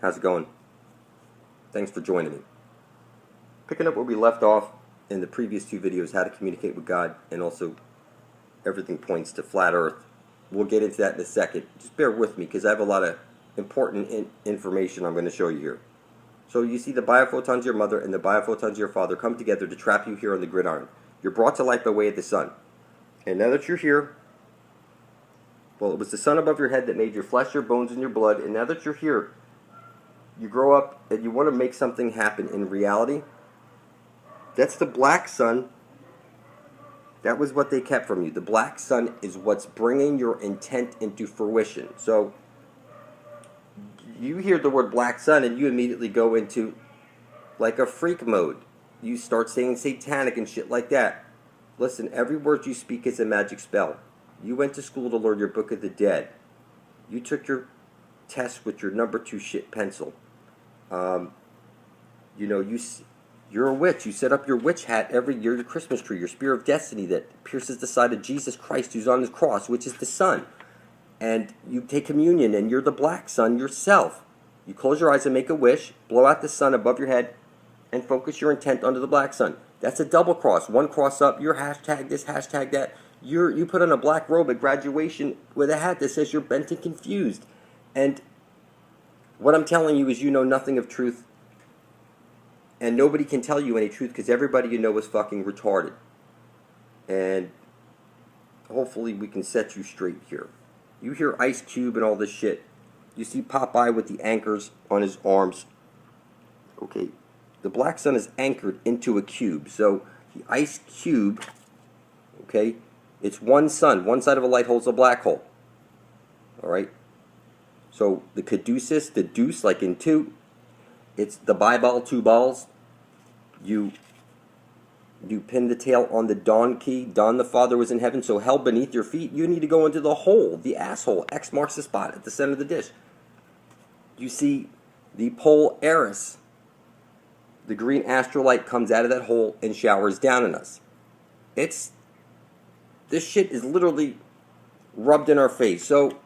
How's it going? Thanks for joining me. Picking up where we left off in the previous two videos, how to communicate with God, and also everything points to flat earth. We'll get into that in a second. Just bear with me because I have a lot of important information I'm going to show you here. So you see the biophotons of your mother and the biophotons of your father come together to trap you here on the gridiron. You're brought to life by way of the sun. And now that you're here, well, it was the sun above your head that made your flesh, your bones, and your blood. And now that you're here, you grow up and you want to make something happen in reality. That's the black sun. That was what they kept from you. The black sun is what's bringing your intent into fruition. So you hear the word black sun and you immediately go into like a freak mode. You start saying satanic and shit like that. Listen, every word you speak is a magic spell. You went to school to learn your Book of the Dead. You took your test with your number 2 shit pencil. You're a witch. You set up your witch hat every year, your Christmas tree, your spear of destiny that pierces the side of Jesus Christ who's on the cross, which is the sun. And you take communion and you're the black sun yourself. You close your eyes and make a wish, blow out the sun above your head, and focus your intent onto the black sun. That's a double cross. One cross up, you're hashtag this, hashtag that. You put on a black robe at graduation with a hat that says you're bent and confused. And what I'm telling you is you know nothing of truth. And nobody can tell you any truth because everybody you know is fucking retarded. And hopefully we can set you straight here. You hear Ice Cube and all this shit. You see Popeye with the anchors on his arms. Okay, the black sun is anchored into a cube. So the ice cube, okay, it's one sun. One side of a light holds a black hole. Alright? So the caduceus, the deuce, like in 2, it's the ball, 2 balls. You pin the tail on the Dawn key. Dawn the Father was in heaven, so hell beneath your feet. You need to go into the hole, the asshole. X marks the spot at the center of the dish. You see the Polaris. The green astrolight comes out of that hole and showers down on us. This shit is literally rubbed in our face. So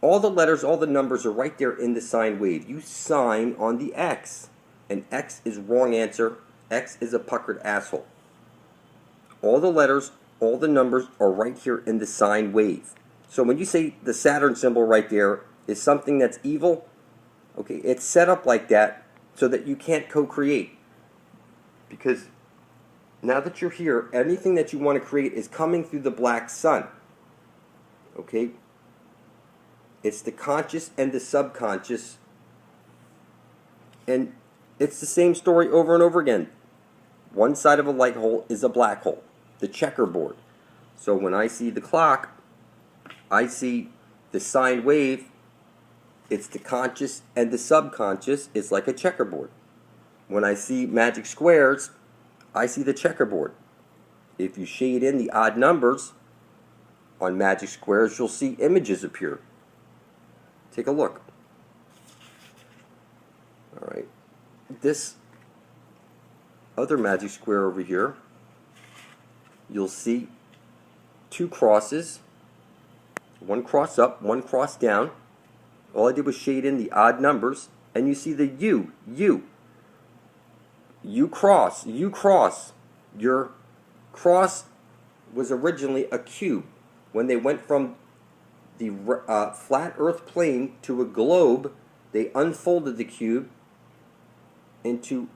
all the letters, all the numbers are right there in the sine wave. You sign on the X. And X is wrong answer. X is a puckered asshole. All the letters, all the numbers are right here in the sine wave. So when you say the Saturn symbol right there is something that's evil, okay, it's set up like that so that you can't co-create. Because now that you're here, anything that you want to create is coming through the black sun. Okay? It's the conscious and the subconscious. And it's the same story over and over again. One side of a light hole is a black hole. The checkerboard. So when I see the clock, I see the sine wave. It's the conscious and the subconscious. It's like a checkerboard. When I see magic squares, I see the checkerboard. If you shade in the odd numbers on magic squares, you'll see images appear. Take a look. Alright. This other magic square over here, you'll see 2 crosses. One cross up, one cross down. All I did was shade in the odd numbers. And you see the U. You cross. Your cross was originally a cube. When they went from the flat earth plane to a globe, they unfolded the cube into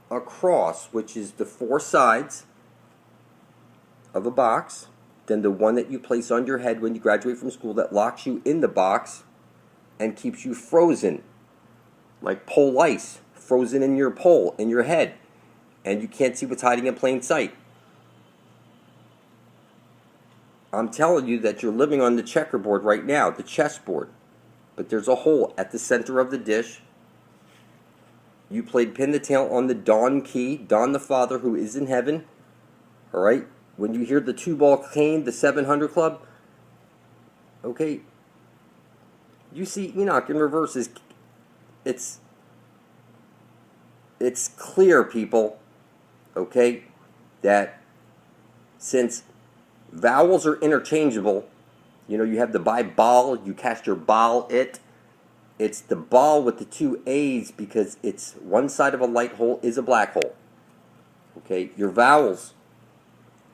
a cross, which is the 4 sides of a box, then the one that you place on your head when you graduate from school that locks you in the box and keeps you frozen, like pole ice, frozen in your pole, in your head, and you can't see what's hiding in plain sight. I'm telling you that you're living on the checkerboard right now, the chessboard. But there's a hole at the center of the dish. You played pin the tail on the Dawn key, Dawn the Father who is in heaven. Alright? When you hear the 2-ball cane, the 700 Club, okay, you see Enoch in reverse. It's clear, people, okay, that since vowels are interchangeable, you know, you have the by ball, you cast your ball it, it's the ball with the two A's because it's one side of a light hole is a black hole. Okay, your vowels,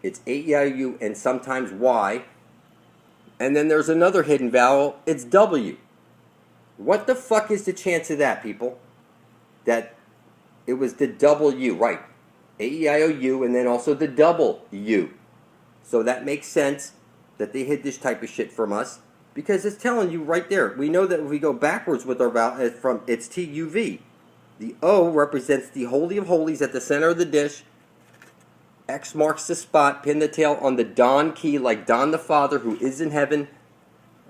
it's A-E-I-O-U and sometimes Y. And then there's another hidden vowel, it's W. What the fuck is the chance of that, people? That it was the W, right? A-E-I-O-U and then also the double U. So that makes sense that they hid this type of shit from us because it's telling you right there. We know that if we go backwards with our vowel, from it's T-U-V. The O represents the Holy of Holies at the center of the dish. X marks the spot. Pin the tail on the Don key like Don the Father who is in heaven.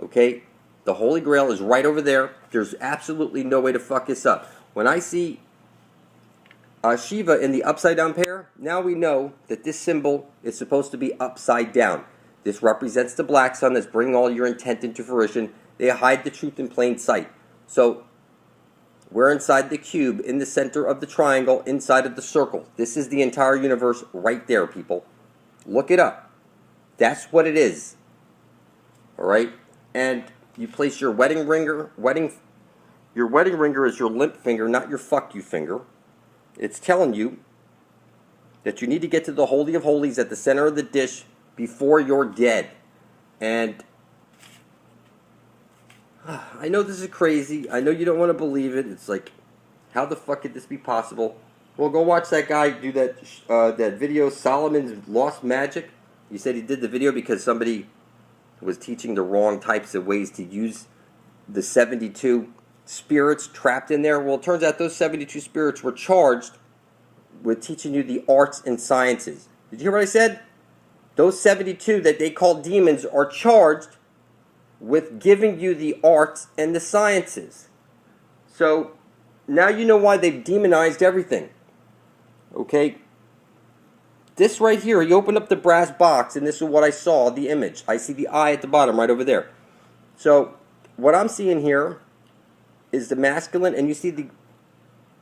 Okay? The Holy Grail is right over there. There's absolutely no way to fuck this up. When I see Shiva in the upside down pair, now we know that this symbol is supposed to be upside down. This represents the black sun that's bringing all your intent into fruition. They hide the truth in plain sight. So we're inside the cube, in the center of the triangle, inside of the circle. This is the entire universe right there, people. Look it up. That's what it is. Alright? And you place your wedding ringer. Your wedding ringer is your limp finger, not your fuck you finger. It's telling you that you need to get to the Holy of Holies at the center of the dish before you're dead. And I know this is crazy. I know you don't want to believe it. It's like, how the fuck could this be possible? Well, go watch that guy do that video, Solomon's Lost Magic. He said he did the video because somebody was teaching the wrong types of ways to use the 72 spirits trapped in there. Well, it turns out those 72 spirits were charged with teaching you the arts and sciences. Did you hear what I said? Those 72 that they call demons are charged with giving you the arts and the sciences. So now you know why they've demonized everything. Okay? This right here, you open up the brass box, and this is what I saw, the image. I see the eye at the bottom right over there. So what I'm seeing here is the masculine, and you see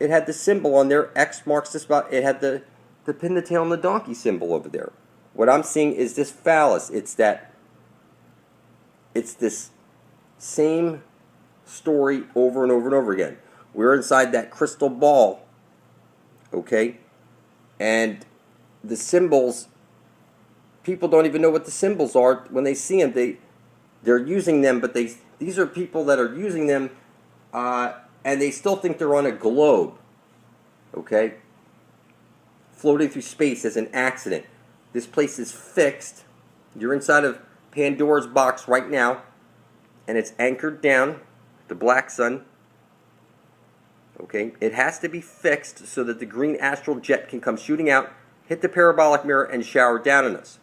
it had the symbol on there, X marks the spot. It had the pin the tail on the donkey symbol over there. What I'm seeing is this phallus. It's this same story over and over and over again. We're inside that crystal ball, okay? And the symbols, people don't even know what the symbols are. When they see them, they're using them, but these are people that are using them, and they still think they're on a globe, okay? Floating through space as an accident. This place is fixed. You're inside of Pandora's box right now, and it's anchored down, the black sun. Okay, it has to be fixed so that the green astral jet can come shooting out, hit the parabolic mirror, and shower down on us.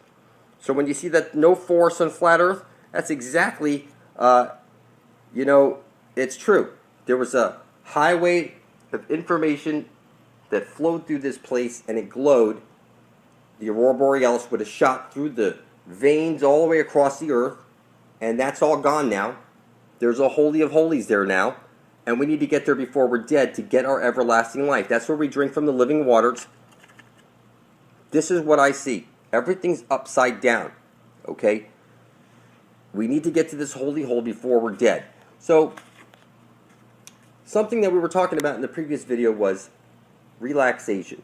So when you see that no force on flat Earth, that's exactly, it's true. There was a highway of information that flowed through this place, and it glowed. The aurora borealis would have shot through the veins all the way across the earth, and that's all gone now. There's a Holy of Holies there now, and we need to get there before we're dead to get our everlasting life. That's where we drink from the living waters. This is what I see. Everything's upside down, okay? We need to get to this holy hole before we're dead. So, something that we were talking about in the previous video was relaxation.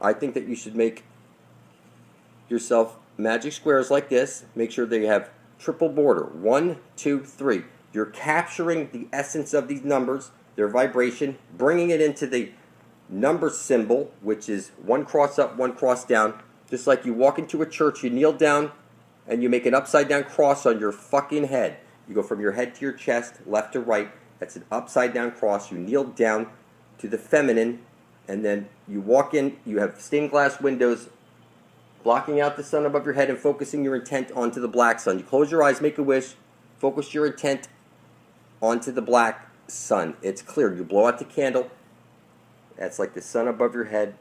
I think that you should make yourself magic squares like this. Make sure they have triple border. 1, 2, 3. You're capturing the essence of these numbers, their vibration, bringing it into the number symbol, which is 1 cross up, 1 cross down. Just like you walk into a church, you kneel down, and you make an upside down cross on your fucking head. You go from your head to your chest, left to right. That's an upside down cross. You kneel down to the feminine, and then you walk in. You have stained glass windows blocking out the sun above your head and focusing your intent onto the black sun. You close your eyes, make a wish, focus your intent onto the black sun. It's clear. You blow out the candle. That's like the sun above your head.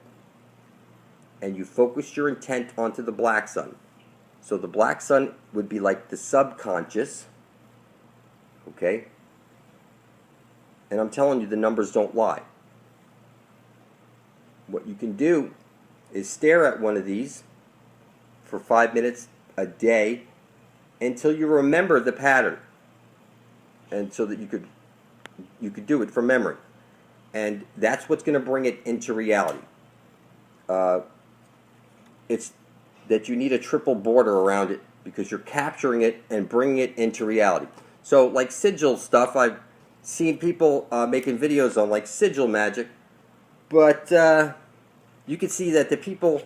And you focus your intent onto the black sun. So the black sun would be like the subconscious. Okay? And I'm telling you, the numbers don't lie. What you can do is stare at one of these for 5 minutes a day until you remember the pattern. And so that you could You could do it from memory. And that's what's going to bring it into reality. It's that you need a triple border around it because you're capturing it and bringing it into reality. So like sigil stuff, I've seen people making videos on like sigil magic, but you can see that the people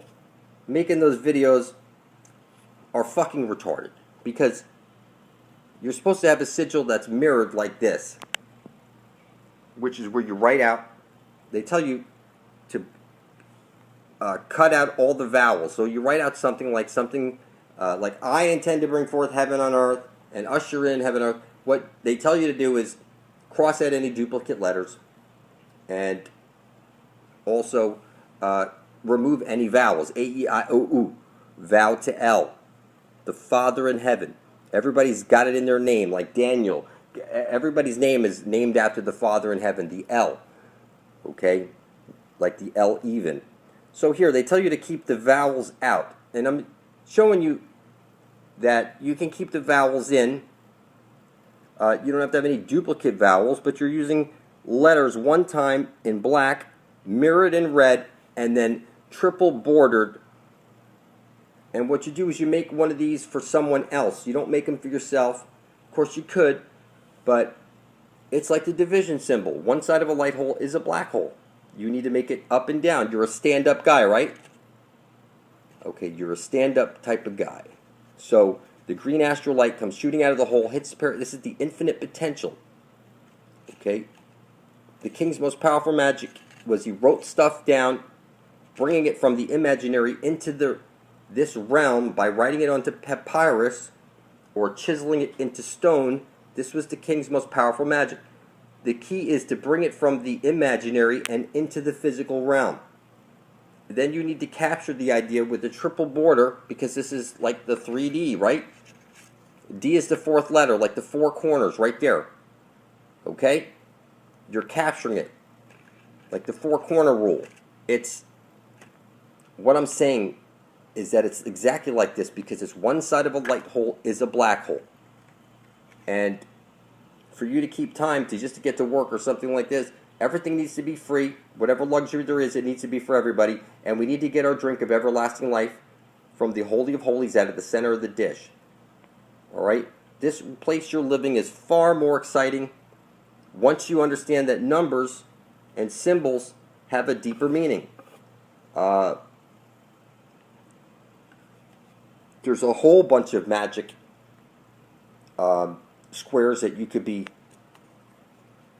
making those videos are fucking retarded, because you're supposed to have a sigil that's mirrored like this, which is where you write out. They tell you to cut out all the vowels. So you write out something like I intend to bring forth heaven on earth and usher in heaven on earth. What they tell you to do is cross out any duplicate letters, and also remove any vowels. A, E, I, O, U. Vow to L. The Father in heaven. Everybody's got it in their name, like Daniel. Everybody's name is named after the Father in heaven, the L. Okay? Like the L even. So here, they tell you to keep the vowels out. And I'm showing you that you can keep the vowels in. You don't have to have any duplicate vowels, but you're using letters one time in black, mirrored in red, and then triple bordered. And what you do is you make one of these for someone else. You don't make them for yourself. Of course you could, but it's like the division symbol. One side of a light hole is a black hole. You need to make it up and down. You're a stand-up guy, right? Okay, you're a stand-up type of guy. So the green astral light comes shooting out of the hole, hits the parrot. This is the infinite potential. Okay? The king's most powerful magic was he wrote stuff down, bringing it from the imaginary into this realm by writing it onto papyrus or chiseling it into stone. This was the king's most powerful magic. The key is to bring it from the imaginary and into the physical realm. Then you need to capture the idea with the triple border, because this is like the 3D, right? D is the fourth letter, like the four corners right there. Okay? You're capturing it. Like the four corner rule. What I'm saying is that it's exactly like this, because it's one side of a light hole is a black hole. And for you to keep time to just to get to work or something like this, everything needs to be free. Whatever luxury there is, it needs to be for everybody. And we need to get our drink of everlasting life from the Holy of Holies out of the center of the dish. Alright? This place you're living is far more exciting once you understand that numbers and symbols have a deeper meaning. There's a whole bunch of magic squares that you could be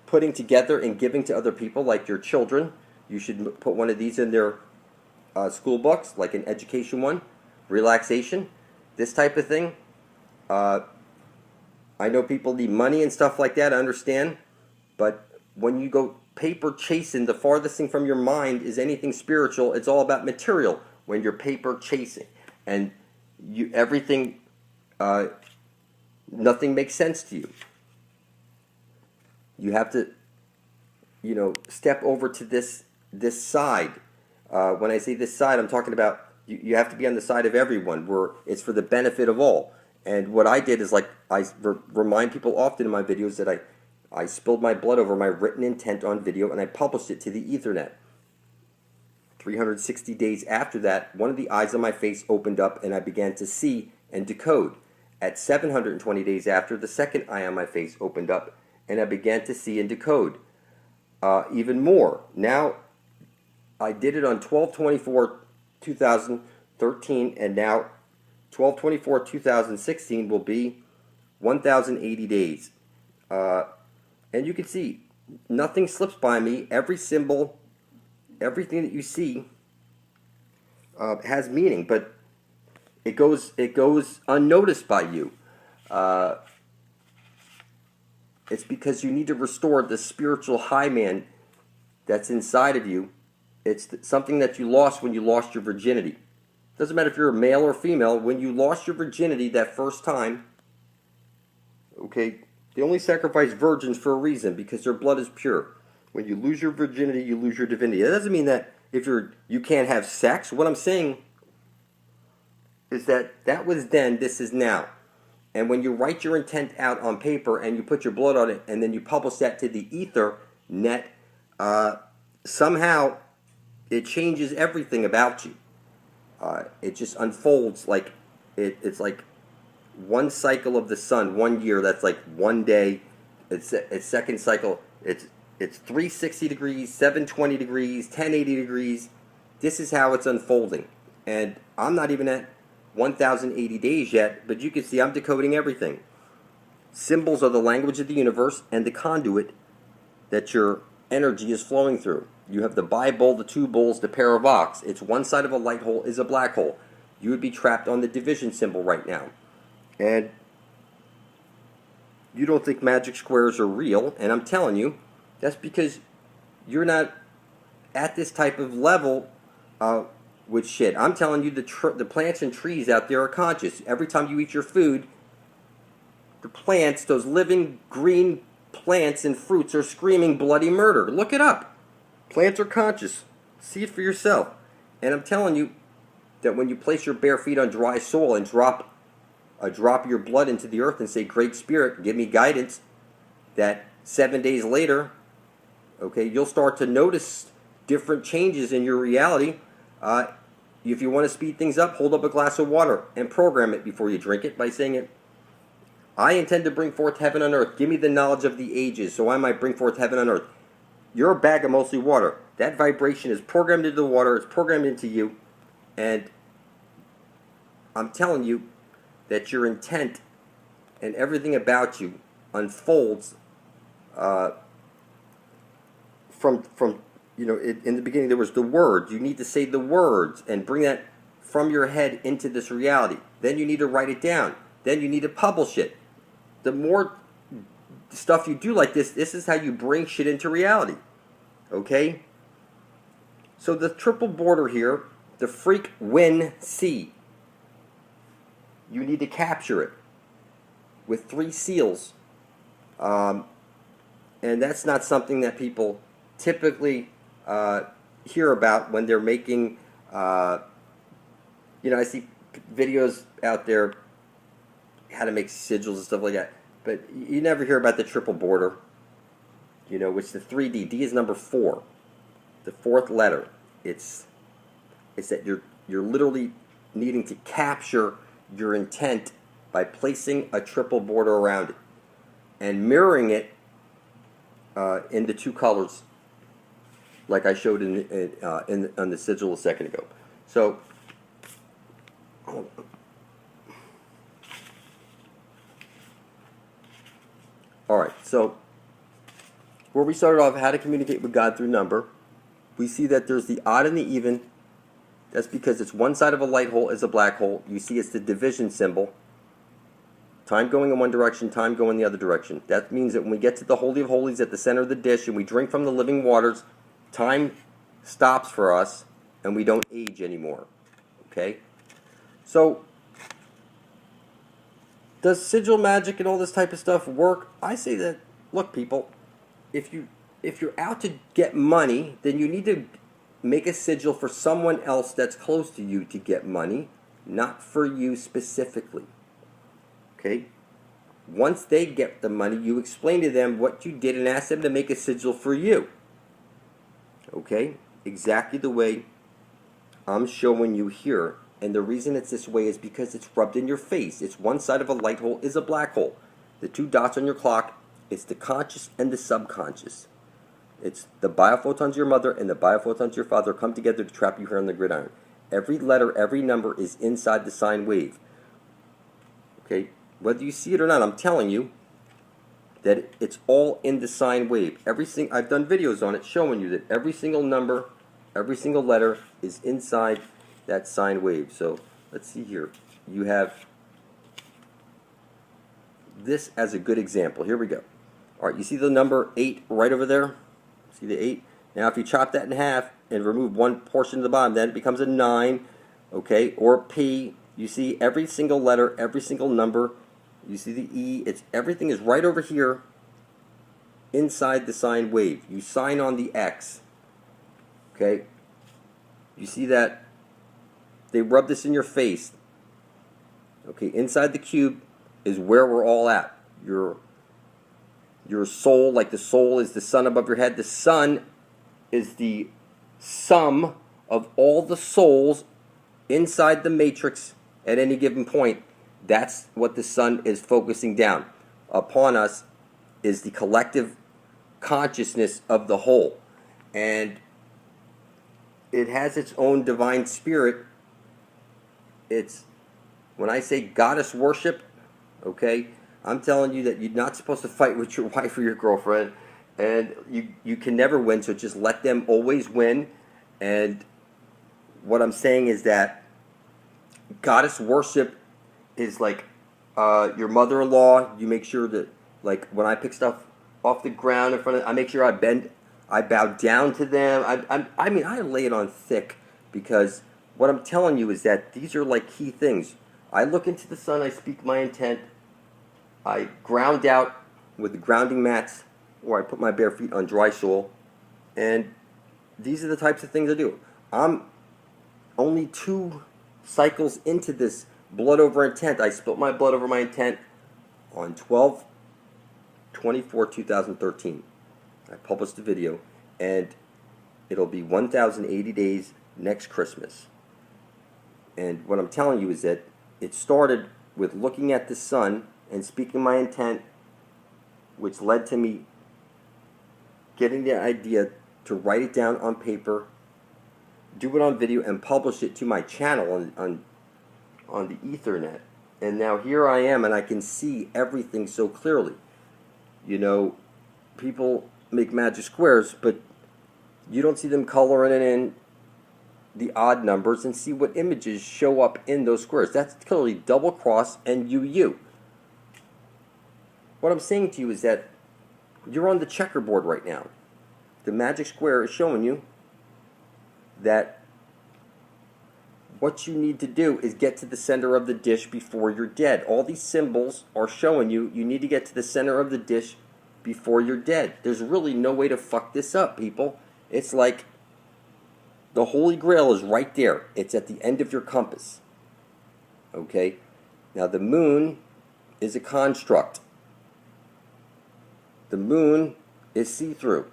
putting together and giving to other people, like your children. You should put one of these in their school books, like an education one, relaxation, this type of thing. I know people need money and stuff like that, I understand, but when you go paper chasing, the farthest thing from your mind is anything spiritual. It's all about material when you're paper chasing, and everything, nothing makes sense to you. You have to, step over to this side. When I say this side, I'm talking about you have to be on the side of everyone, where it's for the benefit of all. And what I did is, like, I remind people often in my videos that I spilled my blood over my written intent on video, and I published it to the Ethernet. 360 days after that, one of the eyes on my face opened up, and I began to see and decode. At 720 days after, the second eye on my face opened up, and I began to see and decode. Even more. Now, I did it on 12/24/2013, and now 12/24/2016 will be 1,080 days. And you can see, nothing slips by me. Every symbol, everything that you see has meaning, but it goes unnoticed by you. It's because you need to restore the spiritual high man that's inside of you. It's something that you lost when you lost your virginity. Doesn't matter if you're a male or female. When you lost your virginity that first time, okay, they only sacrifice virgins for a reason, because their blood is pure. When you lose your virginity, you lose your divinity. That doesn't mean that you can't have sex. What I'm saying is that was then, this is now. And when you write your intent out on paper and you put your blood on it and then you publish that to the ether net, somehow it changes everything about you. It just unfolds like it's like one cycle of the sun, 1 year. That's like 1 day. Its second cycle. It's 360 degrees, 720 degrees, 1080 degrees. This is how it's unfolding, and I'm not even at 1080 days yet. But you can see I'm decoding everything. Symbols are the language of the universe and the conduit that your energy is flowing through. You have the Bible, the two bulls, the pair of ox. It's one side of a light hole is a black hole. You would be trapped on the division symbol right now. And you don't think magic squares are real, and I'm telling you, that's because you're not at this type of level with shit. I'm telling you, the plants and trees out there are conscious. Every time you eat your food, the plants, those living green plants and fruits, are screaming bloody murder. Look it up. Plants are conscious. See it for yourself. And I'm telling you that when you place your bare feet on dry soil and drop your blood into the earth and say, Great Spirit, give me guidance, that 7 days later, okay, you'll start to notice different changes in your reality. If you want to speed things up, hold up a glass of water and program it before you drink it by saying it. I intend to bring forth heaven on earth. Give me the knowledge of the ages so I might bring forth heaven on earth. You're a bag of mostly water. That vibration is programmed into the water. It's programmed into you. And I'm telling you that your intent and everything about you unfolds from in the beginning there was the word. You need to say the words and bring that from your head into this reality. Then you need to write it down. Then you need to publish it. The more stuff you do like this is how you bring shit into reality. Okay? So the triple border here, the freak win C. You need to capture it with 3 seals. And that's not something that people typically hear about when they're making, I see videos out there how to make sigils and stuff like that. But you never hear about the triple border, which the 3D. D is number 4. The 4th letter. It's that you're literally needing to capture your intent by placing a triple border around it and mirroring it in the 2 colors, like I showed on the sigil a second ago. So, all right. So, where we started off, how to communicate with God through number, we see that there's the odd and the even. That's because it's one side of a light hole is a black hole. You see it's the division symbol. Time going in one direction, time going the other direction. That means that when we get to the Holy of Holies at the center of the dish and we drink from the living waters, time stops for us and we don't age anymore. Okay? So, does sigil magic and all this type of stuff work? I say that, look people, if you're out to get money, then you need to make a sigil for someone else that's close to you to get money, not for you specifically. Okay? Once they get the money, you explain to them what you did and ask them to make a sigil for you. Okay? Exactly the way I'm showing you here. And the reason it's this way is because it's rubbed in your face. It's one side of a light hole is a black hole. The 2 dots on your clock, it's the conscious and the subconscious. It's the biophotons of your mother and the biophotons of your father come together to trap you here on the gridiron. Every letter, every number is inside the sine wave. Okay? Whether you see it or not, I'm telling you that it's all in the sine wave. I've done videos on it showing you that every single number, every single letter is inside that sine wave. So let's see here. You have this as a good example. Here we go. All right, you see the number 8 right over there? See the 8? Now if you chop that in half and remove one portion of the bottom, then it becomes a 9, okay? Or P. You see every single letter, every single number. You see the E. Everything is right over here inside the sine wave. You sign on the X, okay? You see that? They rub this in your face. Okay, inside the cube, is where we're all at. Your soul, like the soul is the sun above your head. The sun is the sum of all the souls inside the matrix at any given point. That's what the sun is focusing down upon us, is the collective consciousness of the whole. And it has its own divine spirit. It's, when I say goddess worship, okay, I'm telling you that you're not supposed to fight with your wife or your girlfriend, and you can never win, so just let them always win. And what I'm saying is that goddess worship is like your mother-in-law. You make sure that, like, when I pick stuff off the ground in front of, I make sure I bow down to them. I mean, I lay it on thick, because what I'm telling you is that these are like key things. I look into the sun, I speak my intent, I ground out with the grounding mats, or I put my bare feet on dry soil, and these are the types of things I do. I'm only 2 cycles into this blood over intent. I spilt my blood over my intent on 12/24/2013. I published the video, and it'll be 1,080 days next Christmas. And what I'm telling you is that it started with looking at the sun and speaking my intent, which led to me getting the idea to write it down on paper, do it on video, and publish it to my channel on the Ethernet. And now here I am, and I can see everything so clearly. You know, people make magic squares, but you don't see them coloring it in the odd numbers and see what images show up in those squares. That's clearly double cross and UU. What I'm saying to you is that you're on the checkerboard right now. The magic square is showing you that what you need to do is get to the center of the dish before you're dead. All these symbols are showing you need to get to the center of the dish before you're dead. There's really no way to fuck this up, people. It's like the Holy Grail is right there. It's at the end of your compass. Okay? Now the moon is a construct. The moon is see-through.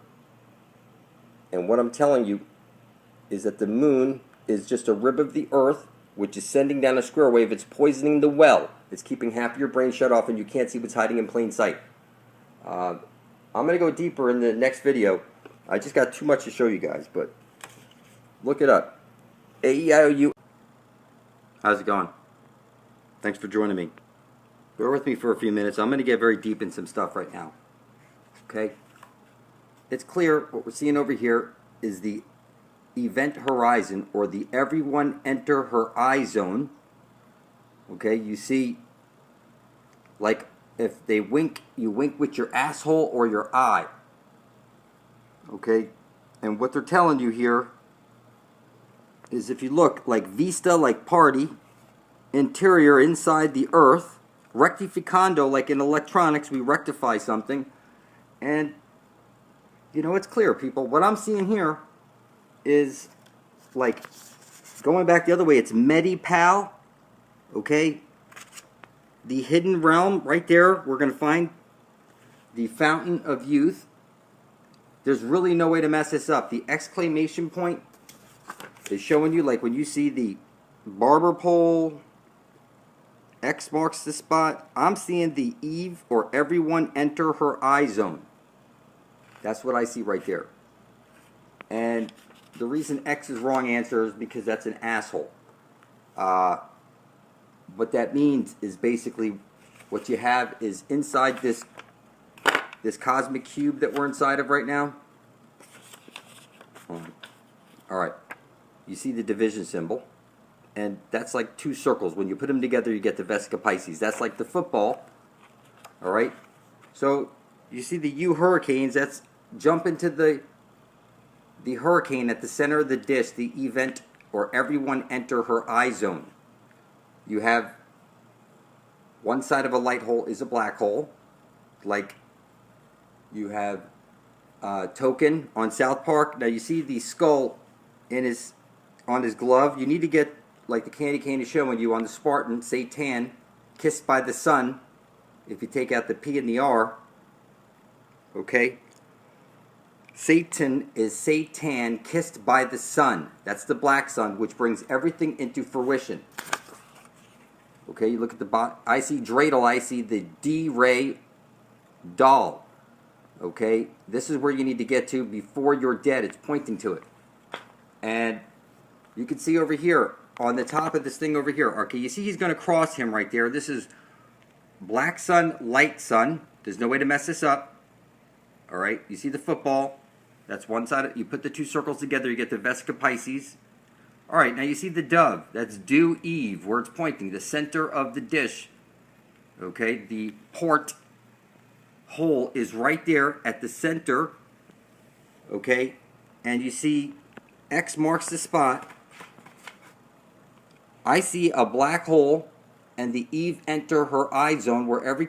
And what I'm telling you is that the moon is just a rib of the earth, which is sending down a square wave. It's poisoning the well. It's keeping half of your brain shut off, and you can't see what's hiding in plain sight. I'm going to go deeper in the next video. I just got too much to show you guys, but look it up. A-E-I-O-U. How's it going? Thanks for joining me. Bear with me for a few minutes. I'm going to get very deep in some stuff right now. Okay? It's clear what we're seeing over here is the event horizon, or the everyone enter her eye zone. Okay? You see, like, if they wink, you wink with your asshole or your eye. Okay? And what they're telling you here is, if you look, like vista, like party, interior, inside the earth, rectificando, like in electronics, we rectify something. And, you know, it's clear, people. What I'm seeing here is, like, going back the other way, it's Medipal, okay? The hidden realm, right there, we're going to find the fountain of youth. There's really no way to mess this up. The exclamation point is showing you, like when you see the barber pole, X marks the spot. I'm seeing the Eve, or everyone enter her eye zone. That's what I see right there. And the reason X is wrong answer is because that's an asshole. What that means is basically what you have is inside this cosmic cube that we're inside of right now. Alright. You see the division symbol. And that's like 2 circles. When you put them together, you get the Vesica Pisces. That's like the football. Alright? So, you see the U hurricanes. That's jump into the hurricane at the center of the dish, the event, or everyone enter her eye zone. You have one side of a light hole is a black hole. Like you have Token on South Park. Now you see the skull on his glove. You need to get, like the candy cane is showing you on the Spartan, Satan, kissed by the sun. if you take out the P and the R, okay, Satan is Satan kissed by the sun. That's the black sun, which brings everything into fruition. Okay, you look at the bottom. I see dreidel, I see the D-ray doll. Okay, this is where you need to get to before you're dead. It's pointing to it. And you can see over here, on the top of this thing over here, okay, you see he's going to cross him right there. This is black sun, light sun. There's no way to mess this up. All right, you see the football. That's one side. You put the two circles together, you get the Vesica Pisces. All right, now you see the dove. That's due Eve, where it's pointing, the center of the dish. Okay, the port hole is right there at the center. Okay, and you see X marks the spot. I see a black hole, and the Eve enter her eye zone where every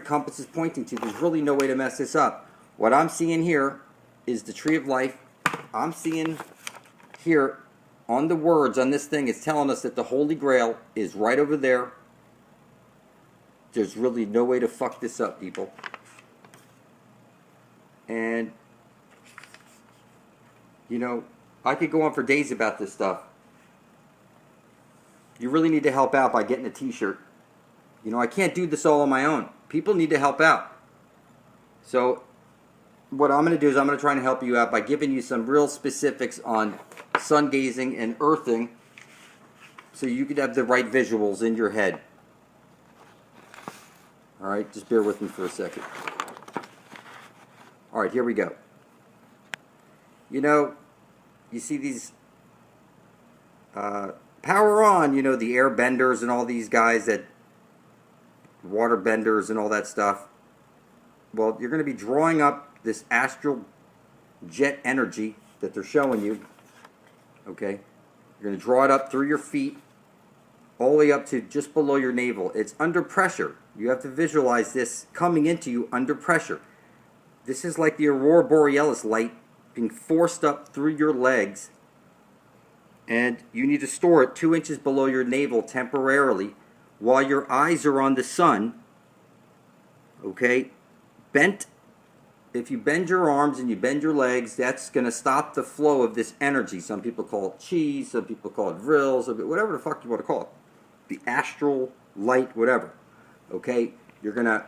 compass is pointing to. There's really no way to mess this up. What I'm seeing here is the tree of life. I'm seeing here on the words on this thing, it's telling us that the Holy Grail is right over there. There's really no way to fuck this up, people. And, you know, I could go on for days about this stuff. You really need to help out by getting a t-shirt. You know, I can't do this all on my own. People need to help out. So, what I'm going to do is I'm going to try and help you out by giving you some real specifics on sun gazing and earthing so you could have the right visuals in your head. Alright, just bear with me for a second. Alright, here we go. You know, you see these power on, you know, the air benders and all these guys that water benders and all that stuff. Well, you're going to be drawing up this astral jet energy that they're showing you. Okay? You're going to draw it up through your feet all the way up to just below your navel. It's under pressure. You have to visualize this coming into you under pressure. This is like the aurora borealis light being forced up through your legs, and you need to store it 2 inches below your navel temporarily while your eyes are on the sun. Okay? Bent. If you bend your arms and you bend your legs, that's going to stop the flow of this energy. Some people call it chi, some people call it vril, whatever the fuck you want to call it. The astral light, whatever. Okay? You're going to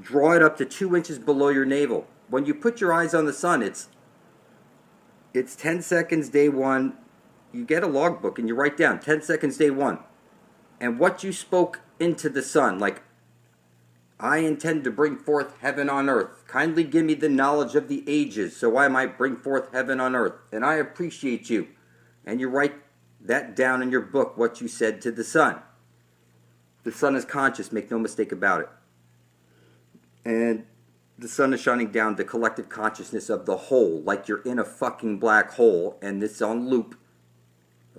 draw it up to 2 inches below your navel. When you put your eyes on the sun, it's 10 seconds day one. You get a logbook and you write down 10 seconds day one. And what you spoke into the sun, like, I intend to bring forth heaven on earth. Kindly give me the knowledge of the ages, so I might bring forth heaven on earth. And I appreciate you. And you write that down in your book, what you said to the sun. The sun is conscious, make no mistake about it. And the sun is shining down the collective consciousness of the whole, like you're in a fucking black hole, and it's on loop.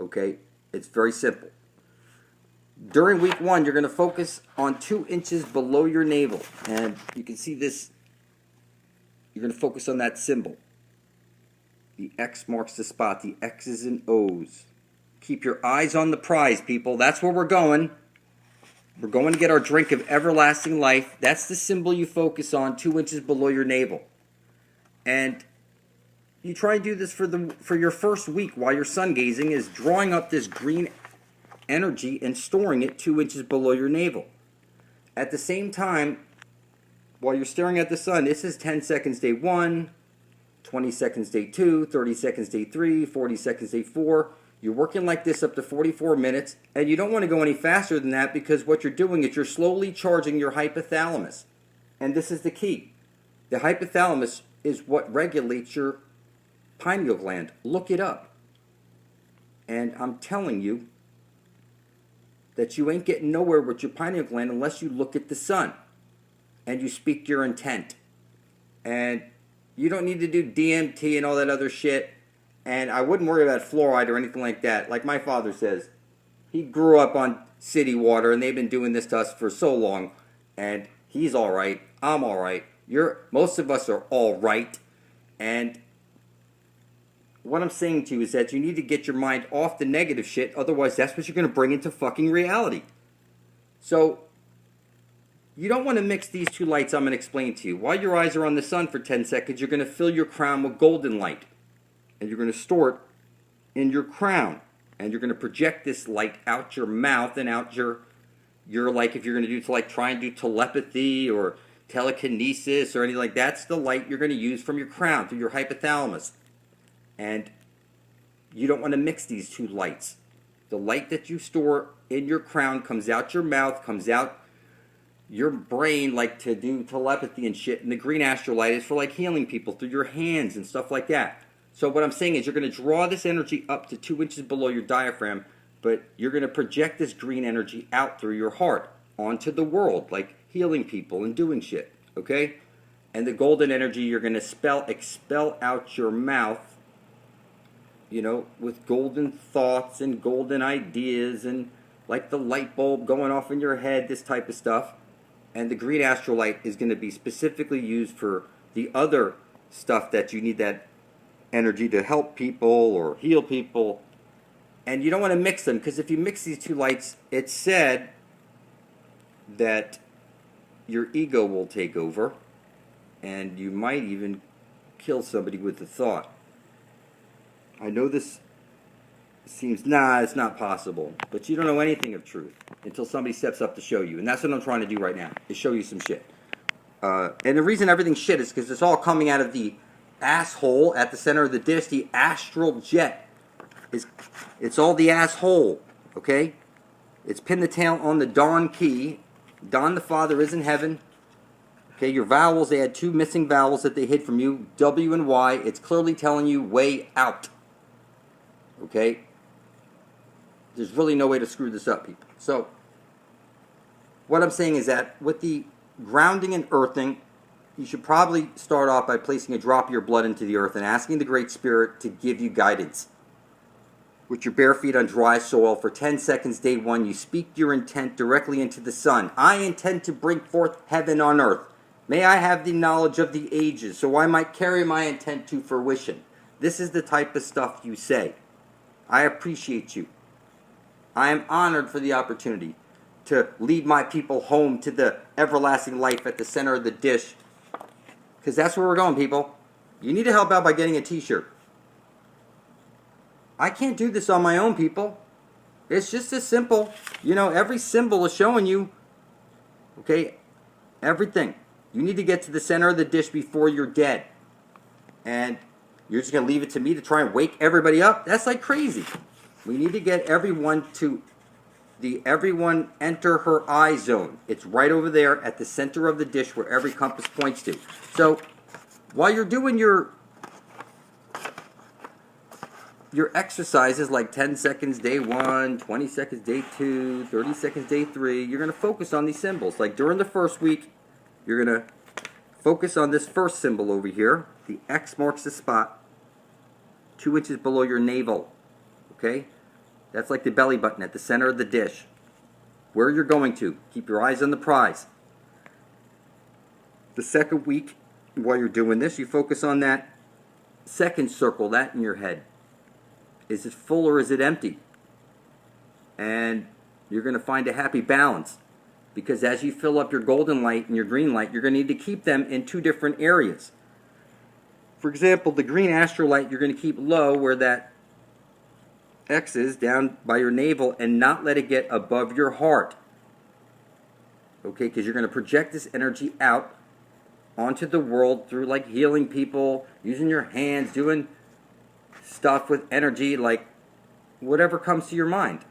Okay? It's very simple. During week one, you're going to focus on 2 inches below your navel. And you can see this. You're going to focus on that symbol. The X marks the spot. The X's and O's. Keep your eyes on the prize, people. That's where we're going. We're going to get our drink of everlasting life. That's the symbol you focus on 2 inches below your navel. And you try and do this for your first week while you're sun gazing, is drawing up this green energy and storing it 2 inches below your navel. At the same time, while you're staring at the sun, this is 10 seconds day 1, 20 seconds day 2, 30 seconds day 3, 40 seconds day 4. You're working like this up to 44 minutes, and you don't want to go any faster than that, because what you're doing is you're slowly charging your hypothalamus. And this is the key. The hypothalamus is what regulates your pineal gland. Look it up. And I'm telling you that you ain't getting nowhere with your pineal gland unless you look at the sun and you speak your intent. And you don't need to do DMT and all that other shit. And I wouldn't worry about fluoride or anything like that. Like my father says, he grew up on city water, and they've been doing this to us for so long. And he's all right. I'm all right. Most of us are all right. And what I'm saying to you is that you need to get your mind off the negative shit. Otherwise, that's what you're going to bring into fucking reality. So you don't want to mix these two lights I'm going to explain to you. While your eyes are on the sun for 10 seconds, you're going to fill your crown with golden light. And you're going to store it in your crown. And you're going to project this light out your mouth and out your like, if you're going to do like try and do telepathy or telekinesis or anything like that, that's the light you're going to use from your crown through your hypothalamus. And you don't want to mix these two lights. The light that you store in your crown comes out your mouth, comes out your brain, like to do telepathy and shit. And the green astral light is for like healing people through your hands and stuff like that. So what I'm saying is you're going to draw this energy up to 2 inches below your diaphragm, but you're going to project this green energy out through your heart onto the world, like healing people and doing shit, okay? And the golden energy you're going to expel out your mouth, you know, with golden thoughts and golden ideas and like the light bulb going off in your head, this type of stuff. And the green astral light is going to be specifically used for the other stuff that you need that energy to help people or heal people. And you don't want to mix them, because if you mix these two lights, it's said that your ego will take over and you might even kill somebody with the thought. I know this seems, it's not possible, but you don't know anything of truth until somebody steps up to show you. And that's what I'm trying to do right now, is show you some shit. And the reason everything's shit is because it's all coming out of the asshole at the center of the dish. The astral jet it's all the asshole, okay? It's pin the tail on the Don key. Don the Father is in heaven. Okay, your vowels, they had 2 missing vowels that they hid from you, W and Y. It's clearly telling you way out. Okay? There's really no way to screw this up, people. So, what I'm saying is that with the grounding and earthing, you should probably start off by placing a drop of your blood into the earth and asking the Great Spirit to give you guidance. With your bare feet on dry soil for 10 seconds, day 1, you speak your intent directly into the sun. I intend to bring forth heaven on earth. May I have the knowledge of the ages, so I might carry my intent to fruition. This is the type of stuff you say. I appreciate you. I am honored for the opportunity to lead my people home to the everlasting life at the center of the dish. Because that's where we're going, people. You need to help out by getting a t-shirt. I can't do this on my own, people. It's just as simple. You know, every symbol is showing you, okay, everything. You need to get to the center of the dish before you're dead. And you're just going to leave it to me to try and wake everybody up? That's like crazy. We need to get everyone to the everyone enter her eye zone. It's right over there at the center of the dish where every compass points to. So, while you're doing your exercises like 10 seconds day 1, 20 seconds day 2, 30 seconds day 3, you're going to focus on these symbols. Like during the first week, you're going to focus on this first symbol over here. The X marks the spot 2 inches below your navel. Okay? That's like the belly button at the center of the dish. Where you're going to. Keep your eyes on the prize. The second week, while you're doing this, you focus on that second circle, that in your head. Is it full or is it empty? And you're going to find a happy balance. Because as you fill up your golden light and your green light, you're going to need to keep them in 2 different areas. For example, the green astral light you're going to keep low where that X is, down by your navel, and not let it get above your heart. Okay, because you're going to project this energy out onto the world through like healing people, using your hands, doing stuff with energy, like whatever comes to your mind.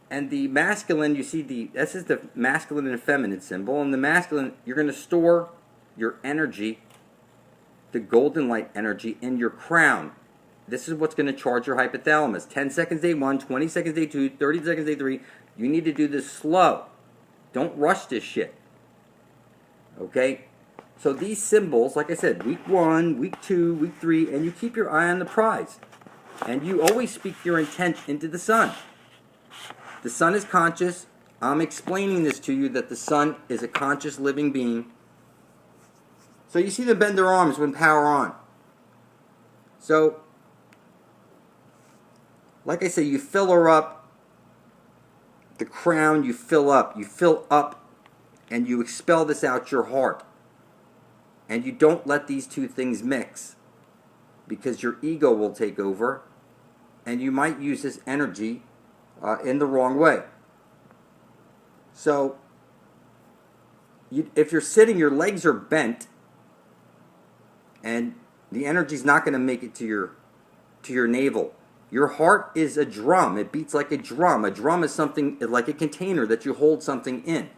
And the masculine, you see, this is the masculine and feminine symbol. And the masculine, you're going to store your energy, the golden light energy, in your crown. This is what's going to charge your hypothalamus. 10 seconds day 1, 20 seconds day 2, 30 seconds day 3. You need to do this slow. Don't rush this shit. Okay? So these symbols, like I said, week 1, week 2, week 3, and you keep your eye on the prize. And you always speak your intent into the sun. The sun is conscious. I'm explaining this to you, that the sun is a conscious living being. So you see them bend their arms when power on. So, like I say, you fill her up the crown, you fill up. You fill up and you expel this out your heart. And you don't let these two things mix, because your ego will take over and you might use this energy in the wrong way. So if you're sitting, your legs are bent, and the energy's not going to make it to your navel. Your heart is a drum. It beats like a drum. A drum is something like a container that you hold something in.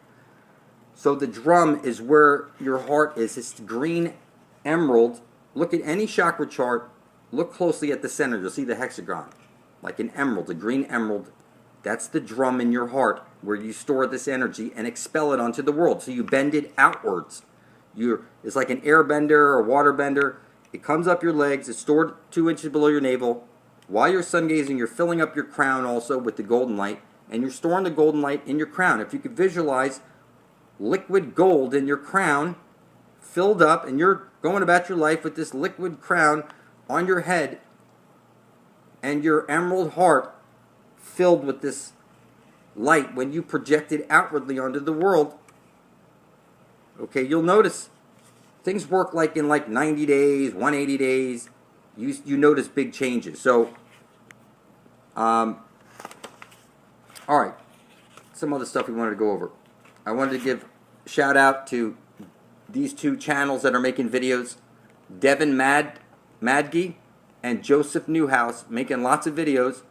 So the drum is where your heart is. It's green emerald. Look at any chakra chart. Look closely at the center. You'll see the hexagon, like an emerald, a green emerald. That's the drum in your heart where you store this energy and expel it onto the world. So you bend it outwards. It's like an air bender or water bender. It comes up your legs. It's stored 2 inches below your navel. While you're sun gazing, you're filling up your crown also with the golden light, and you're storing the golden light in your crown. If you could visualize liquid gold in your crown, filled up, and you're going about your life with this liquid crown on your head, and your emerald heart filled with this light, when you project it outwardly onto the world, okay, you'll notice things work like in 90 days, 180 days. You notice big changes. So, all right, some other stuff we wanted to go over. I wanted to give a shout out to these two channels that are making videos, Devin Madge and Joseph Newhouse, making lots of videos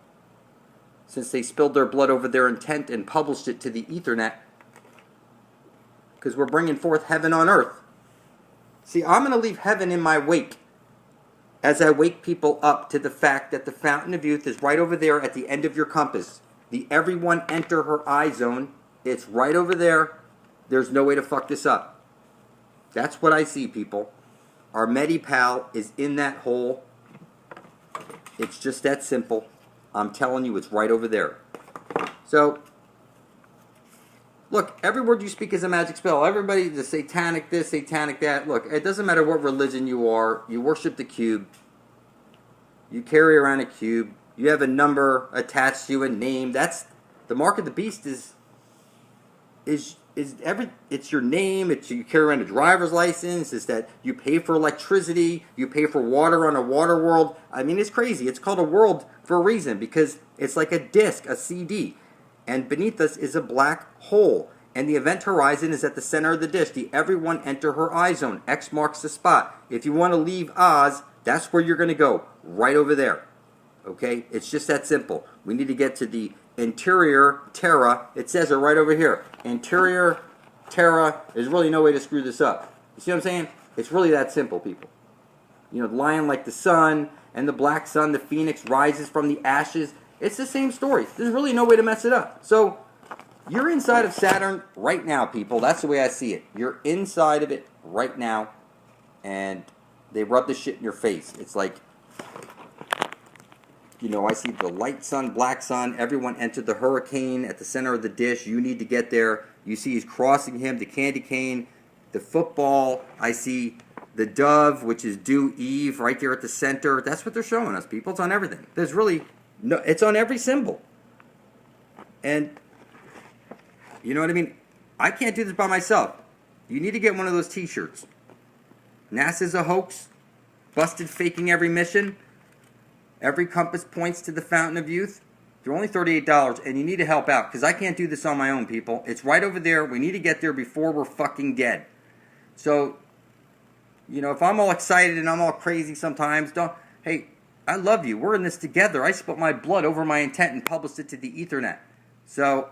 since they spilled their blood over their intent and published it to the Ethernet, because we're bringing forth heaven on earth. See, I'm going to leave heaven in my wake as I wake people up to the fact that the fountain of youth is right over there at the end of your compass. The everyone enter her eye zone. It's right over there. There's no way to fuck this up. That's what I see, people. Our Medi-Pal is in that hole. It's just that simple. I'm telling you, it's right over there. So, look, every word you speak is a magic spell. Everybody, the satanic this, satanic that. Look, it doesn't matter what religion you are. You worship the cube. You carry around a cube. You have a number attached to you, a name. That's the mark of the beast. It's your name. It's you carry around a driver's license. It's that you pay for electricity. You pay for water on a water world. I mean, it's crazy. It's called a world for a reason, because it's like a disc, a CD. And beneath us is a black hole. And the event horizon is at the center of the dish. The everyone enter her eye zone. X marks the spot. If you want to leave Oz, that's where you're going to go. Right over there. Okay? It's just that simple. We need to get to the interior Terra. It says it right over here. Interior Terra. There's really no way to screw this up. You see what I'm saying? It's really that simple, people. You know, the lion like the sun, and the black sun, the phoenix rises from the ashes. It's the same story. There's really no way to mess it up. So, you're inside of Saturn right now, people. That's the way I see it. You're inside of it right now, and they rub the shit in your face. It's like, you know, I see the light sun, black sun. Everyone entered the hurricane at the center of the dish. You need to get there. You see he's crossing him, the candy cane, the football. I see the dove, which is due Eve, right there at the center. That's what they're showing us, people. It's on everything. There's really no, it's on every symbol. And, you know what I mean? I can't do this by myself. You need to get one of those t-shirts. NASA's a hoax. Busted faking every mission. Every compass points to the fountain of youth. They're only $38, and you need to help out, because I can't do this on my own, people. It's right over there. We need to get there before we're fucking dead. So, you know, if I'm all excited and I'm all crazy sometimes, hey, I love you. We're in this together. I spilled my blood over my intent and published it to the Ethernet. So,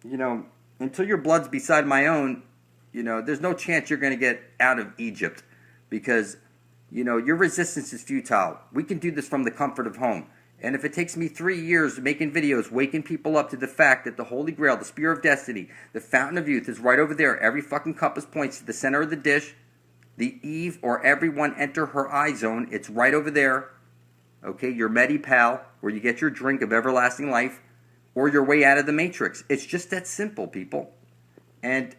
you know, until your blood's beside my own, you know, there's no chance you're going to get out of Egypt, because, you know, your resistance is futile. We can do this from the comfort of home. And if it takes me 3 years making videos, waking people up to the fact that the Holy Grail, the Spear of Destiny, the Fountain of Youth is right over there. Every fucking compass points to the center of the dish. The Eve, or everyone enter her eye zone. It's right over there. Okay, your Medi-Pal, where you get your drink of everlasting life, or your way out of the Matrix. It's just that simple, people. And,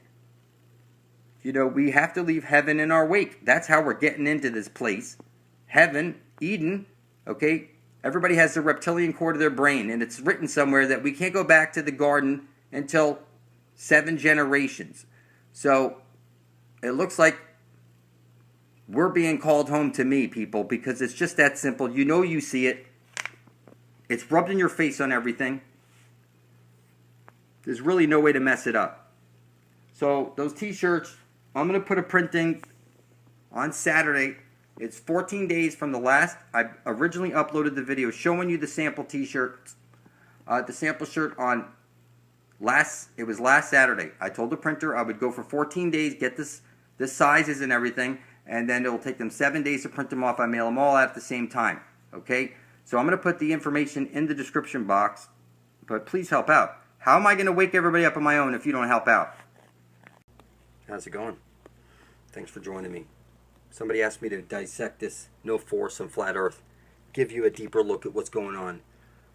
you know, we have to leave heaven in our wake. That's how we're getting into this place. Heaven, Eden, okay? Everybody has the reptilian core to their brain, and it's written somewhere that we can't go back to the garden until 7 generations. So it looks like we're being called home to me, people, because it's just that simple. You know, you see it. It's rubbed in your face on everything. There's really no way to mess it up. So those t-shirts, I'm going to put a printing on Saturday. It's 14 days from the last. I originally uploaded the video showing you the sample t-shirt. The sample shirt on last Saturday. I told the printer I would go for 14 days, get the sizes and everything, and then it'll take them 7 days to print them off. I mail them all out at the same time. Okay? So I'm going to put the information in the description box, but please help out. How am I going to wake everybody up on my own if you don't help out? How's it going? Thanks for joining me. Somebody asked me to dissect this no force on flat earth, give you a deeper look at what's going on.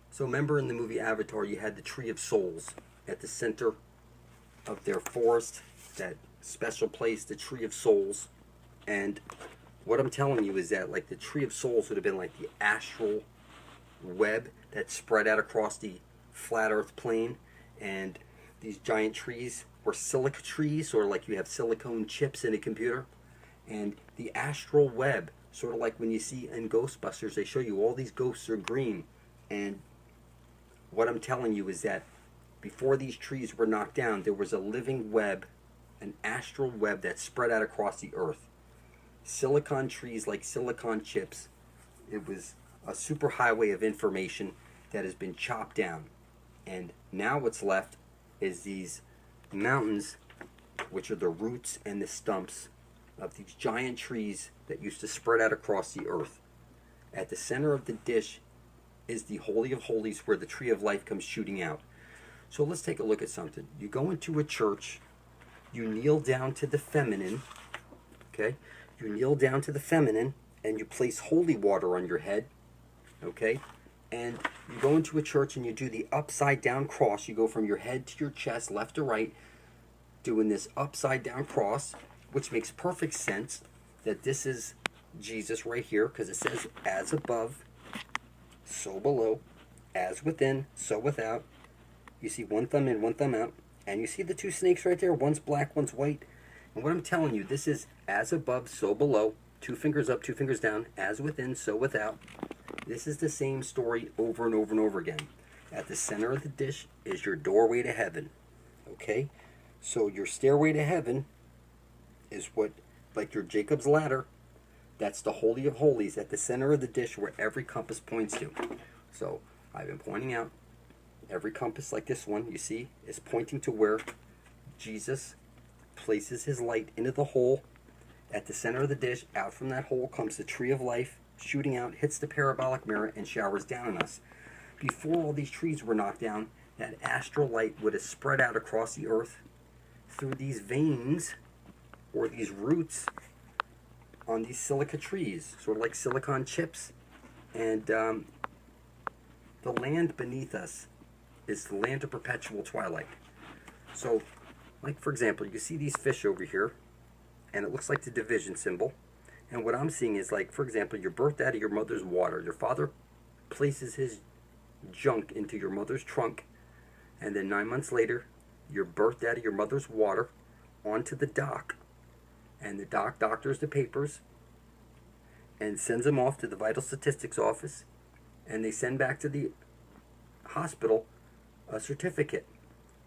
So remember in the movie Avatar, you had the Tree of Souls at the center of their forest, that special place, the Tree of Souls. And what I'm telling you is that like the Tree of Souls would have been like the astral web that spread out across the flat earth plane, and these giant trees were silica trees, sort of like you have silicone chips in a computer. And the astral web, sort of like when you see in Ghostbusters, they show you all these ghosts are green. And what I'm telling you is that before these trees were knocked down, there was a living web, an astral web that spread out across the earth. Silicon trees like silicon chips. It was a superhighway of information that has been chopped down. And now what's left is these mountains, which are the roots and the stumps of these giant trees that used to spread out across the earth. At the center of the dish is the Holy of Holies, where the Tree of Life comes shooting out. So let's take a look at something. You go into a church, you kneel down to the feminine, okay? You kneel down to the feminine, and you place holy water on your head, okay? And you go into a church and you do the upside down cross. You go from your head to your chest, left to right, doing this upside down cross, which makes perfect sense that this is Jesus right here, because it says, as above, so below, as within, so without. You see one thumb in, one thumb out, and you see the two snakes right there. One's black, one's white. And what I'm telling you, this is as above, so below. 2 fingers up, 2 fingers down, as within, so without. This is the same story over and over and over again. At the center of the dish is your doorway to heaven. Okay? So your stairway to heaven is what, like your Jacob's ladder, that's the Holy of Holies at the center of the dish where every compass points to. So I've been pointing out every compass, like this one, you see, is pointing to where Jesus places his light into the hole at the center of the dish. Out from that hole comes the Tree of Life, shooting out, hits the parabolic mirror, and showers down on us. Before all these trees were knocked down, that astral light would have spread out across the earth through these veins or these roots on these silica trees, sort of like silicon chips. And the land beneath us is the land of perpetual twilight. So, like for example, you see these fish over here, and it looks like the division symbol. And what I'm seeing is, like, for example, you're birthed out of your mother's water. Your father places his junk into your mother's trunk, and then 9 months later, you're birthed out of your mother's water onto the dock. And the dock doctors the papers and sends them off to the vital statistics office, and they send back to the hospital a certificate.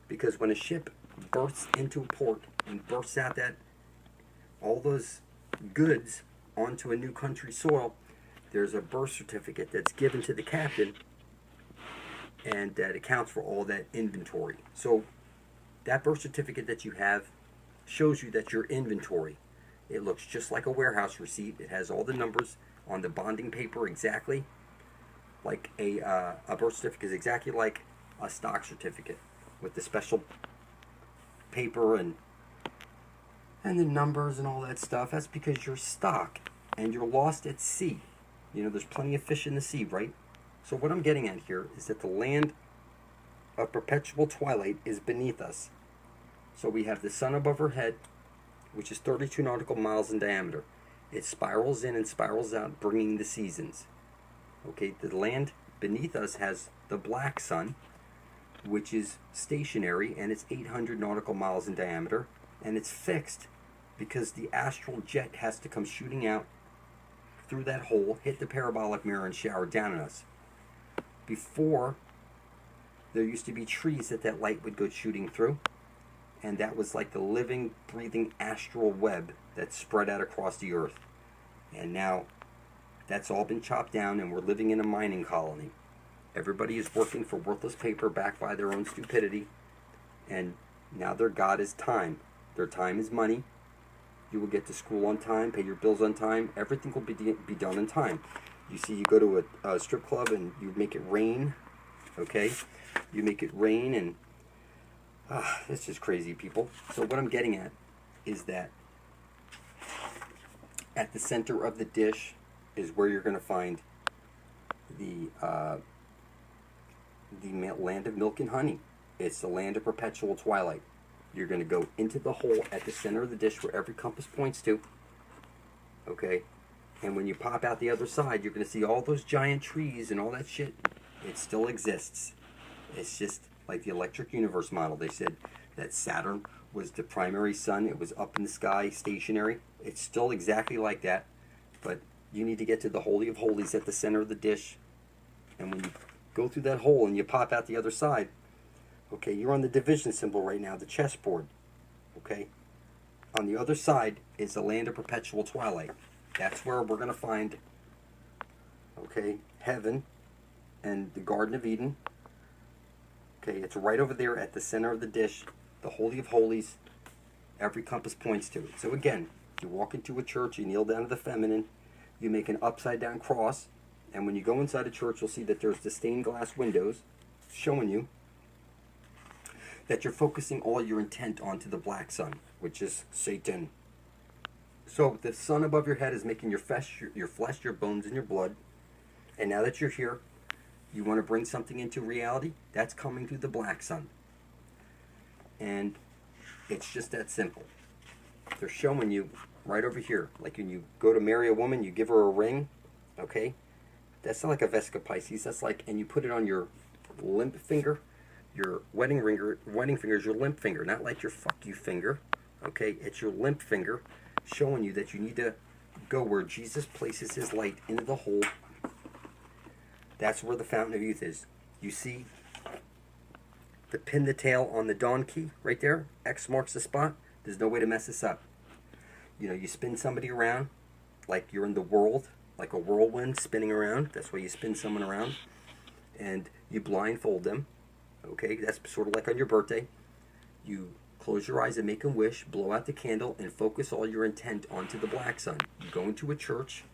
Because when a ship berths into a port and berths out that all those goods onto a new country's soil, there's a birth certificate that's given to the captain, and that accounts for all that inventory. So that birth certificate that you have shows you that your inventory, it looks just like a warehouse receipt. It has all the numbers on the bonding paper exactly like a birth certificate is exactly like a stock certificate, with the special paper and the numbers and all that stuff. That's because you're stock and you're lost at sea. You know, there's plenty of fish in the sea, right? So what I'm getting at here is that the land of perpetual twilight is beneath us. So we have the sun above our head, which is 32 nautical miles in diameter. It spirals in and spirals out, bringing the seasons. Okay, the land beneath us has the black sun, which is stationary, and it's 800 nautical miles in diameter, and it's fixed because the astral jet has to come shooting out through that hole, hit the parabolic mirror, and shower down on us. Before, there used to be trees that light would go shooting through, and that was like the living, breathing astral web that spread out across the earth. And now that's all been chopped down, and we're living in a mining colony. Everybody is working for worthless paper backed by their own stupidity, and now their god is time. Their time is money. You will get to school on time, pay your bills on time. Everything will be done on time. You see, you go to a strip club and you make it rain, okay? You make it rain, and it's just crazy, people. So what I'm getting at is that at the center of the dish is where you're going to find the land of milk and honey. It's the land of perpetual twilight. You're going to go into the hole at the center of the dish where every compass points to, okay? And when you pop out the other side, you're going to see all those giant trees and all that shit. It still exists. It's just like the electric universe model. They said that Saturn was the primary sun. It was up in the sky, stationary. It's still exactly like that. But you need to get to the Holy of Holies at the center of the dish. And when you go through that hole and you pop out the other side, okay, you're on the division symbol right now, the chessboard. Okay? On the other side is the land of perpetual twilight. That's where we're going to find, okay, heaven and the Garden of Eden. Okay, it's right over there at the center of the dish, the Holy of Holies. Every compass points to it. So again, you walk into a church, you kneel down to the feminine, you make an upside down cross, and when you go inside a church, you'll see that there's the stained glass windows showing you that you're focusing all your intent onto the black sun, which is Satan. So the sun above your head is making your flesh, your bones, and your blood. And now that you're here, you want to bring something into reality, that's coming through the black sun. And it's just that simple. They're showing you right over here. Like when you go to marry a woman, you give her a ring, okay? That's not like a Vesca Pisces. That's like, and you put it on your limp finger. Your wedding finger is your limp finger, not like your fuck you finger, okay? It's your limp finger, showing you that you need to go where Jesus places his light into the hole. That's where the fountain of youth is. You see the pin the tail on the dawn key right there? X marks the spot. There's no way to mess this up. You know, you spin somebody around like you're in the world, like a whirlwind spinning around. That's why you spin someone around. And you blindfold them. Okay, that's sort of like on your birthday. You close your eyes and make a wish, blow out the candle, and focus all your intent onto the black sun. You go into a church,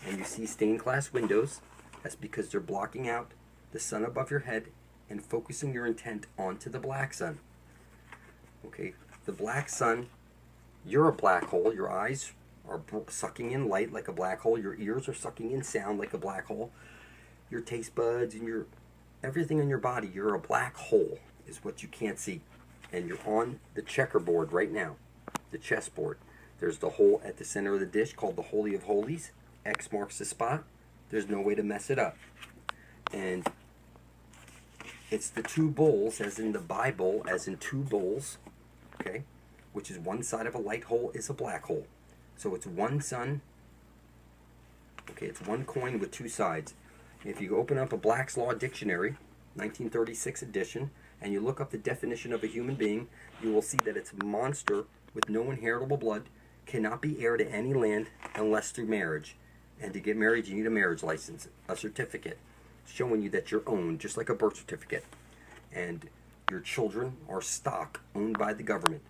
and you see stained glass windows. That's because they're blocking out the sun above your head and focusing your intent onto the black sun. Okay, the black sun, you're a black hole. Your eyes are sucking in light like a black hole. Your ears are sucking in sound like a black hole. Your taste buds and your everything in your body, you're a black hole, is what you can't see. And you're on the checkerboard right now, the chessboard. There's the hole at the center of the dish called the Holy of Holies. X marks the spot. There's no way to mess it up. And it's the two bowls, as in the Bible, as in two bowls, okay, which is one side of a light hole is a black hole. So it's one sun, okay, it's one coin with two sides. If you open up a Black's Law Dictionary, 1936 edition, and you look up the definition of a human being, you will see that it's a monster with no inheritable blood, cannot be heir to any land unless through marriage. And to get married, you need a marriage license, a certificate, showing you that you're owned, just like a birth certificate. And your children are stock owned by the government.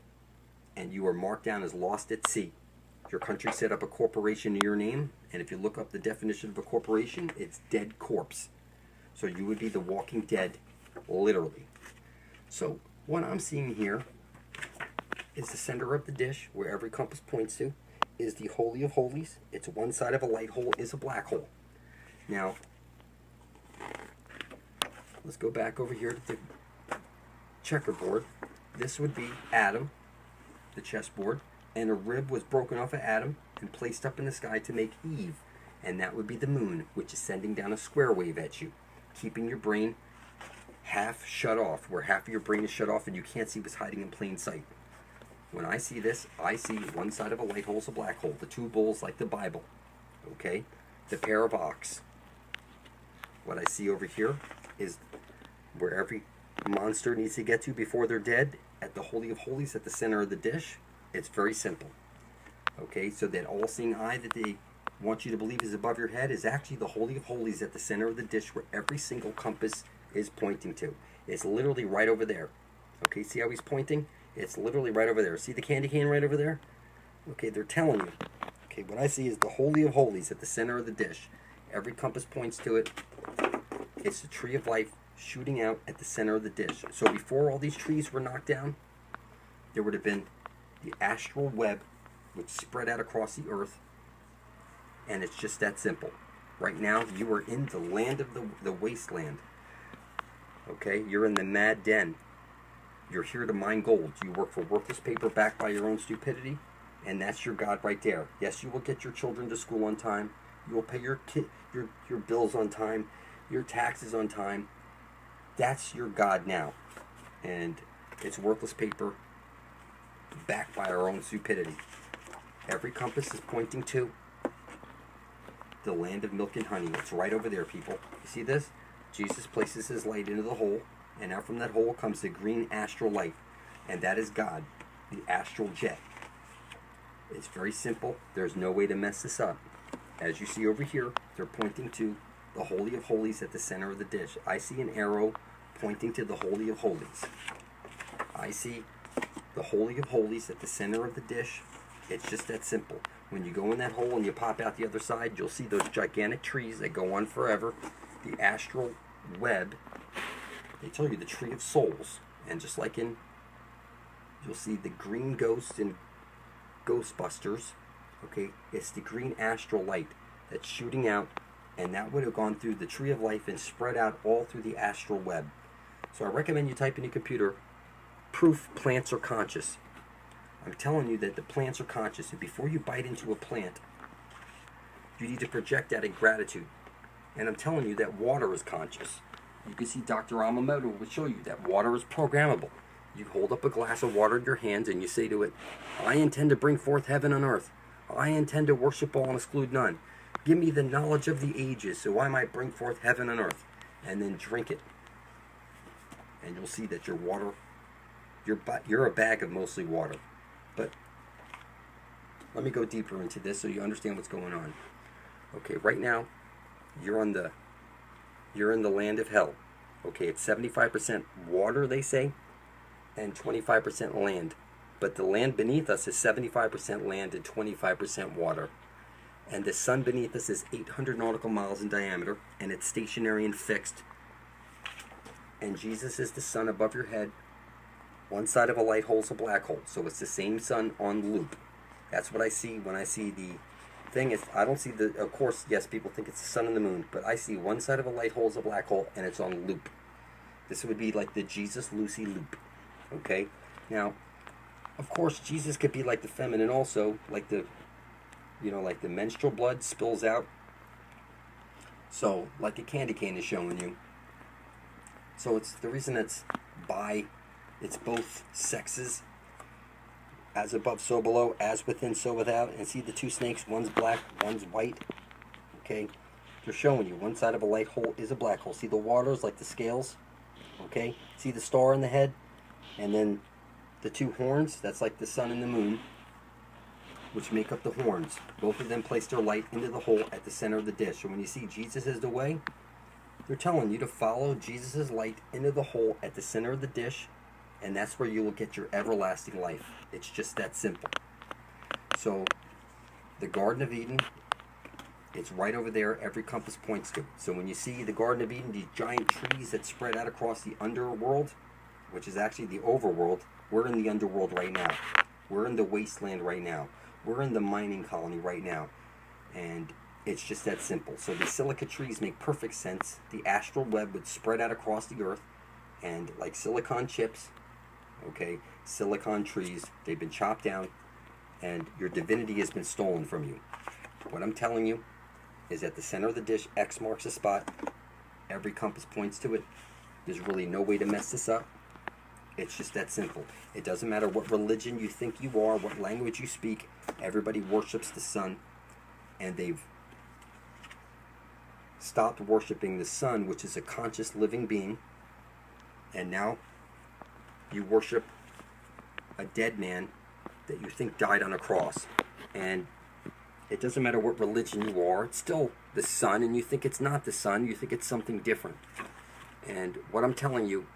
And you are marked down as lost at sea. Your country set up a corporation in your name, and if you look up the definition of a corporation, it's dead corpse. So you would be the walking dead, literally. So what I'm seeing here is the center of the dish, where every compass points to, is the Holy of Holies. It's one side of a light hole is a black hole. Now, let's go back over here to the checkerboard. This would be Adam, the chessboard. And a rib was broken off of Adam and placed up in the sky to make Eve. and that would be the moon, which is sending down a square wave at you, keeping your brain half shut off, where half of your brain is shut off and you can't see what's hiding in plain sight. When I see this, I see one side of a light hole is a black hole, the two bulls like the Bible, okay? The pair of ox. What I see over here is where every monster needs to get to before they're dead, at the Holy of Holies at the center of the dish. It's very simple. Okay, so that all-seeing eye that they want you to believe is above your head is actually the Holy of Holies at the center of the dish, where every single compass is pointing to. It's literally right over there. Okay, see how he's pointing? It's literally right over there. See the candy cane right over there? Okay, they're telling you. Okay, what I see is the Holy of Holies at the center of the dish. Every compass points to it. It's the tree of life shooting out at the center of the dish. So before all these trees were knocked down, there would have been the astral web, which spread out across the earth, and it's just that simple. Right now, you are in the land of the wasteland. Okay, you're in the mad den. You're here to mine gold. You work for worthless paper backed by your own stupidity, and that's your God right there. Yes, you will get your children to school on time. You will pay your bills on time, your taxes on time. That's your God now, and it's worthless paper backed by our own stupidity. Every compass is pointing to the land of milk and honey. It's right over there, people. You see this? Jesus places his light into the hole, and out from that hole comes the green astral light, and that is God, the astral jet. It's very simple. There's no way to mess this up. As you see over here, they're pointing to the Holy of Holies at the center of the dish. I see an arrow pointing to the Holy of Holies. I see the Holy of Holies at the center of the dish. It's just that simple. When you go in that hole and you pop out the other side, you'll see those gigantic trees that go on forever. The astral web. They tell you the tree of souls. And just like in, you'll see the green ghost in Ghostbusters. Okay, it's the green astral light that's shooting out, and that would have gone through the tree of life and spread out all through the astral web. So I recommend you type in your computer, proof plants are conscious. I'm telling you that the plants are conscious, and before you bite into a plant, you need to project that in gratitude. And I'm telling you that water is conscious. You can see Dr. Amamoto will show you that water is programmable. You hold up a glass of water in your hands and you say to it, I intend to bring forth heaven on earth. I intend to worship all and exclude none. Give me the knowledge of the ages so I might bring forth heaven on earth. And then drink it. And you'll see that your water, you're a bag of mostly water. But let me go deeper into this so you understand what's going on. Okay, right now, you're in the land of hell. Okay, it's 75% water, they say, and 25% land. But the land beneath us is 75% land and 25% water. And the sun beneath us is 800 nautical miles in diameter, and it's stationary and fixed. And Jesus is the sun above your head. One side of a light hole is a black hole, so it's the same sun on loop. That's what I see when I see the thing. Is I don't see the, of course, yes, people think it's the sun and the moon, but I see one side of a light hole is a black hole, and it's on loop. This would be like the Jesus-Lucy loop. Okay? Now, of course, Jesus could be like the feminine also, like the, like the menstrual blood spills out. So, like a candy cane is showing you. So it's the reason it's it's both sexes, as above, so below, as within, so without. And see the two snakes, one's black, one's white. Okay? They're showing you one side of a light hole is a black hole. See the waters like the scales? Okay? See the star in the head? And then the two horns, that's like the sun and the moon, which make up the horns. Both of them place their light into the hole at the center of the dish. And when you see Jesus is the way, they're telling you to follow Jesus' light into the hole at the center of the dish, and that's where you will get your everlasting life. It's just that simple. So, the Garden of Eden, it's right over there, every compass points to. So when you see the Garden of Eden, these giant trees that spread out across the underworld, which is actually the overworld, we're in the underworld right now. We're in the wasteland right now. We're in the mining colony right now. And it's just that simple. So the silica trees make perfect sense. The astral web would spread out across the earth, and like silicon chips, okay, silicon trees, they've been chopped down, and your divinity has been stolen from you. What I'm telling you is at the center of the dish. X marks the spot. Every compass points to it. There's really no way to mess this up. It's just that simple. It doesn't matter what religion you think you are, what language you speak. Everybody worships the sun, and they've stopped worshiping the sun, which is a conscious living being, and now you worship a dead man that you think died on a cross. And it doesn't matter what religion you are, it's still the sun, and you think it's not the sun, you think it's something different. And what I'm telling you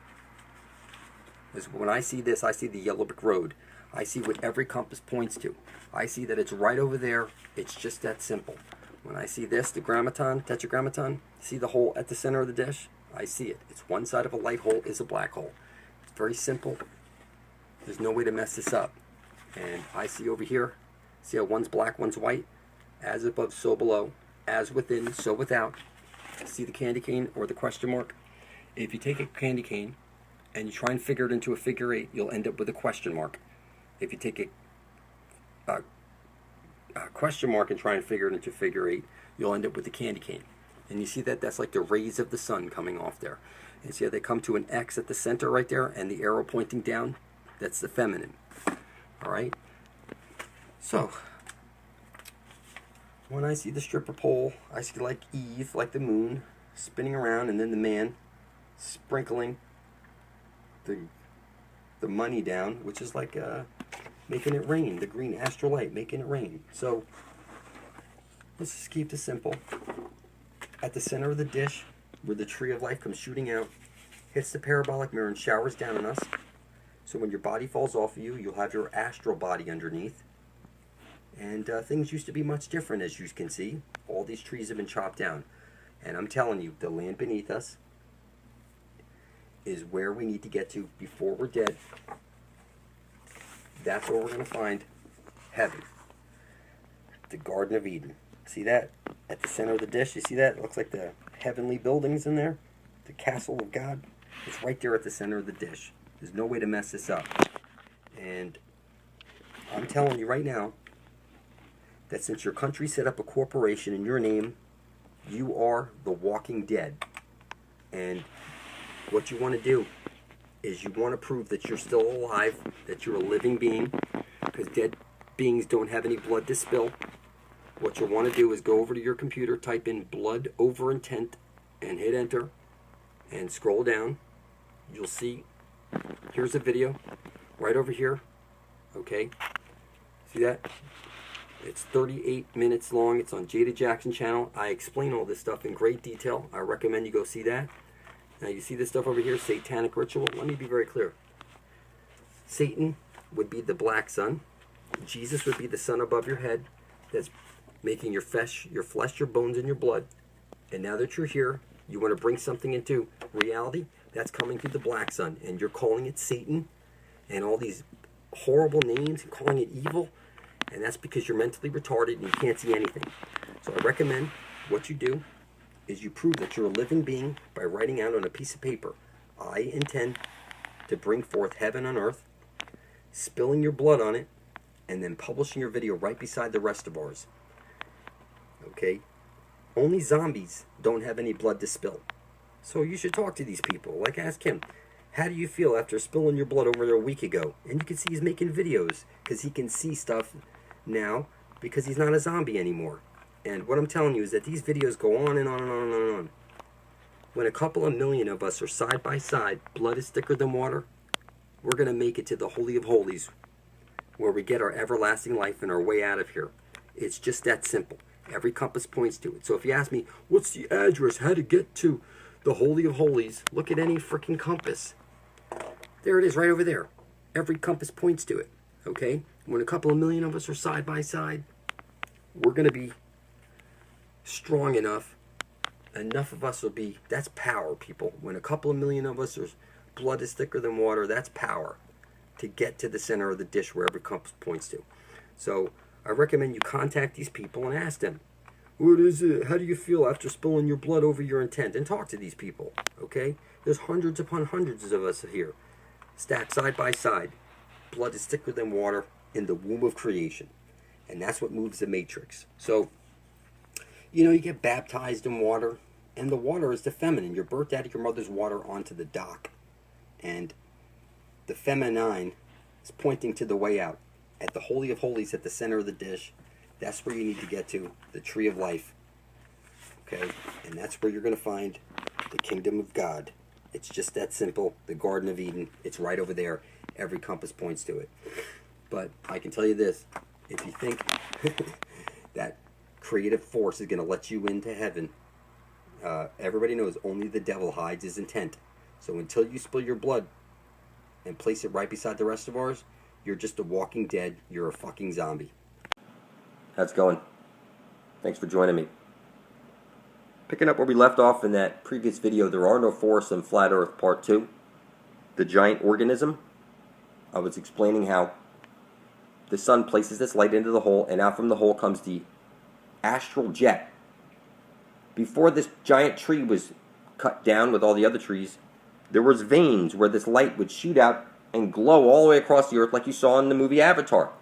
is, when I see this, I see the yellow brick road. I see what every compass points to. I see that it's right over there. It's just that simple. When I see this, the grammaton, tetragrammaton, see the hole at the center of the dish? I see it. It's one side of a light hole is a black hole. It's very simple. There's no way to mess this up. And I see over here, see how one's black, one's white? As above, so below. As within, so without. See the candy cane or the question mark? If you take a candy cane and you try and figure it into a figure 8, you'll end up with a question mark. If you take a question mark and try and figure it into figure 8, you'll end up with the candy cane. And you see that that's like the rays of the sun coming off there. And see how they come to an X at the center right there, and the arrow pointing down? That's the feminine. Alright? So, when I see the stripper pole, I see like Eve, like the moon, spinning around, and then the man sprinkling the money down, which is like making it rain, the green astral light making it rain. So let's just keep this simple. At the center of the dish, where the tree of life comes shooting out, hits the parabolic mirror and showers down on us. So when your body falls off of you, you'll have your astral body underneath. And things used to be much different, as you can see. All these trees have been chopped down. And I'm telling you, the land beneath us is where we need to get to before we're dead. That's where we're going to find heaven. The Garden of Eden. See that? At the center of the dish, you see that? It looks like the heavenly buildings in there. The castle of God. It's right there at the center of the dish. There's no way to mess this up. And I'm telling you right now that since your country set up a corporation in your name, you are the walking dead. And what you want to do is you want to prove that you're still alive, that you're a living being, because dead beings don't have any blood to spill. What you'll want to do is go over to your computer, type in blood over intent, and hit enter, and scroll down. You'll see, here's a video, right over here, okay? See that? It's 38 minutes long. It's on Jada Jackson channel. I explain all this stuff in great detail. I recommend you go see that. Now you see this stuff over here, satanic ritual. Let me be very clear. Satan would be the black sun. Jesus would be the sun above your head that's making your flesh, your bones, and your blood. And now that you're here, you want to bring something into reality that's coming through the black sun. And you're calling it Satan and all these horrible names and calling it evil. And that's because you're mentally retarded and you can't see anything. So I recommend what you do is you prove that you're a living being by writing out on a piece of paper, I intend to bring forth heaven on earth, spilling your blood on it, and then publishing your video right beside the rest of ours. Okay? Only zombies don't have any blood to spill. So you should talk to these people. Like, ask him, how do you feel after spilling your blood over there a week ago? And you can see he's making videos because he can see stuff now because he's not a zombie anymore. And what I'm telling you is that these videos go on and on and on and on and on. When a couple of million of us are side by side, blood is thicker than water, we're going to make it to the Holy of Holies, where we get our everlasting life and our way out of here. It's just that simple. Every compass points to it. So if you ask me, what's the address, how to get to the Holy of Holies, look at any freaking compass. There it is right over there. Every compass points to it. Okay? When a couple of million of us are side by side, we're going to be strong enough of us will be, that's power, people. When a couple of million of us are, blood is thicker than water, that's power to get to the center of the dish where every compass points to. So I recommend you contact these people and ask them, what is it? How do you feel after spilling your blood over your intent? And talk to these people, okay? There's hundreds upon hundreds of us here, stacked side by side. Blood is thicker than water in the womb of creation. And that's what moves the matrix. So You know, you get baptized in water, and the water is the feminine. You're birthed out of your mother's water onto the dock. And the feminine is pointing to the way out. At the Holy of Holies, at the center of the dish, that's where you need to get to, the tree of life. Okay? And that's where you're going to find the kingdom of God. It's just that simple. The Garden of Eden, it's right over there. Every compass points to it. But I can tell you this, if you think that creative force is going to let you into heaven, everybody knows only the devil hides his intent. So until you spill your blood and place it right beside the rest of ours, you're just a walking dead. You're a fucking zombie. How's it going? Thanks for joining me. Picking up where we left off in that previous video, There Are No Forests on Flat Earth Part 2, the giant organism. I was explaining how the sun places this light into the hole, and out from the hole comes the astral jet. Before this giant tree was cut down with all the other trees, there was veins where this light would shoot out and glow all the way across the earth like you saw in the movie Avatar.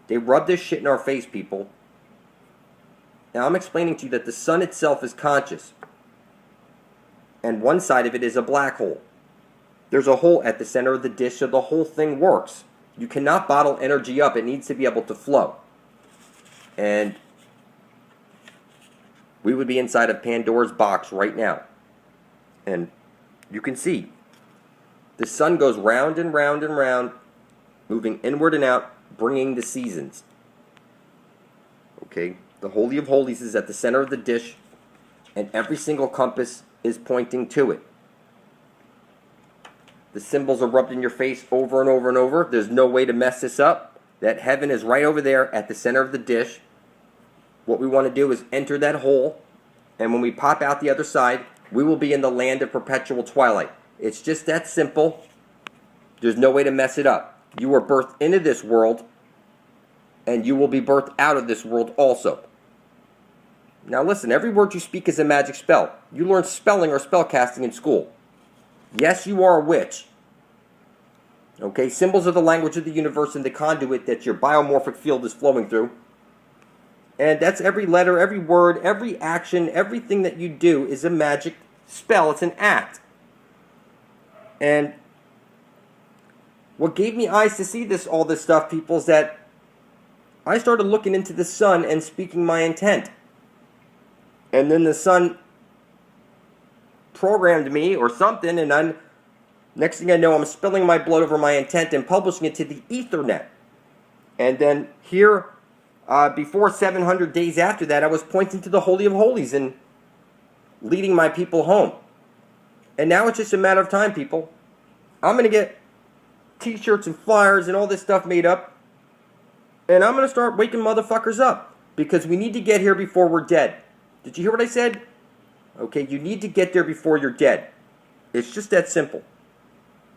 They rub this shit in our face, people. Now I'm explaining to you that the sun itself is conscious, and one side of it is a black hole. There's a hole at the center of the dish, so the whole thing works. You cannot bottle energy up. It needs to be able to flow. And we would be inside of Pandora's box right now. And you can see the sun goes round and round and round, moving inward and out, bringing the seasons. Okay, the Holy of Holies is at the center of the dish, and every single compass is pointing to it. The symbols are rubbed in your face over and over and over. There's no way to mess this up. That heaven is right over there at the center of the dish. What we want to do is enter that hole, and when we pop out the other side, we will be in the land of perpetual twilight. It's just that simple. There's no way to mess it up. You were birthed into this world, and you will be birthed out of this world also. Now listen, every word you speak is a magic spell. You learn spelling or spell casting in school. Yes, you are a witch. Okay, symbols are the language of the universe and the conduit that your biomorphic field is flowing through. And that's every letter, every word, every action, everything that you do is a magic spell. It's an act. And what gave me eyes to see all this stuff, people, is that I started looking into the sun and speaking my intent. And then the sun programmed me or something, and next thing I know, I'm spilling my blood over my intent and publishing it to the Ethernet. And then here, before 700 days after that, I was pointing to the Holy of Holies and leading my people home. And now it's just a matter of time, people. I'm going to get t-shirts and flyers and all this stuff made up, and I'm going to start waking motherfuckers up, because we need to get here before we're dead. Did you hear what I said? Okay, you need to get there before you're dead. It's just that simple.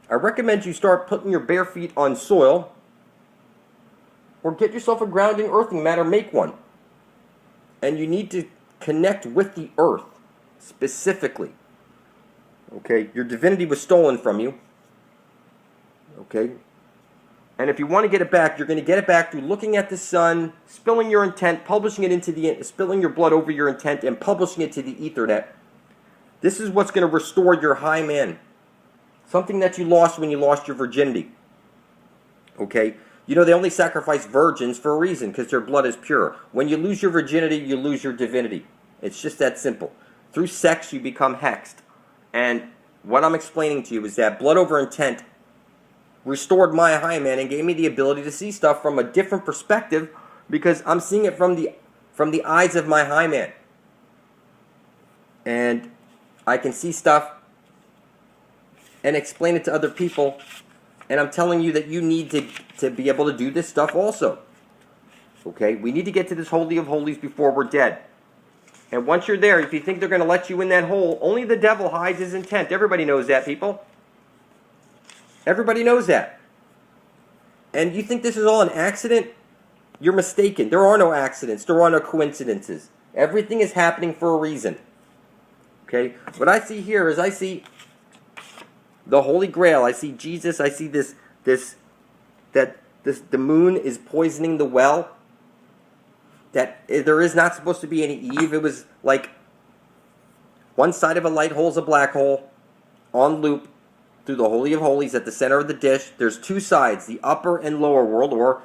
I recommend you start putting your bare feet on soil, or get yourself a grounding earthing mat or make one. And you need to connect with the earth, specifically. Okay, your divinity was stolen from you. Okay, and if you want to get it back, you're going to get it back through looking at the sun, spilling your intent, publishing it into spilling your blood over your intent, and publishing it to the Ethernet. This is what's going to restore your high man. Something that you lost when you lost your virginity. Okay, you know they only sacrifice virgins for a reason, because their blood is pure. When you lose your virginity, you lose your divinity. It's just that simple. Through sex, you become hexed. And what I'm explaining to you is that blood over intent restored my high man and gave me the ability to see stuff from a different perspective, because I'm seeing it from the eyes of my high man. And I can see stuff and explain it to other people, and I'm telling you that you need to be able to do this stuff also. Okay? We need to get to this Holy of Holies before we're dead. And once you're there, if you think they're going to let you in that hole, only the devil hides his intent. Everybody knows that, people. Everybody knows that. And you think this is all an accident? You're mistaken. There are no accidents. There are no coincidences. Everything is happening for a reason. Okay? What I see here is I see the Holy Grail. I see Jesus. I see the moon is poisoning the well. that there is not supposed to be any Eve. It was like one side of a light hole is a black hole on loop through the Holy of Holies at the center of the dish. There's two sides, the upper and lower world, or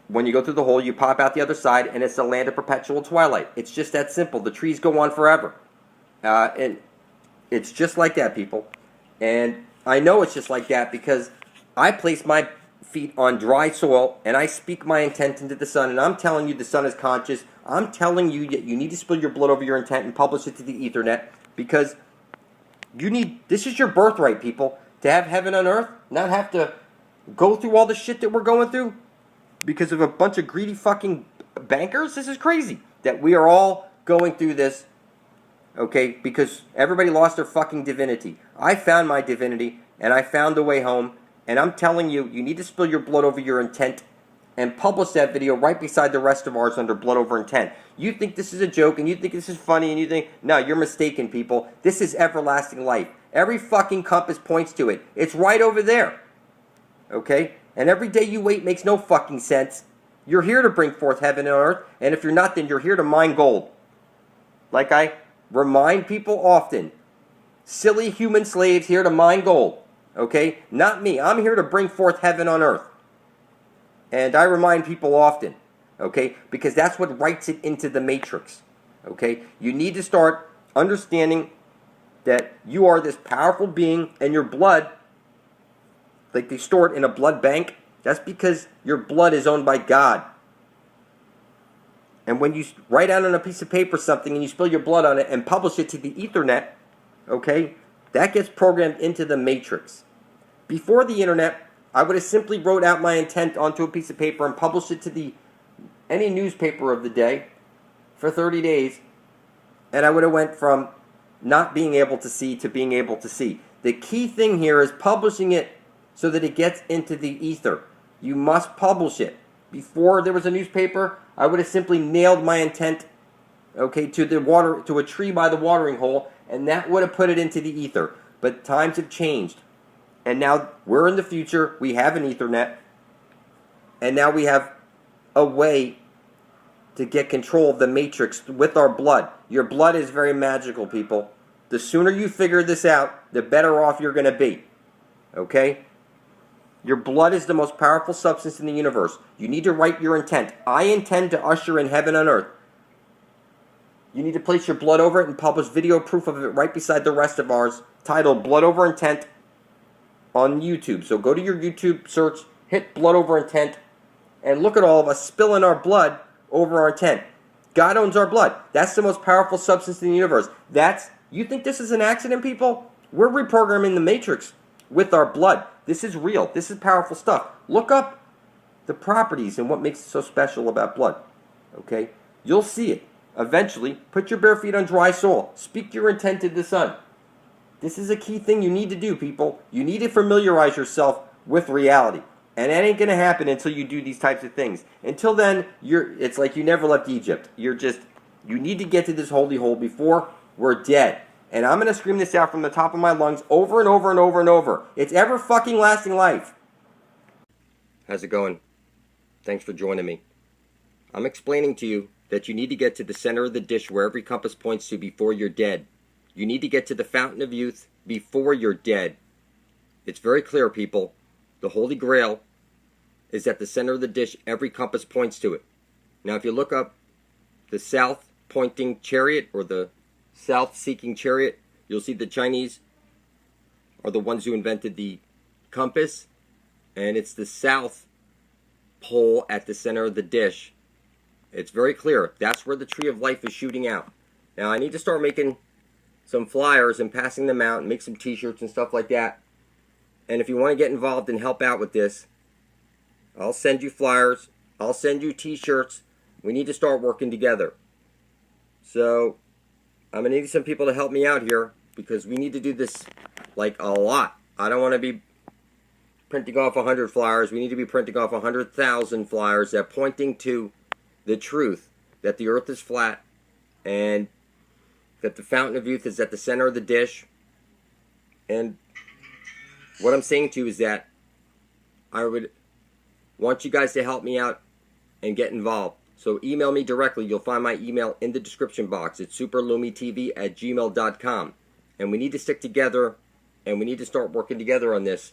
when you go through the hole, you pop out the other side, and it's the land of perpetual twilight. It's just that simple. The trees go on forever. And it's just like that, people. And I know it's just like that because I place my feet on dry soil, and I speak my intent into the sun, and I'm telling you the sun is conscious. I'm telling you that you need to spill your blood over your intent and publish it to the Ethernet because this is your birthright, people, to have heaven on earth, not have to go through all the shit that we're going through because of a bunch of greedy fucking bankers. This is crazy that we are all going through this, okay, because everybody lost their fucking divinity. I found my divinity, and I found the way home, and I'm telling you, you need to spill your blood over your intent and publish that video right beside the rest of ours under blood over intent. You think this is a joke, and you think this is funny, and you think, no, you're mistaken, people. This is everlasting life. Every fucking compass points to it. It's right over there, okay? And every day you wait makes no fucking sense. You're here to bring forth heaven and earth, and if you're not, then you're here to mine gold. Like I remind people often, silly human slaves here to mine gold, okay? Not me. I'm here to bring forth heaven on earth. And I remind people often, okay? Because that's what writes it into the matrix, okay? You need to start understanding that you are this powerful being, and your blood, like they store it in a blood bank, that's because your blood is owned by God. And when you write out on a piece of paper something and you spill your blood on it and publish it to the Ethernet, okay, that gets programmed into the matrix. Before the internet, I would have simply wrote out my intent onto a piece of paper and published it to any newspaper of the day for 30 days, and I would have went from not being able to see to being able to see. The key thing here is publishing it so that it gets into the ether. You must publish it. Before there was a newspaper, I would have simply nailed my intent, okay, to a tree by the watering hole, and that would have put it into the ether. But times have changed. And now we're in the future, we have an Ethernet, and now we have a way to get control of the matrix with our blood. Your blood is very magical, people. The sooner you figure this out, the better off you're going to be. Okay? Your blood is the most powerful substance in the universe. You need to write your intent. I intend to usher in heaven on earth. You need to place your blood over it and publish video proof of it right beside the rest of ours, titled Blood Over Intent on YouTube. So go to your YouTube search, hit Blood Over Intent, and look at all of us spilling our blood over our intent. God owns our blood. That's the most powerful substance in the universe. You think this is an accident, people? We're reprogramming the matrix with our blood. This is real. This is powerful stuff. Look up the properties and what makes it so special about blood. Okay? You'll see it. Eventually, put your bare feet on dry soil. Speak your intent to the sun. This is a key thing you need to do, people. You need to familiarize yourself with reality. And that ain't going to happen until you do these types of things. Until then, it's like you never left Egypt. You need to get to this holy hole before we're dead. And I'm going to scream this out from the top of my lungs over and over and over and over. It's ever fucking lasting life. How's it going? Thanks for joining me. I'm explaining to you that you need to get to the center of the dish where every compass points to before you're dead. You need to get to the fountain of youth before you're dead. It's very clear, people. The Holy Grail is at the center of the dish. Every compass points to it. Now, if you look up the south-pointing chariot or the south-seeking chariot, you'll see the Chinese are the ones who invented the compass, and it's the south pole at the center of the dish. It's very clear. That's where the tree of life is shooting out. Now, I need to start making some flyers and passing them out and make some t-shirts and stuff like that. And if you want to get involved and help out with this, I'll send you flyers. I'll send you t-shirts. We need to start working together. So I'm going to need some people to help me out here because we need to do this like a lot. I don't want to be printing off 100 flyers. We need to be printing off 100,000 flyers that pointing to the truth that the earth is flat and that the fountain of youth is at the center of the dish. And what I'm saying to you is that I would want you guys to help me out and get involved. So email me directly. You'll find my email in the description box. It's superlumitv@gmail.com. And we need to stick together, and we need to start working together on this,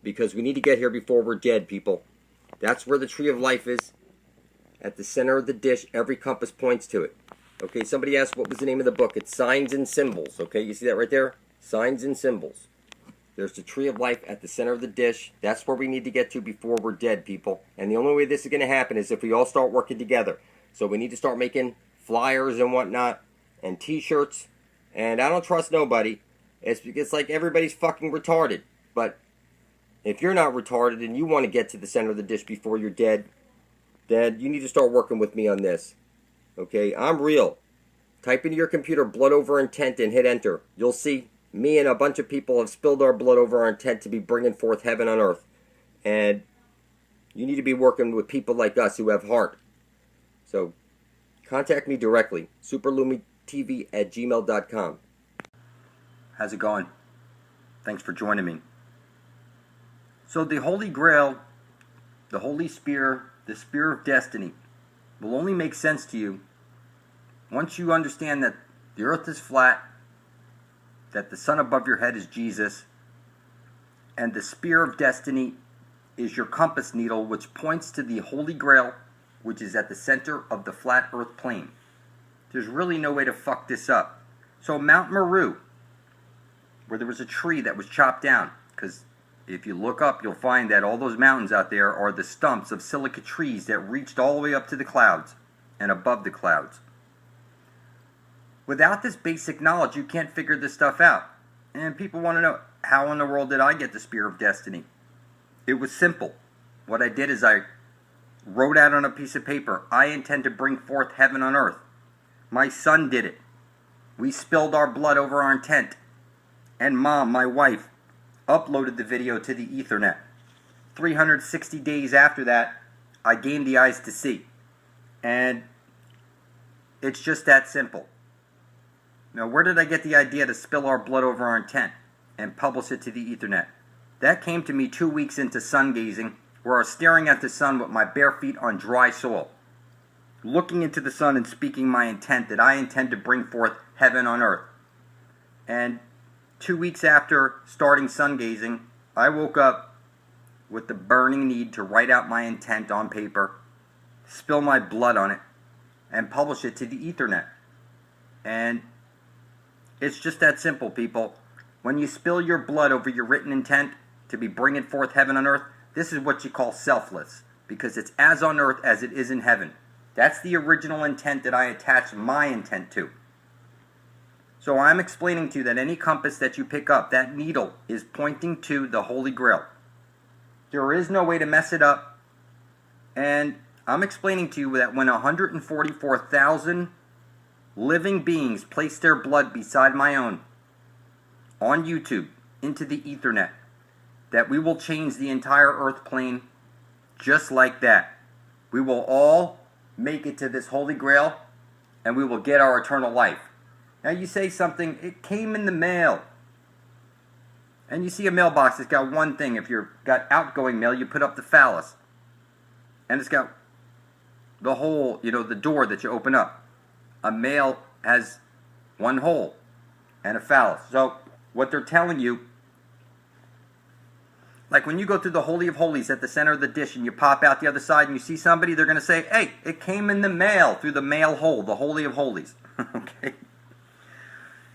because we need to get here before we're dead, people. That's where the tree of life is. At the center of the dish, every compass points to it. Okay, somebody asked what was the name of the book. It's Signs and Symbols. Okay, you see that right there? Signs and Symbols. There's the tree of life at the center of the dish. That's where we need to get to before we're dead, people. And the only way this is going to happen is if we all start working together. So we need to start making flyers and whatnot, and t-shirts. And I don't trust nobody. It's like everybody's fucking retarded. But if you're not retarded and you want to get to the center of the dish before you're dead, then you need to start working with me on this. Okay, I'm real. Type into your computer blood over intent and hit enter. You'll see me and a bunch of people have spilled our blood over our intent to be bringing forth heaven on earth. And you need to be working with people like us who have heart. So contact me directly. superlumitv@gmail.com. How's it going? Thanks for joining me. So the Holy Grail, the Holy Spear, the Spear of Destiny will only make sense to you once you understand that the earth is flat, that the sun above your head is Jesus, and the Spear of Destiny is your compass needle, which points to the Holy Grail, which is at the center of the flat earth plane. There's really no way to fuck this up. So Mount Meru, where there was a tree that was chopped down, because if you look up, you'll find that all those mountains out there are the stumps of silica trees that reached all the way up to the clouds and above the clouds. Without this basic knowledge, you can't figure this stuff out. And people want to know, how in the world did I get the Spear of Destiny? It was simple. What I did is I wrote out on a piece of paper, I intend to bring forth heaven on earth. My son did it. We spilled our blood over our intent. And Mom, my wife, uploaded the video to the Ethernet. 360 days after that, I gained the eyes to see. And it's just that simple. Now, where did I get the idea to spill our blood over our intent and publish it to the Ethernet? That came to me 2 weeks into sun gazing, where I was staring at the sun with my bare feet on dry soil, looking into the sun and speaking my intent that I intend to bring forth heaven on earth. And 2 weeks after starting sun gazing, I woke up with the burning need to write out my intent on paper, spill my blood on it, and publish it to the Ethernet. And it's just that simple, people. When you spill your blood over your written intent to be bringing forth heaven on earth, this is what you call selfless, because it's as on earth as it is in heaven. That's the original intent that I attached my intent to. So I'm explaining to you that any compass that you pick up, that needle is pointing to the Holy Grail. There is no way to mess it up. And I'm explaining to you that when 144,000 living beings place their blood beside my own on YouTube into the Ethernet, that we will change the entire earth plane just like that. We will all make it to this Holy Grail, and we will get our eternal life. Now you say something, it came in the mail. And you see a mailbox that's got one thing. If you've got outgoing mail, you put up the phallus. And it's got the hole, the door that you open up. A mail has one hole and a phallus. So what they're telling you, like when you go through the Holy of Holies at the center of the dish and you pop out the other side and you see somebody, they're going to say, hey, it came in the mail through the mail hole, the Holy of Holies. Okay.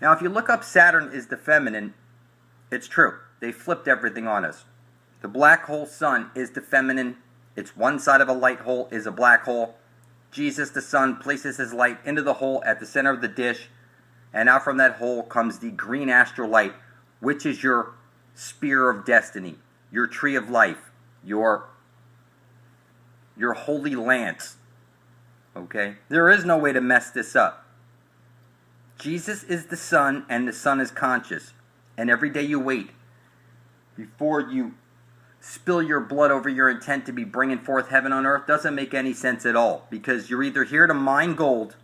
Now, if you look up Saturn is the feminine, it's true. They flipped everything on us. The black hole sun is the feminine. It's one side of a light hole is a black hole. Jesus, the sun, places his light into the hole at the center of the dish, and out from that hole comes the green astral light, which is your spear of destiny, your tree of life, your holy lance. Okay? There is no way to mess this up. Jesus is the sun, and the sun is conscious. And every day you wait before you spill your blood over your intent to be bringing forth heaven on earth doesn't make any sense at all, because you're either here to mine gold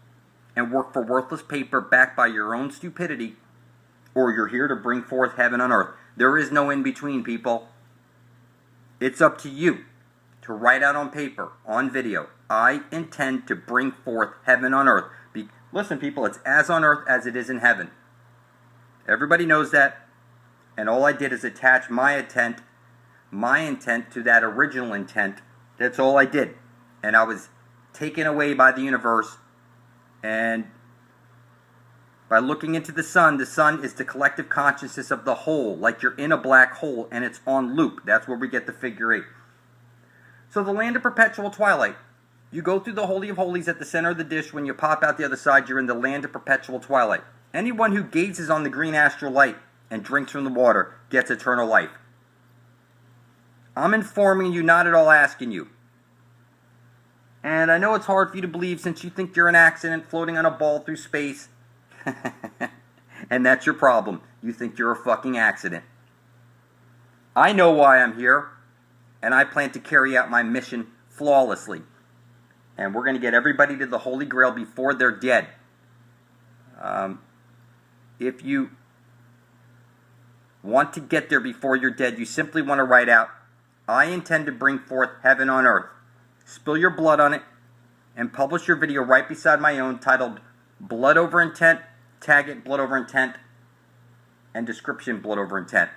and work for worthless paper backed by your own stupidity, or you're here to bring forth heaven on earth. There is no in between, people. It's up to you to write out on paper, on video, I intend to bring forth heaven on earth. Listen, people, it's as on earth as it is in heaven. Everybody knows that. And all I did is attach my intent to that original intent. That's all I did. And I was taken away by the universe. And by looking into the sun is the collective consciousness of the whole, like you're in a black hole and it's on loop. That's where we get the figure 8. So the land of perpetual twilight. You go through the Holy of Holies at the center of the dish. When you pop out the other side, you're in the land of perpetual twilight. Anyone who gazes on the green astral light and drinks from the water gets eternal life. I'm informing you, not at all asking you. And I know it's hard for you to believe since you think you're an accident floating on a ball through space. And that's your problem. You think you're a fucking accident. I know why I'm here, and I plan to carry out my mission flawlessly. And we're going to get everybody to the Holy Grail before they're dead. If you want to get there before you're dead, you simply want to write out, I intend to bring forth heaven on earth. Spill your blood on it, and publish your video right beside my own titled Blood Over Intent, tag it Blood Over Intent, and description Blood Over Intent.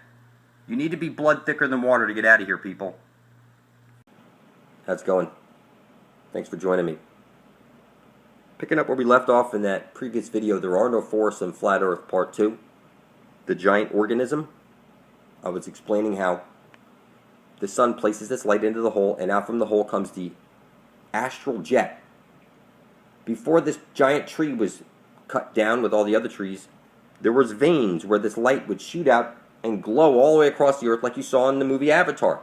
You need to be blood thicker than water to get out of here, people. How's it going? Thanks for joining me. Picking up where we left off in that previous video, There Are No Forests on Flat Earth Part 2, the giant organism. I was explaining how the sun places this light into the hole, and out from the hole comes the astral jet. Before this giant tree was cut down with all the other trees, there was veins where this light would shoot out and glow all the way across the earth like you saw in the movie Avatar.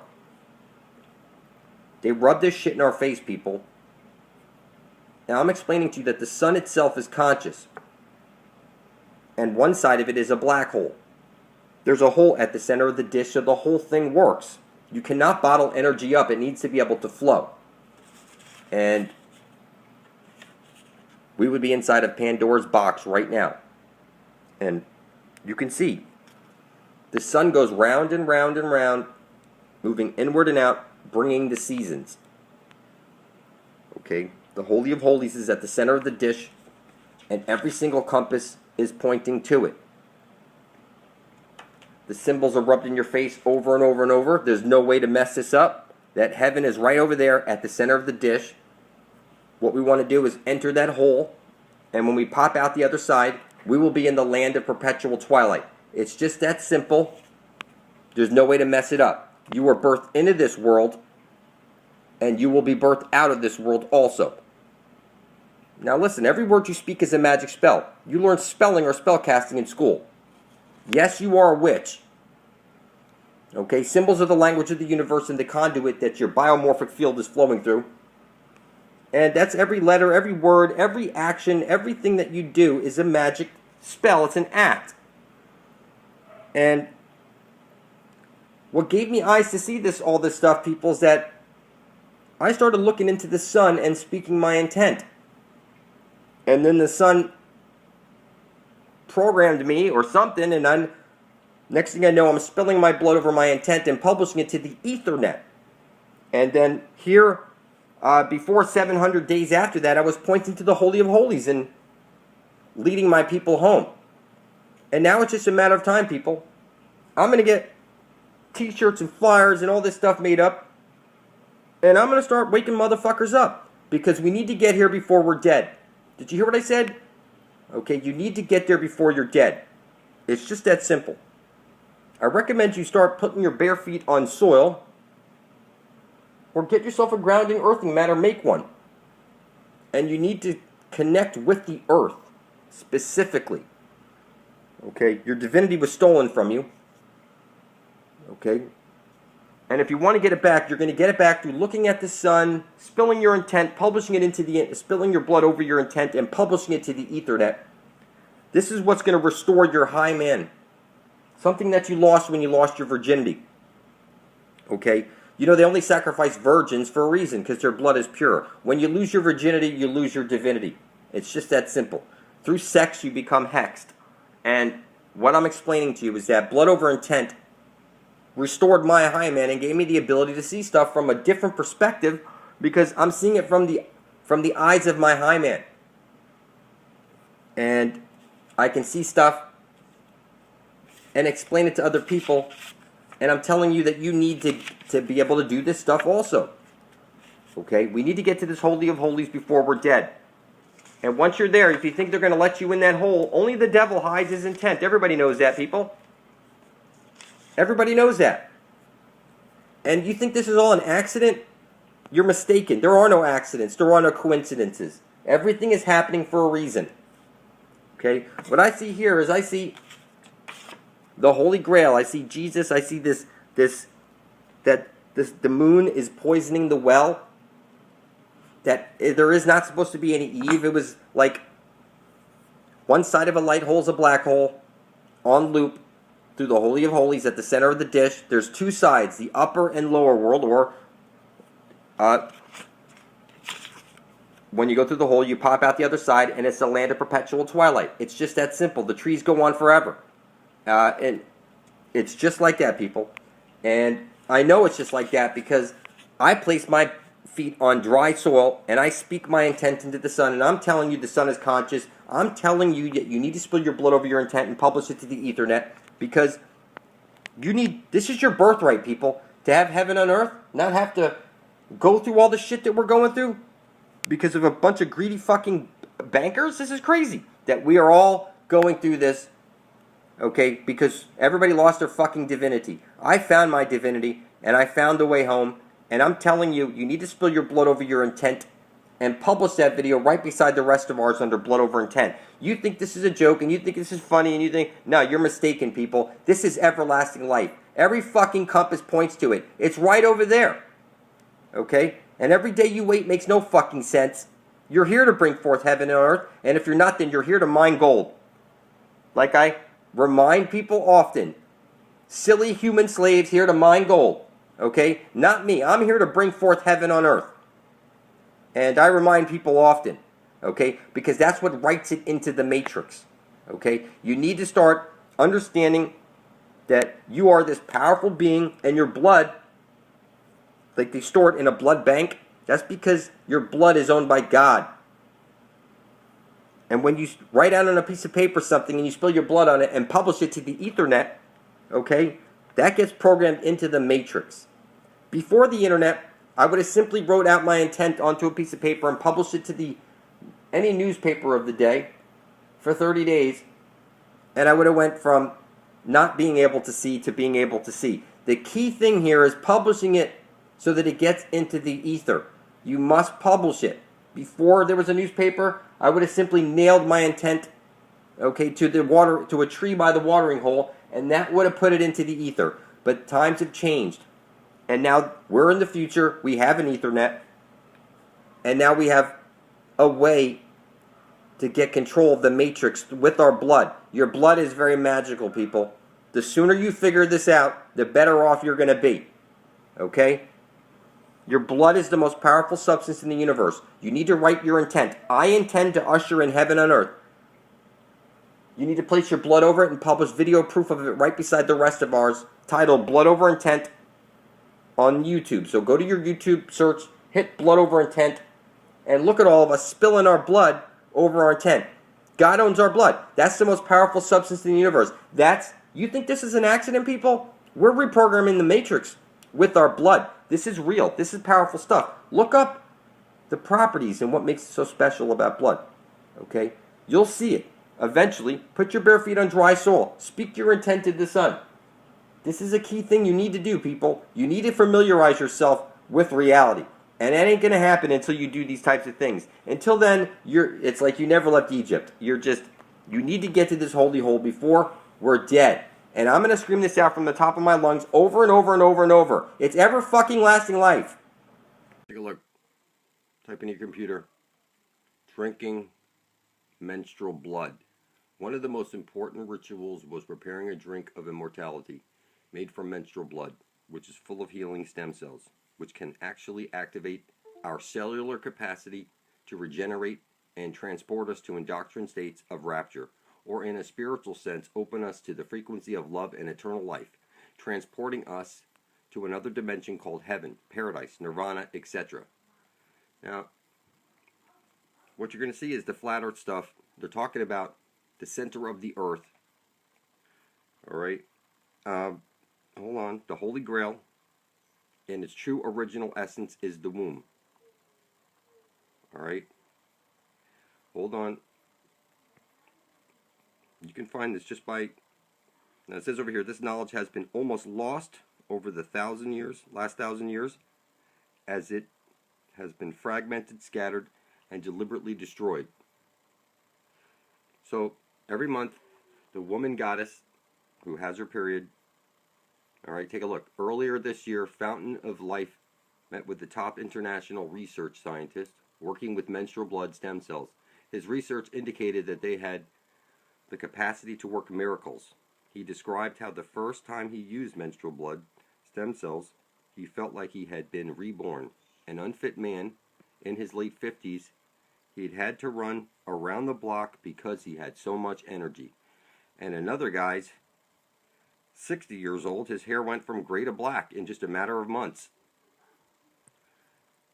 They rub this shit in our face, people. Now I'm explaining to you that the sun itself is conscious, and one side of it is a black hole. There's a hole at the center of the dish, so the whole thing works. You cannot bottle energy up. It needs to be able to flow. And we would be inside of Pandora's box right now. And you can see the sun goes round and round and round, moving inward and out, bringing the seasons. Okay, the Holy of Holies is at the center of the dish, and every single compass is pointing to it. The symbols are rubbed in your face over and over and over. There's no way to mess this up. That heaven is right over there at the center of the dish. What we want to do is enter that hole, and when we pop out the other side, we will be in the land of perpetual twilight. It's just that simple. There's no way to mess it up. You were birthed into this world, and you will be birthed out of this world also. Now listen, every word you speak is a magic spell. You learn spelling or spellcasting in school. Yes, you are a witch. Okay, symbols are the language of the universe and the conduit that your biomorphic field is flowing through. And that's every letter, every word, every action, everything that you do is a magic spell. It's an act. And what gave me eyes to see all this stuff, people, is that I started looking into the sun and speaking my intent. And then the sun programmed me or something, and next thing I know, I'm spilling my blood over my intent and publishing it to the Ethernet. And then here, before 700 days after that, I was pointing to the Holy of Holies and leading my people home. And now it's just a matter of time, people. I'm going to get t-shirts and flyers and all this stuff made up, and I'm going to start waking motherfuckers up, because we need to get here before we're dead. Did you hear what I said? Okay, you need to get there before you're dead. It's just that simple. I recommend you start putting your bare feet on soil, or get yourself a grounding earthing mat or make one. And you need to connect with the earth, specifically. Okay, your divinity was stolen from you. Okay, and if you want to get it back, you're going to get it back through looking at the sun, spilling your intent, spilling your blood over your intent, and publishing it to the Ethernet. This is what's going to restore your high man. Something that you lost when you lost your virginity. Okay, you know they only sacrifice virgins for a reason, because their blood is pure. When you lose your virginity, you lose your divinity. It's just that simple. Through sex, you become hexed. And what I'm explaining to you is that blood over intent restored my hymen and gave me the ability to see stuff from a different perspective because I'm seeing it from the eyes of my hymen. And I can see stuff and explain it to other people. And I'm telling you that you need to be able to do this stuff also. Okay? We need to get to this Holy of Holies before we're dead. And once you're there, if you think they're going to let you in that hole, only the devil hides his intent. Everybody knows that, people. Everybody knows that. And you think this is all an accident? You're mistaken. There are no accidents. There are no coincidences. Everything is happening for a reason. Okay? What I see here is I see the Holy Grail. I see Jesus. I see the moon is poisoning the well. That there is not supposed to be any Eve. It was like one side of a light hole is a black hole on loop through the Holy of Holies at the center of the dish. There's two sides, the upper and lower world, or when you go through the hole, you pop out the other side, and it's the land of perpetual twilight. It's just that simple. The trees go on forever. And it's just like that, people. And I know it's just like that because I place my feet on dry soil and I speak my intent into the sun, and I'm telling you the sun is conscious. I'm telling you that you need to spill your blood over your intent and publish it to the Ethernet because this is your birthright, people, to have heaven on earth, not have to go through all the shit that we're going through because of a bunch of greedy fucking bankers. This is crazy that we are all going through this, okay, because everybody lost their fucking divinity. I found my divinity and I found the way home. And I'm telling you, you need to spill your blood over your intent and publish that video right beside the rest of ours under blood over intent. You think this is a joke and you think this is funny and you think, no, you're mistaken, people. This is everlasting life. Every fucking compass points to it. It's right over there. Okay? And every day you wait makes no fucking sense. You're here to bring forth heaven and earth. And if you're not, then you're here to mine gold. Like I remind people often. Silly human slaves here to mine gold. Okay? Not me. I'm here to bring forth heaven on earth. And I remind people often. Okay? Because that's what writes it into the matrix. Okay? You need to start understanding that you are this powerful being and your blood, like they store it in a blood bank, that's because your blood is owned by God. And when you write out on a piece of paper something and you spill your blood on it and publish it to the Ethernet, okay, that gets programmed into the matrix. Before the internet, I would have simply wrote out my intent onto a piece of paper and published it to any newspaper of the day for 30 days, and I would have went from not being able to see to being able to see. The key thing here is publishing it so that it gets into the ether. You must publish it. Before there was a newspaper, I would have simply nailed my intent, okay, to a tree by the watering hole, and that would have put it into the ether. But times have changed. And now we're in the future. We have an Ethernet. And now we have a way to get control of the matrix with our blood. Your blood is very magical, people. The sooner you figure this out, the better off you're going to be. Okay? Your blood is the most powerful substance in the universe. You need to write your intent. I intend to usher in heaven on earth. You need to place your blood over it and publish video proof of it right beside the rest of ours, titled Blood Over Intent on YouTube. So go to your YouTube search, hit Blood Over Intent, and look at all of us spilling our blood over our intent. God owns our blood. That's the most powerful substance in the universe. You think this is an accident, people? We're reprogramming the matrix with our blood. This is real. This is powerful stuff. Look up the properties and what makes it so special about blood. Okay? You'll see it. Eventually, put your bare feet on dry soil. Speak your intent to the sun. This is a key thing you need to do, people. You need to familiarize yourself with reality. And that ain't going to happen until you do these types of things. Until then, it's like you never left Egypt. You need to get to this holy hole before we're dead. And I'm going to scream this out from the top of my lungs over and over and over and over. It's ever fucking lasting life. Take a look. Type in your computer. Drinking menstrual blood. One of the most important rituals was preparing a drink of immortality, made from menstrual blood, which is full of healing stem cells, which can actually activate our cellular capacity to regenerate and transport us to endocrine states of rapture, or in a spiritual sense, open us to the frequency of love and eternal life. transporting us to another dimension called heaven, paradise, nirvana, etc. Now, what you're going to see is the flat earth stuff. They're talking about the center of the earth. All right. Hold on. The Holy Grail, in its true original essence, is the womb. All right. Hold on. You can find this just by. Now it says over here, this knowledge has been almost lost over the last 1,000 years, as it has been fragmented, scattered, and deliberately destroyed. So every month, the woman goddess who has her period. All right, take a look. Earlier this year, Fountain of Life met with the top international research scientist working with menstrual blood stem cells. His research indicated that they had the capacity to work miracles. He described how the first time he used menstrual blood stem cells, he felt like he had been reborn. An unfit man in his late 50s, he'd had to run around the block because he had so much energy. And another guy's 60 years old, his hair went from gray to black in just a matter of months.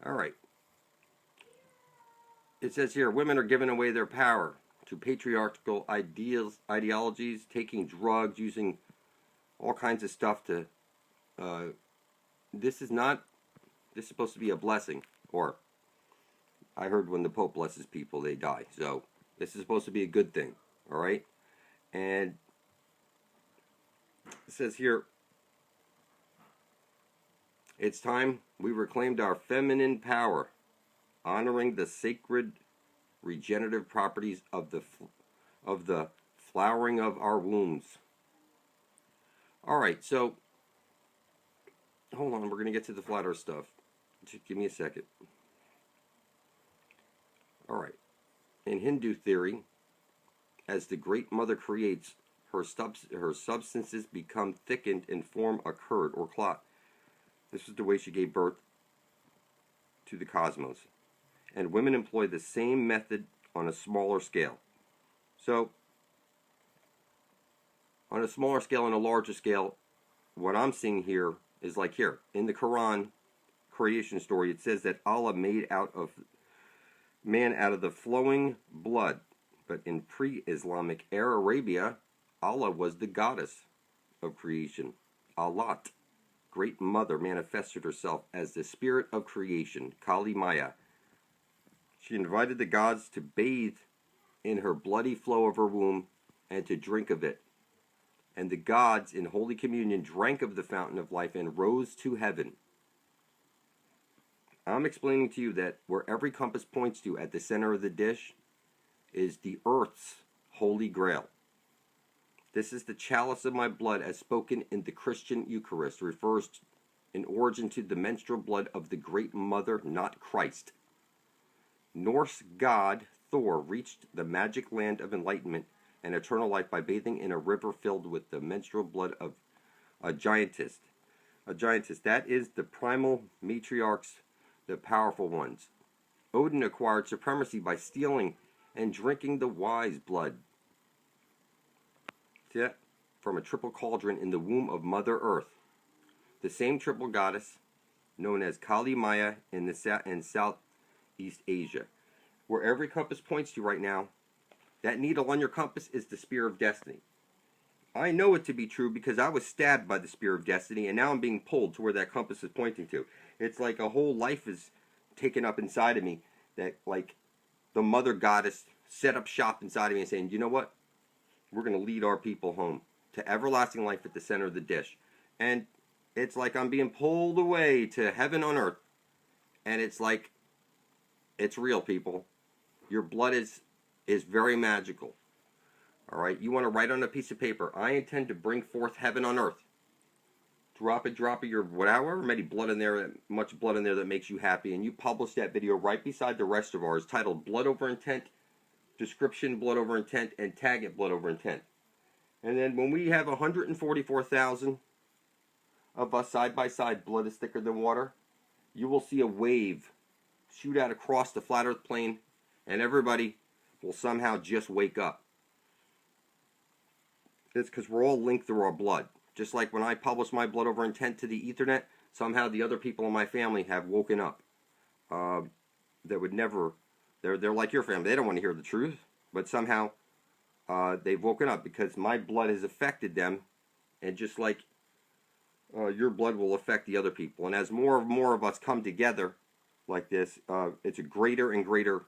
All right. It says here, women are giving away their power to patriarchal ideologies, taking drugs, using all kinds of stuff to... this is supposed to be a blessing. Or, I heard when the Pope blesses people, they die. So, this is supposed to be a good thing. All right? And it says here, it's time we reclaimed our feminine power, honoring the sacred regenerative properties of the flowering of our wombs. All right, so hold on, we're going to get to the flat earth stuff. Just give me a second. All right. In Hindu theory, as the Great Mother creates, her substances become thickened and form a curd or clot. This is the way she gave birth to the cosmos. And women employ the same method on a smaller scale. So, on a smaller scale and a larger scale, what I'm seeing here is like here. In the Quran creation story, it says that Allah made man out of the flowing blood. But in pre-Islamic era Arabia, Allah was the goddess of creation. Allat, Great Mother, manifested herself as the spirit of creation, Kali Maya. She invited the gods to bathe in her bloody flow of her womb and to drink of it. And the gods in Holy Communion drank of the fountain of life and rose to heaven. I'm explaining to you that where every compass points to at the center of the dish is the earth's holy grail. This is the chalice of my blood as spoken in the Christian Eucharist, refers in origin to the menstrual blood of the Great Mother, not Christ. Norse god Thor reached the magic land of enlightenment and eternal life by bathing in a river filled with the menstrual blood of a giantess. A giantess, that is the primal matriarchs, the powerful ones. Odin acquired supremacy by stealing and drinking the wise blood. Yeah, from a triple cauldron in the womb of Mother Earth. The same triple goddess, known as Kali Maya in Southeast Asia. Where every compass points to right now, that needle on your compass is the Spear of Destiny. I know it to be true because I was stabbed by the Spear of Destiny, and now I'm being pulled to where that compass is pointing to. It's like a whole life is taken up inside of me, that like the Mother Goddess set up shop inside of me and saying, you know what? We're going to lead our people home to everlasting life at the center of the dish. And it's like I'm being pulled away to heaven on earth. And it's like, it's real, people. Your blood is very magical. Alright, you want to write on a piece of paper, I intend to bring forth heaven on earth. Drop of your whatever, much blood in there that makes you happy. And you publish that video right beside the rest of ours, titled Blood Over Intent, description Blood Over Intent, and tag it Blood Over Intent. And then when we have 144,000 of us side by side, blood is thicker than water, you will see a wave shoot out across the flat earth plane, and everybody will somehow just wake up. It's because we're all linked through our blood. Just like when I publish my blood over intent to the Ethernet, somehow the other people in my family have woken up. That would never, they're like your family. They don't want to hear the truth, but somehow they've woken up because my blood has affected them, and just like your blood will affect the other people. And as more and more of us come together like this, it's a greater and greater,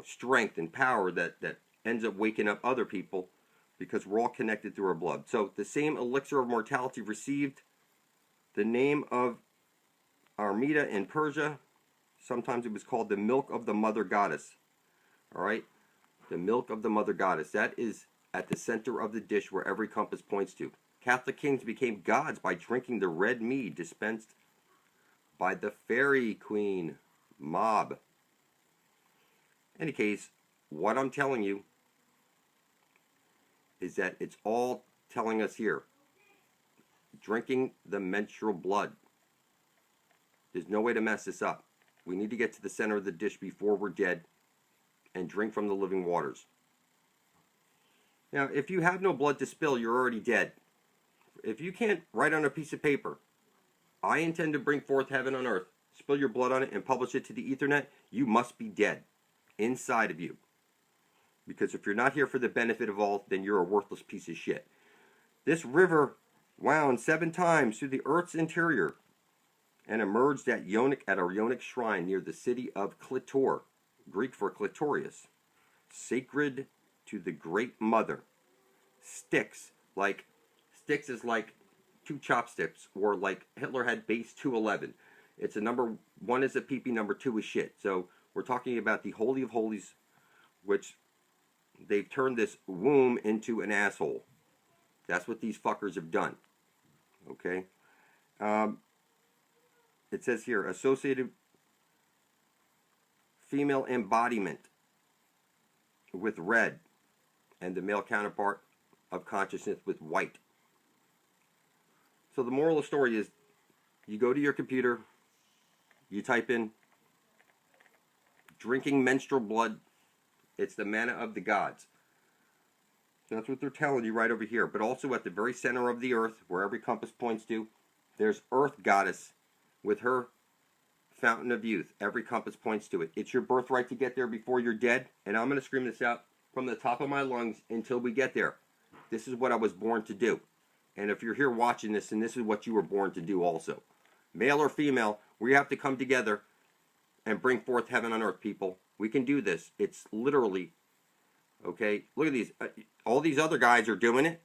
strength and power that ends up waking up other people because we're all connected through our blood. So the same elixir of mortality received the name of Armida in Persia. Sometimes it was called the milk of the mother goddess. All right? The milk of the mother goddess. That is at the center of the dish where every compass points to. Catholic kings became gods by drinking the red mead dispensed by the fairy queen, Mob. In any case, what I'm telling you is that it's all telling us here. Drinking the menstrual blood. There's no way to mess this up. We need to get to the center of the dish before we're dead and drink from the living waters. Now, if you have no blood to spill, you're already dead. If you can't write on a piece of paper, I intend to bring forth heaven on earth, spill your blood on it, and publish it to the Ethernet, you must be dead inside of you. Because if you're not here for the benefit of all, then you're a worthless piece of shit. This river wound 7 times through the earth's interior and emerged at a Ionic shrine near the city of Clitor, Greek for clitorius, sacred to the Great Mother. Styx is like 2 chopsticks, or like Hitler had base 211. It's a number 1 is a pee-pee, number 2 is shit. So we're talking about the Holy of Holies, which they've turned this womb into an asshole. That's what these fuckers have done. Okay? It says here, associated female embodiment with red, and the male counterpart of consciousness with white. So the moral of the story is, you go to your computer, you type in drinking menstrual blood, it's the manna of the gods. That's what they're telling you right over here. But also at the very center of the earth, where every compass points to, there's Earth Goddess with her fountain of youth. Every compass points to it. It's your birthright to get there before you're dead. And I'm going to scream this out from the top of my lungs until we get there. This is what I was born to do. And if you're here watching this, then this is what you were born to do also. Male or female, we have to come together and bring forth heaven on earth, people. We can do this. It's literally, okay, look at these. All these other guys are doing it.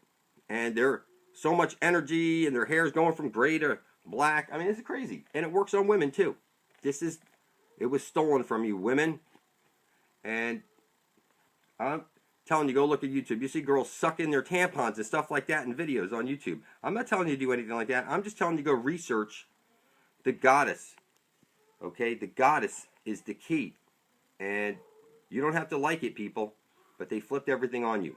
And they're so much energy, and their hair's going from gray to black. I mean, this is crazy. And it works on women, too. It was stolen from you, women. And I'm telling you, go look at YouTube. You see girls sucking their tampons and stuff like that in videos on YouTube. I'm not telling you to do anything like that. I'm just telling you to go research the goddess. Okay? The goddess is the key. And you don't have to like it, people. But they flipped everything on you.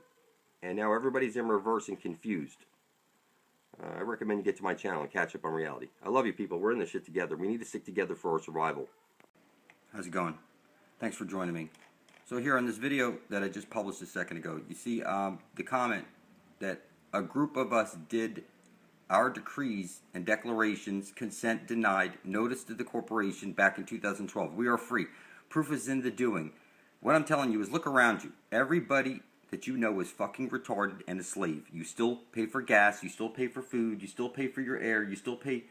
And now everybody's in reverse and confused. I recommend you get to my channel and catch up on reality. I love you, people. We're in this shit together. We need to stick together for our survival. How's it going? Thanks for joining me. So here on this video that I just published a second ago, you see the comment that a group of us did our decrees and declarations, consent denied, notice to the corporation back in 2012. We are free. Proof is in the doing. What I'm telling you is look around you. Everybody that you know is fucking retarded and a slave. You still pay for gas, you still pay for food, you still pay for your air, you still pay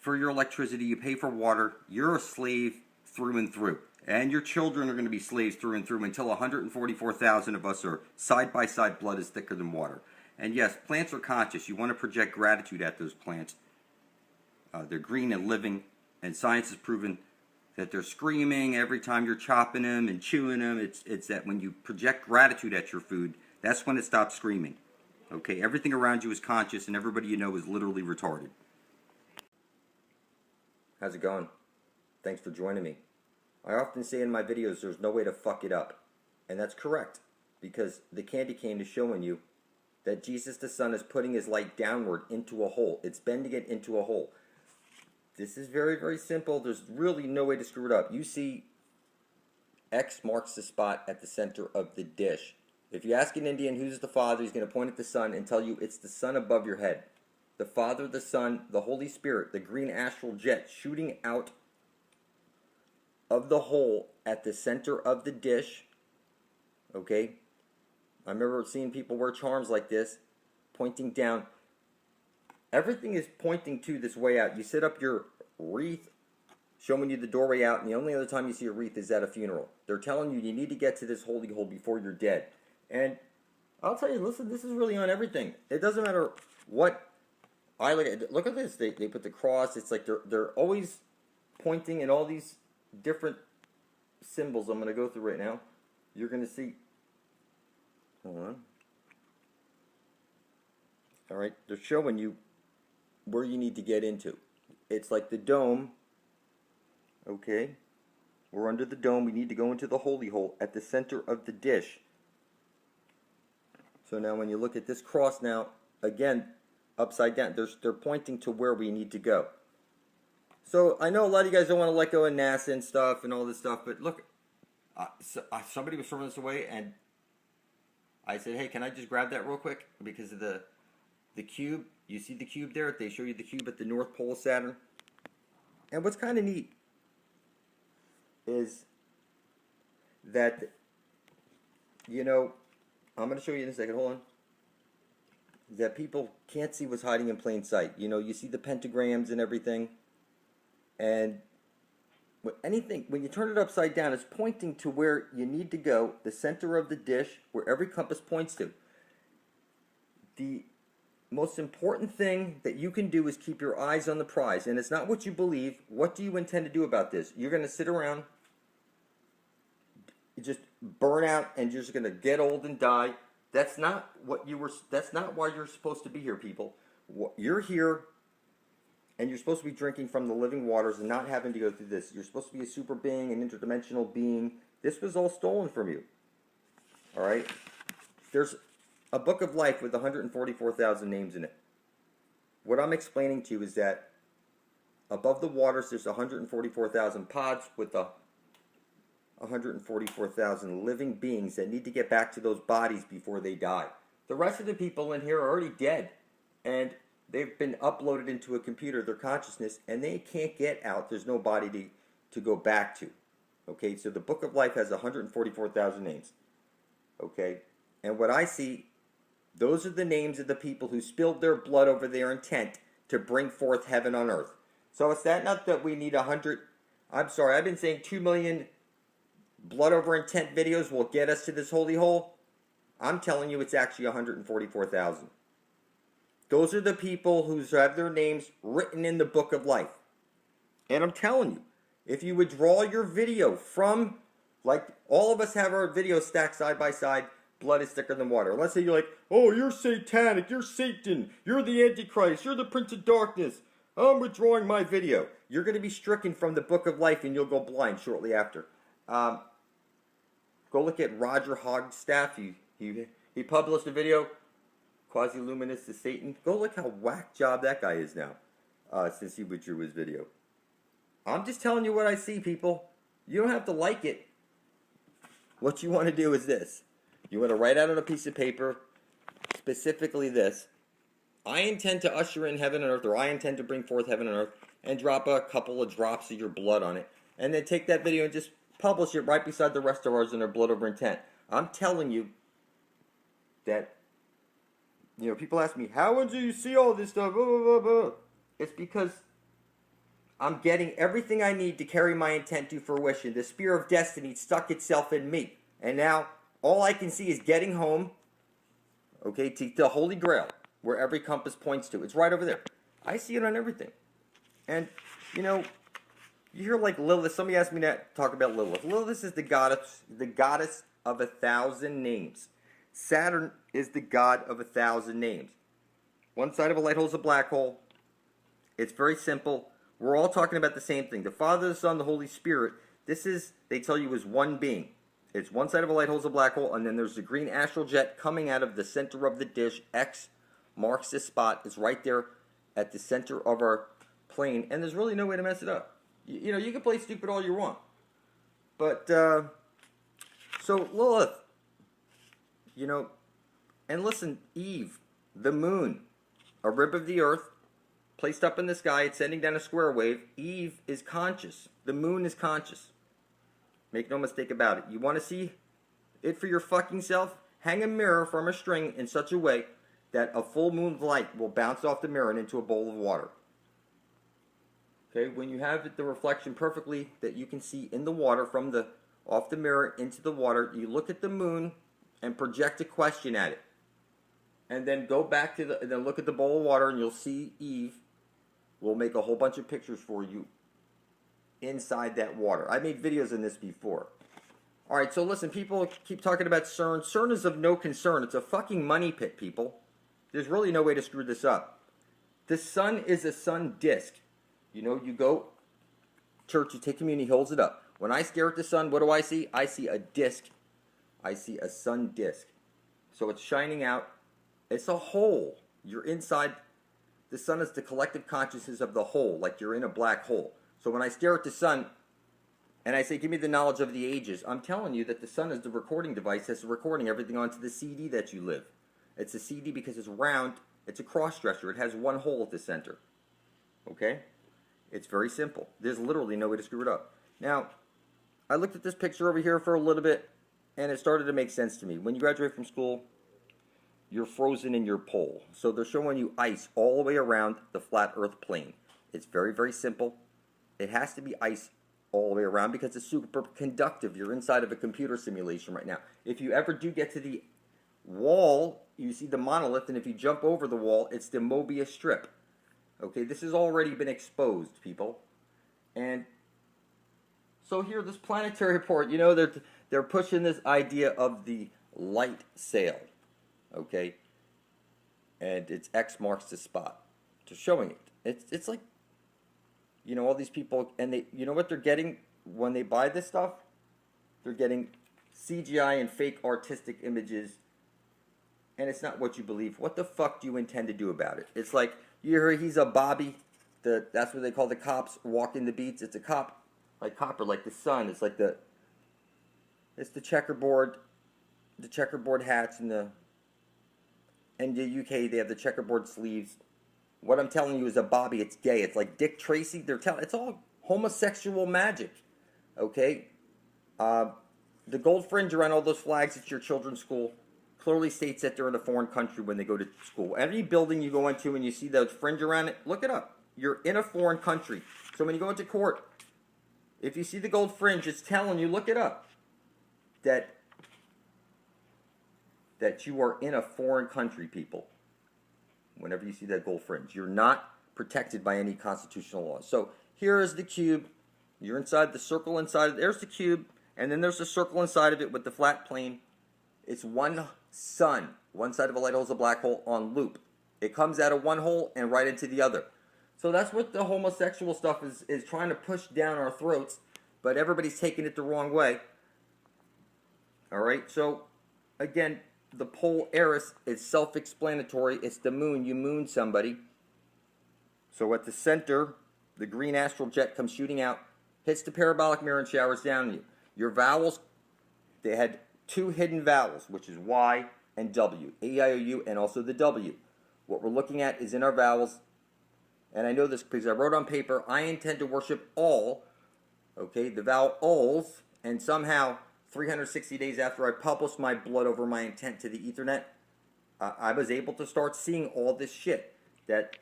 for your electricity, you pay for water. You're a slave through and through. And your children are going to be slaves through and through until 144,000 of us are side-by-side, blood is thicker than water. And yes, plants are conscious. You want to project gratitude at those plants. They're green and living, and science has proven that they're screaming every time you're chopping them and chewing them. It's that when you project gratitude at your food, that's when it stops screaming. Okay, everything around you is conscious, and everybody you know is literally retarded. How's it going? Thanks for joining me. I often say in my videos there's no way to fuck it up. And that's correct, because the candy cane is showing you that Jesus the Son is putting his light downward into a hole. It's bending it into a hole. This is very, very simple. There's really no way to screw it up. You see X marks the spot at the center of the dish. If you ask an Indian who's the Father, he's going to point at the sun and tell you it's the sun above your head. The Father, the Son, the Holy Spirit, the green astral jet shooting out of the hole at the center of the dish. Okay? I remember seeing people wear charms like this, pointing down. Everything is pointing to this way out. You set up your wreath, showing you the doorway out, and the only other time you see a wreath is at a funeral. They're telling you you need to get to this holy hole before you're dead. And I'll tell you, listen, this is really on everything. It doesn't matter what I look at. Look at this. They put the cross. It's like they're always pointing in all these different symbols I'm going to go through right now. You're going to see. Hold on. All right. They're showing you where you need to get into. It's like the dome. Okay. We're under the dome. We need to go into the holy hole at the center of the dish. So now when you look at this cross now, again, upside down, they're pointing to where we need to go. So I know a lot of you guys don't want to let go of NASA and stuff and all this stuff, but look, somebody was throwing this away, and I said, hey, can I just grab that real quick? Because of the cube. You see the cube there? They show you the cube at the North Pole of Saturn. And what's kind of neat is that, you know, I'm going to show you in a second. Hold on. That people can't see what's hiding in plain sight. You know, you see the pentagrams and everything. And when you turn it upside down, it's pointing to where you need to go, the center of the dish, where every compass points to. The most important thing that you can do is keep your eyes on the prize. And it's not what you believe. What do you intend to do about this? You're going to sit around, just burn out, and you're just going to get old and die. That's not what you were. That's not why you're supposed to be here, people. You're here, and you're supposed to be drinking from the living waters and not having to go through this. You're supposed to be a super being, an interdimensional being. This was all stolen from you. All right. There's a book of life with 144,000 names in it. What I'm explaining to you is that above the waters, there's 144,000 pods with the 144,000 living beings that need to get back to those bodies before they die. The rest of the people in here are already dead, and they've been uploaded into a computer, their consciousness, and they can't get out. There's no body to go back to. Okay, so the Book of Life has 144,000 names. Okay, and what I see, those are the names of the people who spilled their blood over their intent to bring forth heaven on earth. So it's not that we need 100. I'm sorry, I've been saying 2 million blood over intent videos will get us to this holy hole. I'm telling you it's actually 144,000. Those are the people who have their names written in the Book of Life. And I'm telling you, if you would draw your video from, like all of us have our videos stacked side by side, blood is thicker than water. Let's say you're like, oh, you're satanic, you're Satan, you're the Antichrist, you're the Prince of Darkness. I'm withdrawing my video. You're going to be stricken from the Book of Life and you'll go blind shortly after. Go look at Roger Hogstaff. He published a video, Quasi-Luminous to Satan. Go look how whack job that guy is now, since he withdrew his video. I'm just telling you what I see, people. You don't have to like it. What you want to do is this. You want to write out on a piece of paper, specifically this. I intend to usher in heaven and earth, or I intend to bring forth heaven and earth, and drop a couple of drops of your blood on it. And then take that video and just publish it right beside the rest of ours in our blood over intent. I'm telling you that, you know, people ask me, how do you see all this stuff? Blah, blah, blah, blah. It's because I'm getting everything I need to carry my intent to fruition. The spear of destiny stuck itself in me. And now all I can see is getting home, okay, to the Holy Grail, where every compass points to. It's right over there. I see it on everything. And, you know, you hear like Lilith. Somebody asked me to talk about Lilith. Lilith is the goddess of 1,000 names. Saturn is the god of 1,000 names. One side of a light hole is a black hole. It's very simple. We're all talking about the same thing. The Father, the Son, the Holy Spirit. This is, they tell you, is one being. It's one side of a light hole is a black hole, and then there's the green astral jet coming out of the center of the dish. X marks this spot. It's right there at the center of our plane, and there's really no way to mess it up. You know, you can play stupid all you want. But, so Lilith, You know, and listen, Eve, the moon, a rib of the earth, placed up in the sky, it's sending down a square wave. Eve is conscious. The moon is conscious. Make no mistake about it. You want to see it for your fucking self? Hang a mirror from a string in such a way that a full moon light will bounce off the mirror and into a bowl of water. Okay, when you have the reflection perfectly that you can see in the water from the off the mirror into the water, you look at the moon and project a question at it. And then go back to and then look at the bowl of water and you'll see Eve. We'll make a whole bunch of pictures for you inside that water. I made videos on this before. Alright, so listen, people keep talking about CERN. CERN is of no concern. It's a fucking money pit, people. There's really no way to screw this up. The sun is a sun disk. You know, you go church, you take communion, he holds it up. When I stare at the sun, what do I see? I see a disk. I see a sun disk. So it's shining out. It's a hole. You're inside. The sun is the collective consciousness of the whole, like you're in a black hole. So when I stare at the sun and I say, give me the knowledge of the ages, I'm telling you that the sun is the recording device that's recording everything onto the CD that you live. It's a CD because it's round. It's a cross-dresser. It has one hole at the center. Okay? It's very simple. There's literally no way to screw it up. Now, I looked at this picture over here for a little bit, and it started to make sense to me. When you graduate from school, you're frozen in your pole. So they're showing you ice all the way around the flat earth plane. It's very, very simple. It has to be ice all the way around because it's super conductive. You're inside of a computer simulation right now. If you ever do get to the wall, you see the monolith, and if you jump over the wall, it's the Mobius strip. Okay, this has already been exposed, people. And so here, this planetary report, you know, they're pushing this idea of the light sail. Okay, and it's X marks the spot. They're showing it. It's like, you know, all these people, and they, you know what they're getting when they buy this stuff? They're getting CGI and fake artistic images, and it's not what you believe. What the fuck do you intend to do about it? It's like, you hear he's a Bobby, that's what they call the cops walking the beats. It's a cop, like copper, like the sun. It's like it's the checkerboard hats and the UK, they have the checkerboard sleeves. What I'm telling you is a Bobby, it's gay. It's like Dick Tracy. It's all homosexual magic. Okay? The gold fringe around all those flags at your children's school clearly states that they're in a foreign country when they go to school. Any building you go into and you see that fringe around it, look it up. You're in a foreign country. So when you go into court, if you see the gold fringe, it's telling you, look it up, that you are in a foreign country, people. Whenever you see that gold fringe, you're not protected by any constitutional laws. So here is the cube. You're inside the circle inside. There's the cube, and then there's a circle inside of it with the flat plane. It's one sun. One side of a light hole is a black hole on loop. It comes out of one hole and right into the other. So that's what the homosexual stuff is trying to push down our throats, but everybody's taking it the wrong way. All right, so again, the pole Eris is self-explanatory. It's the moon. You moon somebody. So at the center, the green astral jet comes shooting out, hits the parabolic mirror and showers down on you. Your vowels, they had two hidden vowels, which is Y and W. A-I-O-U and also the W. What we're looking at is in our vowels, and I know this because I wrote on paper, I intend to worship all, okay, the vowels, and somehow 360 days after I published my blood over my intent to the Ethernet, I was able to start seeing all this shit. That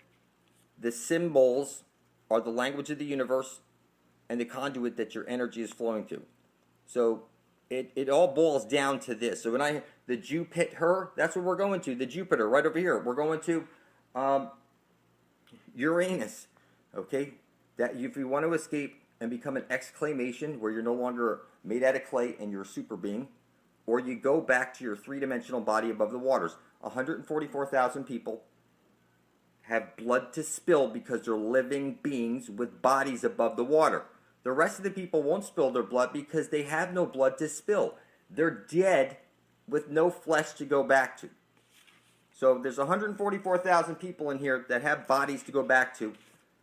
the symbols are the language of the universe and the conduit that your energy is flowing to. So it all boils down to this. So when the Jupiter, that's what we're going to. The Jupiter, right over here. We're going to Uranus. Okay? That if you want to escape and become an exclamation where you're no longer made out of clay and you're a super being, or you go back to your three-dimensional body above the waters. 144,000 people have blood to spill because they're living beings with bodies above the water. The rest of the people won't spill their blood because they have no blood to spill. They're dead with no flesh to go back to. So there's 144,000 people in here that have bodies to go back to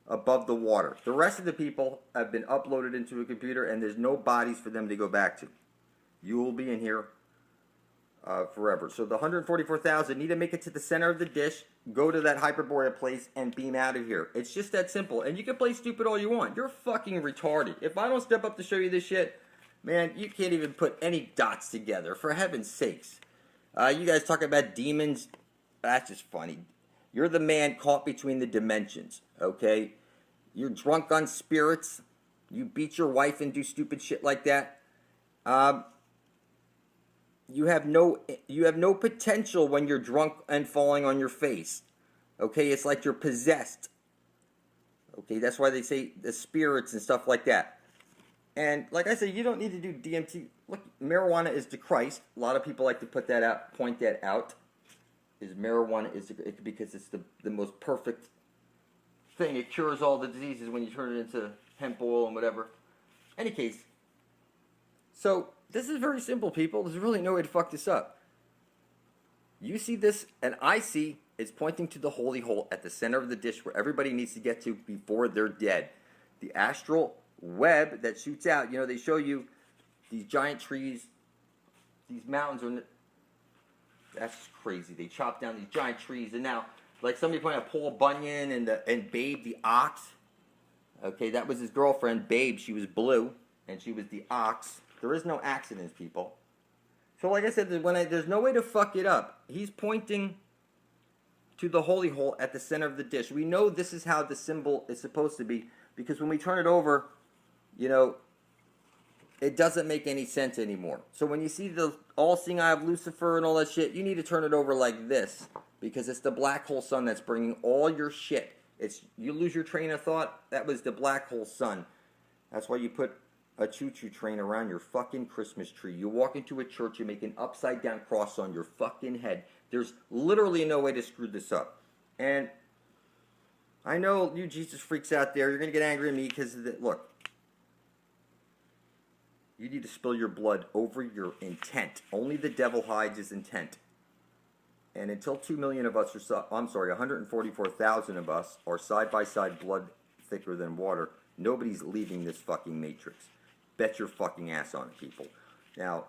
above the water. The rest of the people have been uploaded into a computer and there's no bodies for them to go back to. You will be in here forever. So the 144,000 need to make it to the center of the dish, go to that Hyperborea place, and beam out of here. It's just that simple. And you can play stupid all you want. You're fucking retarded. If I don't step up to show you this shit, man, you can't even put any dots together, for heaven's sakes. You guys talk about demons. That's just funny. You're the man caught between the dimensions, okay? You're drunk on spirits. You beat your wife and do stupid shit like that. You have no potential when you're drunk and falling on your face. Okay, it's like you're possessed. Okay, that's why they say the spirits and stuff like that. And like I said, you don't need to do DMT. Look, marijuana is the Christ. A lot of people like to point that out. Is marijuana is because it's the most perfect thing. It cures all the diseases when you turn it into hemp oil and whatever. Any case, so this is very simple, people. There's really no way to fuck this up. You see this, and I see it's pointing to the holy hole at the center of the dish where everybody needs to get to before they're dead. The astral web that shoots out. You know, they show you these giant trees, these mountains are. That's crazy. They chop down these giant trees, and now, like somebody pointed out, Paul Bunyan and Babe the ox. Okay, that was his girlfriend, Babe. She was blue, and she was the ox. There is no accidents, people. So, like I said, there's no way to fuck it up. He's pointing to the holy hole at the center of the dish. We know this is how the symbol is supposed to be, because when we turn it over, you know, it doesn't make any sense anymore. So when you see the all-seeing eye of Lucifer and all that shit, you need to turn it over like this, because it's the black hole sun that's bringing all your shit. You lose your train of thought, that was the black hole sun. That's why you put a choo-choo train around your fucking Christmas tree. You walk into a church, you make an upside-down cross on your fucking head. There's literally no way to screw this up. And I know you Jesus freaks out there, you're going to get angry at me because, look, you need to spill your blood over your intent. Only the devil hides his intent. And until 2 million of us are, 144,000 of us are side-by-side blood thicker than water, nobody's leaving this fucking matrix. Bet your fucking ass on it, people. Now,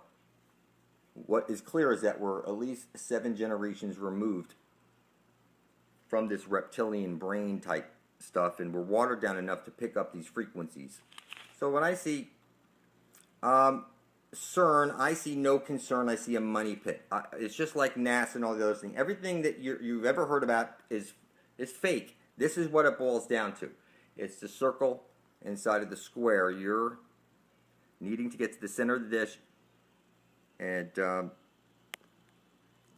what is clear is that we're at least 7 generations removed from this reptilian brain type stuff, and we're watered down enough to pick up these frequencies. So when I see CERN, I see no concern. I see a money pit. It's just like NASA and all the other things. Everything that you've ever heard about is fake. This is what it boils down to. It's the circle inside of the square. You're needing to get to the center of the dish, and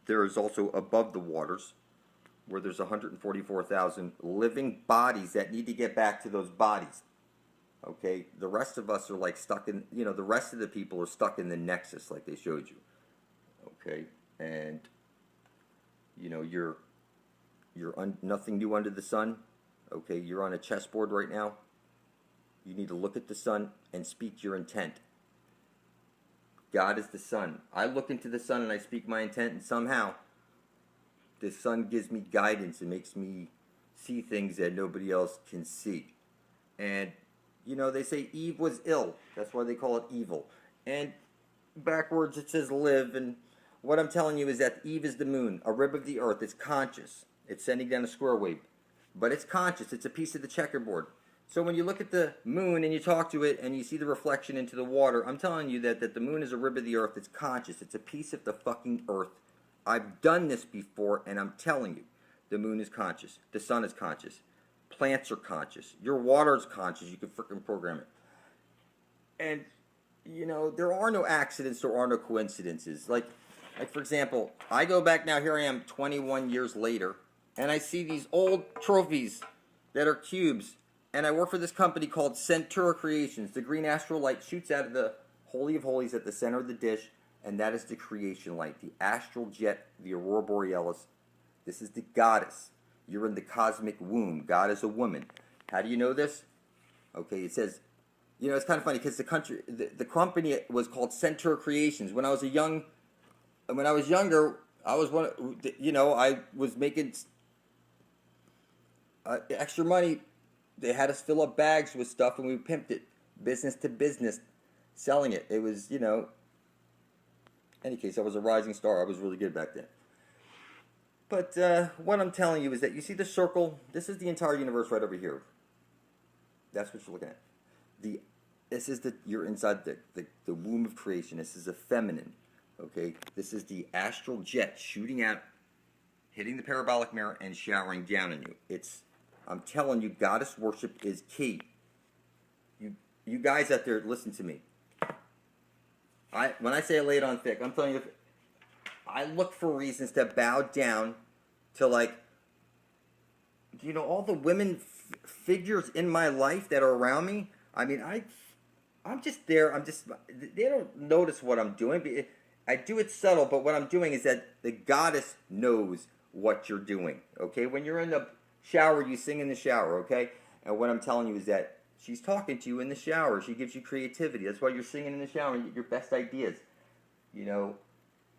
there is also above the waters, where there's 144,000 living bodies that need to get back to those bodies. Okay, the rest of us are like stuck in, the rest of the people are stuck in the nexus like they showed you. Okay, and you're nothing new under the sun. Okay, you're on a chessboard right now. You need to look at the sun and speak your intent. God is the sun. I look into the sun and I speak my intent, and somehow the sun gives me guidance and makes me see things that nobody else can see. And they say Eve was ill. That's why they call it evil. And backwards it says live. And what I'm telling you is that Eve is the moon, a rib of the earth. It's conscious. It's sending down a square wave. But it's conscious. It's a piece of the checkerboard. So when you look at the moon and you talk to it and you see the reflection into the water, I'm telling you that the moon is a rib of the earth. It's conscious. It's a piece of the fucking earth. I've done this before, and I'm telling you, the moon is conscious. The sun is conscious. Plants are conscious. Your water is conscious. You can freaking program it. And, there are no accidents. There are no coincidences. Like for example, I go back now. Here I am 21 years later. And I see these old trophies that are cubes. And I work for this company called Centura Creations. The green astral light shoots out of the Holy of Holies at the center of the dish. And that is the creation light. The astral jet, the Aurora Borealis. This is the goddess. You're in the cosmic womb. God is a woman. How do you know this? Okay, it says, it's kind of funny because the company was called Centura Creations. When I was younger, I was I was making extra money. They had us fill up bags with stuff, and we pimped it, business to business, selling it. It was, any case, I was a rising star. I was really good back then. But what I'm telling you is that you see the circle. This is the entire universe right over here. That's what you're looking at. This is you're inside the womb of creation. This is a feminine. Okay, this is the astral jet shooting out, hitting the parabolic mirror and showering down on you. I'm telling you, goddess worship is key. You guys out there, listen to me. When I say I lay it on thick, I'm telling you, I look for reasons to bow down to, like, you know, all the women figures in my life that are around me. I mean, I'm just there. They don't notice what I'm doing. I do it subtle, but what I'm doing is that the goddess knows what you're doing. Okay, when you're in the shower, you sing in the shower. Okay, and what I'm telling you is that she's talking to you in the shower. She gives you creativity. That's why you're singing in the shower and you get your best ideas. You know,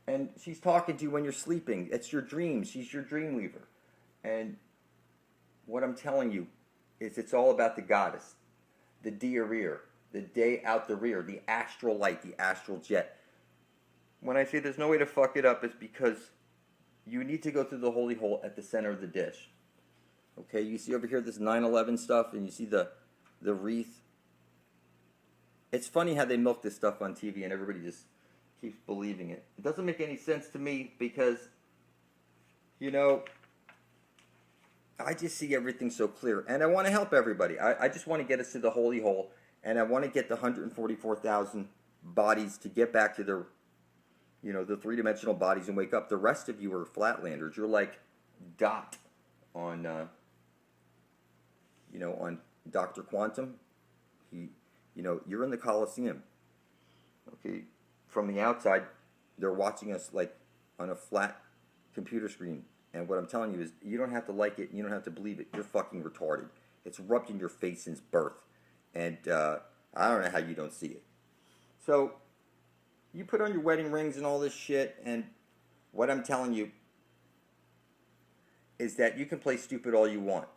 and she's talking to you when you're sleeping. It's your dreams. She's your dream weaver. And what I'm telling you is it's all about the goddess, the dia rear, the day out the rear, the astral light, the astral jet. When I say there's no way to fuck it up, it's because you need to go through the holy hole at the center of the dish. Okay, you see over here this 9/11 stuff, and you see the wreath. It's funny how they milk this stuff on TV, and everybody just keeps believing it. It doesn't make any sense to me because, you know, I just see everything so clear, and I want to help everybody. I just want to get us to the holy hole, and I want to get the 144,000 bodies to get back to their, you know, the three-dimensional bodies and wake up. The rest of you are flatlanders. You're like Dot on, you know, on Dr. Quantum. You know, you're in the Coliseum. Okay, from the outside, they're watching us like on a flat computer screen. And what I'm telling you is, you don't have to like it, you don't have to believe it. You're fucking retarded. It's rubbed in your face since birth. And I don't know how you don't see it. So, you put on your wedding rings and all this shit, and what I'm telling you is that you can play stupid all you want.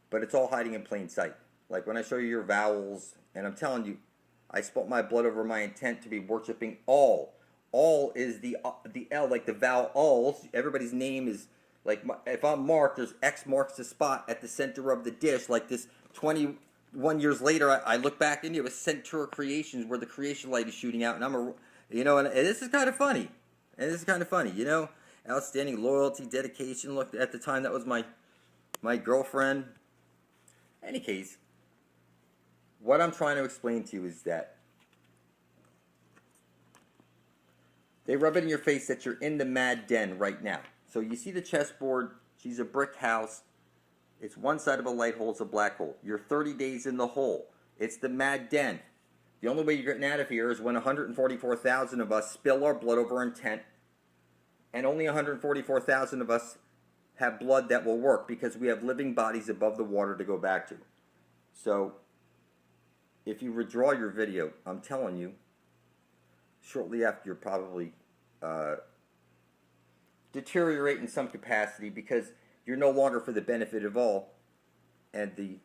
But it's all hiding in plain sight. Like when I show you your vowels, and I'm telling you, I spelt my blood over my intent to be worshiping all. All is the L, like the vowel alls. Everybody's name is, like, if I'm Mark, there's X marks the spot at the center of the dish. Like this 21 years later, I look back into a Centura Creations where the creation light is shooting out, and I'm you know, and this is kind of funny. You know, outstanding loyalty, dedication. Look, at the time that was my girlfriend. Any case, what I'm trying to explain to you is that they rub it in your face that you're in the mad den right now. So you see the chessboard. She's a brick house. It's one side of a light hole. It's a black hole. You're 30 days in the hole. It's the mad den. The only way you're getting out of here is when 144,000 of us spill our blood over intent, and only 144,000 of us have blood that will work because we have living bodies above the water to go back to. So, if you withdraw your video, I'm telling you, shortly after you're probably deteriorate in some capacity because you're no longer for the benefit of all, and the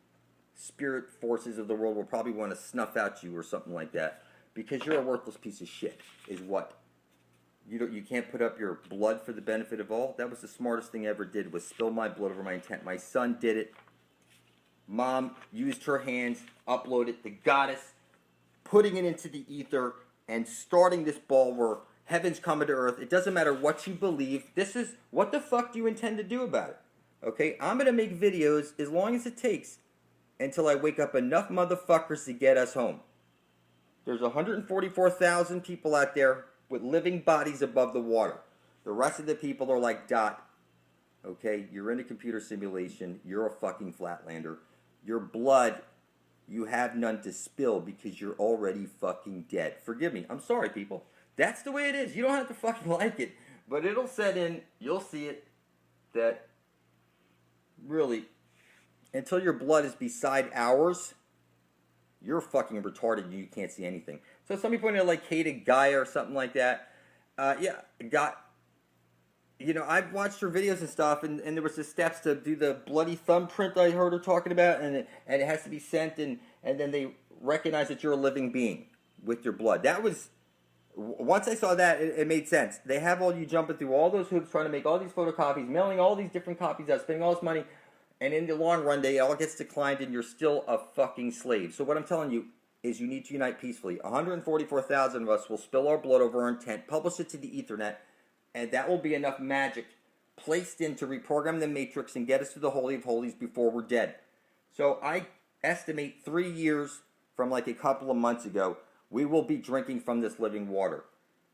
spirit forces of the world will probably want to snuff out you or something like that because you're a worthless piece of shit, is what. You can't put up your blood for the benefit of all. That was the smartest thing I ever did, was spill my blood over my intent. My son did it. Mom used her hands, uploaded the goddess, putting it into the ether, and starting this ball where heaven's coming to earth. It doesn't matter what you believe. This is, what the fuck do you intend to do about it? Okay, I'm going to make videos as long as it takes until I wake up enough motherfuckers to get us home. There's 144,000 people out there with living bodies above the water. The rest of the people are like Dot. Okay, you're in a computer simulation. You're a fucking flatlander. Your blood, you have none to spill because you're already fucking dead. Forgive me. I'm sorry, people. That's the way it is. You don't have to fucking like it. But it'll set in. You'll see it. That really, until your blood is beside ours, you're fucking retarded and you can't see anything. So somebody pointed out like Kata Gaia or something like that. Yeah, you know, I've watched her videos and stuff, and there was the steps to do the bloody thumbprint I heard her talking about, and it has to be sent, and then they recognize that you're a living being with your blood. That was Once I saw that, it made sense. They have all you jumping through all those hoops, trying to make all these photocopies, mailing all these different copies out, spending all this money, and in the long run, they all gets declined, and you're still a fucking slave. So what I'm telling you is, you need to unite peacefully. 144,000 of us will spill our blood over our intent, publish it to the Ethernet, and that will be enough magic placed in to reprogram the matrix and get us to the Holy of Holies before we're dead. So I estimate 3 years from like a couple of months ago, we will be drinking from this living water.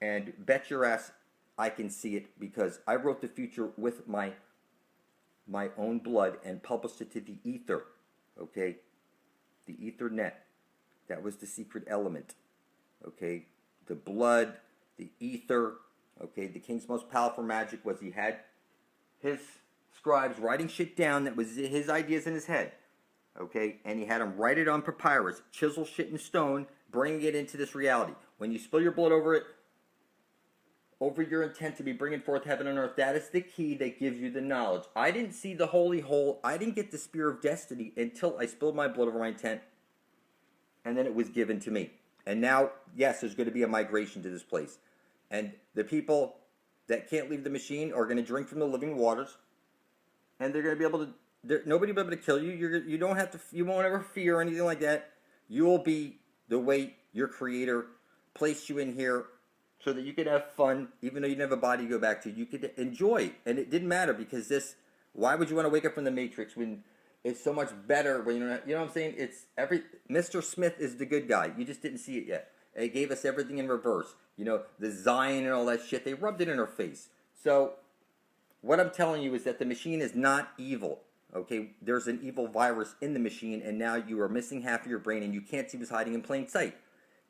And bet your ass I can see it, because I wrote the future with my own blood and published it to the ether. Okay? The Ethernet. That was the secret element. Okay? The blood, the ether. Okay? The king's most powerful magic was he had his scribes writing shit down that was his ideas in his head. Okay? And he had them write it on papyrus, chisel shit in stone, bringing it into this reality. When you spill your blood over it, over your intent to be bringing forth heaven and earth, that is the key that gives you the knowledge. I didn't see the holy hole. I didn't get the spear of destiny until I spilled my blood over my intent, and then it was given to me. And now, yes, there's going to be a migration to this place. And the people that can't leave the machine are going to drink from the living waters, and they're going to be able to, nobody will be able to kill you. You don't have to, you won't ever fear or anything like that. You will be the way your creator placed you in here, so that you could have fun, even though you didn't have a body to go back to. You could enjoy, and it didn't matter, because this. Why would you want to wake up from the Matrix when it's so much better? When you know what I'm saying? It's Mr. Smith is the good guy. You just didn't see it yet. It gave us everything in reverse. You know, the Zion and all that shit. They rubbed it in our face. So what I'm telling you is that the machine is not evil. Okay, there's an evil virus in the machine, and now you are missing half of your brain, and you can't see what's hiding in plain sight.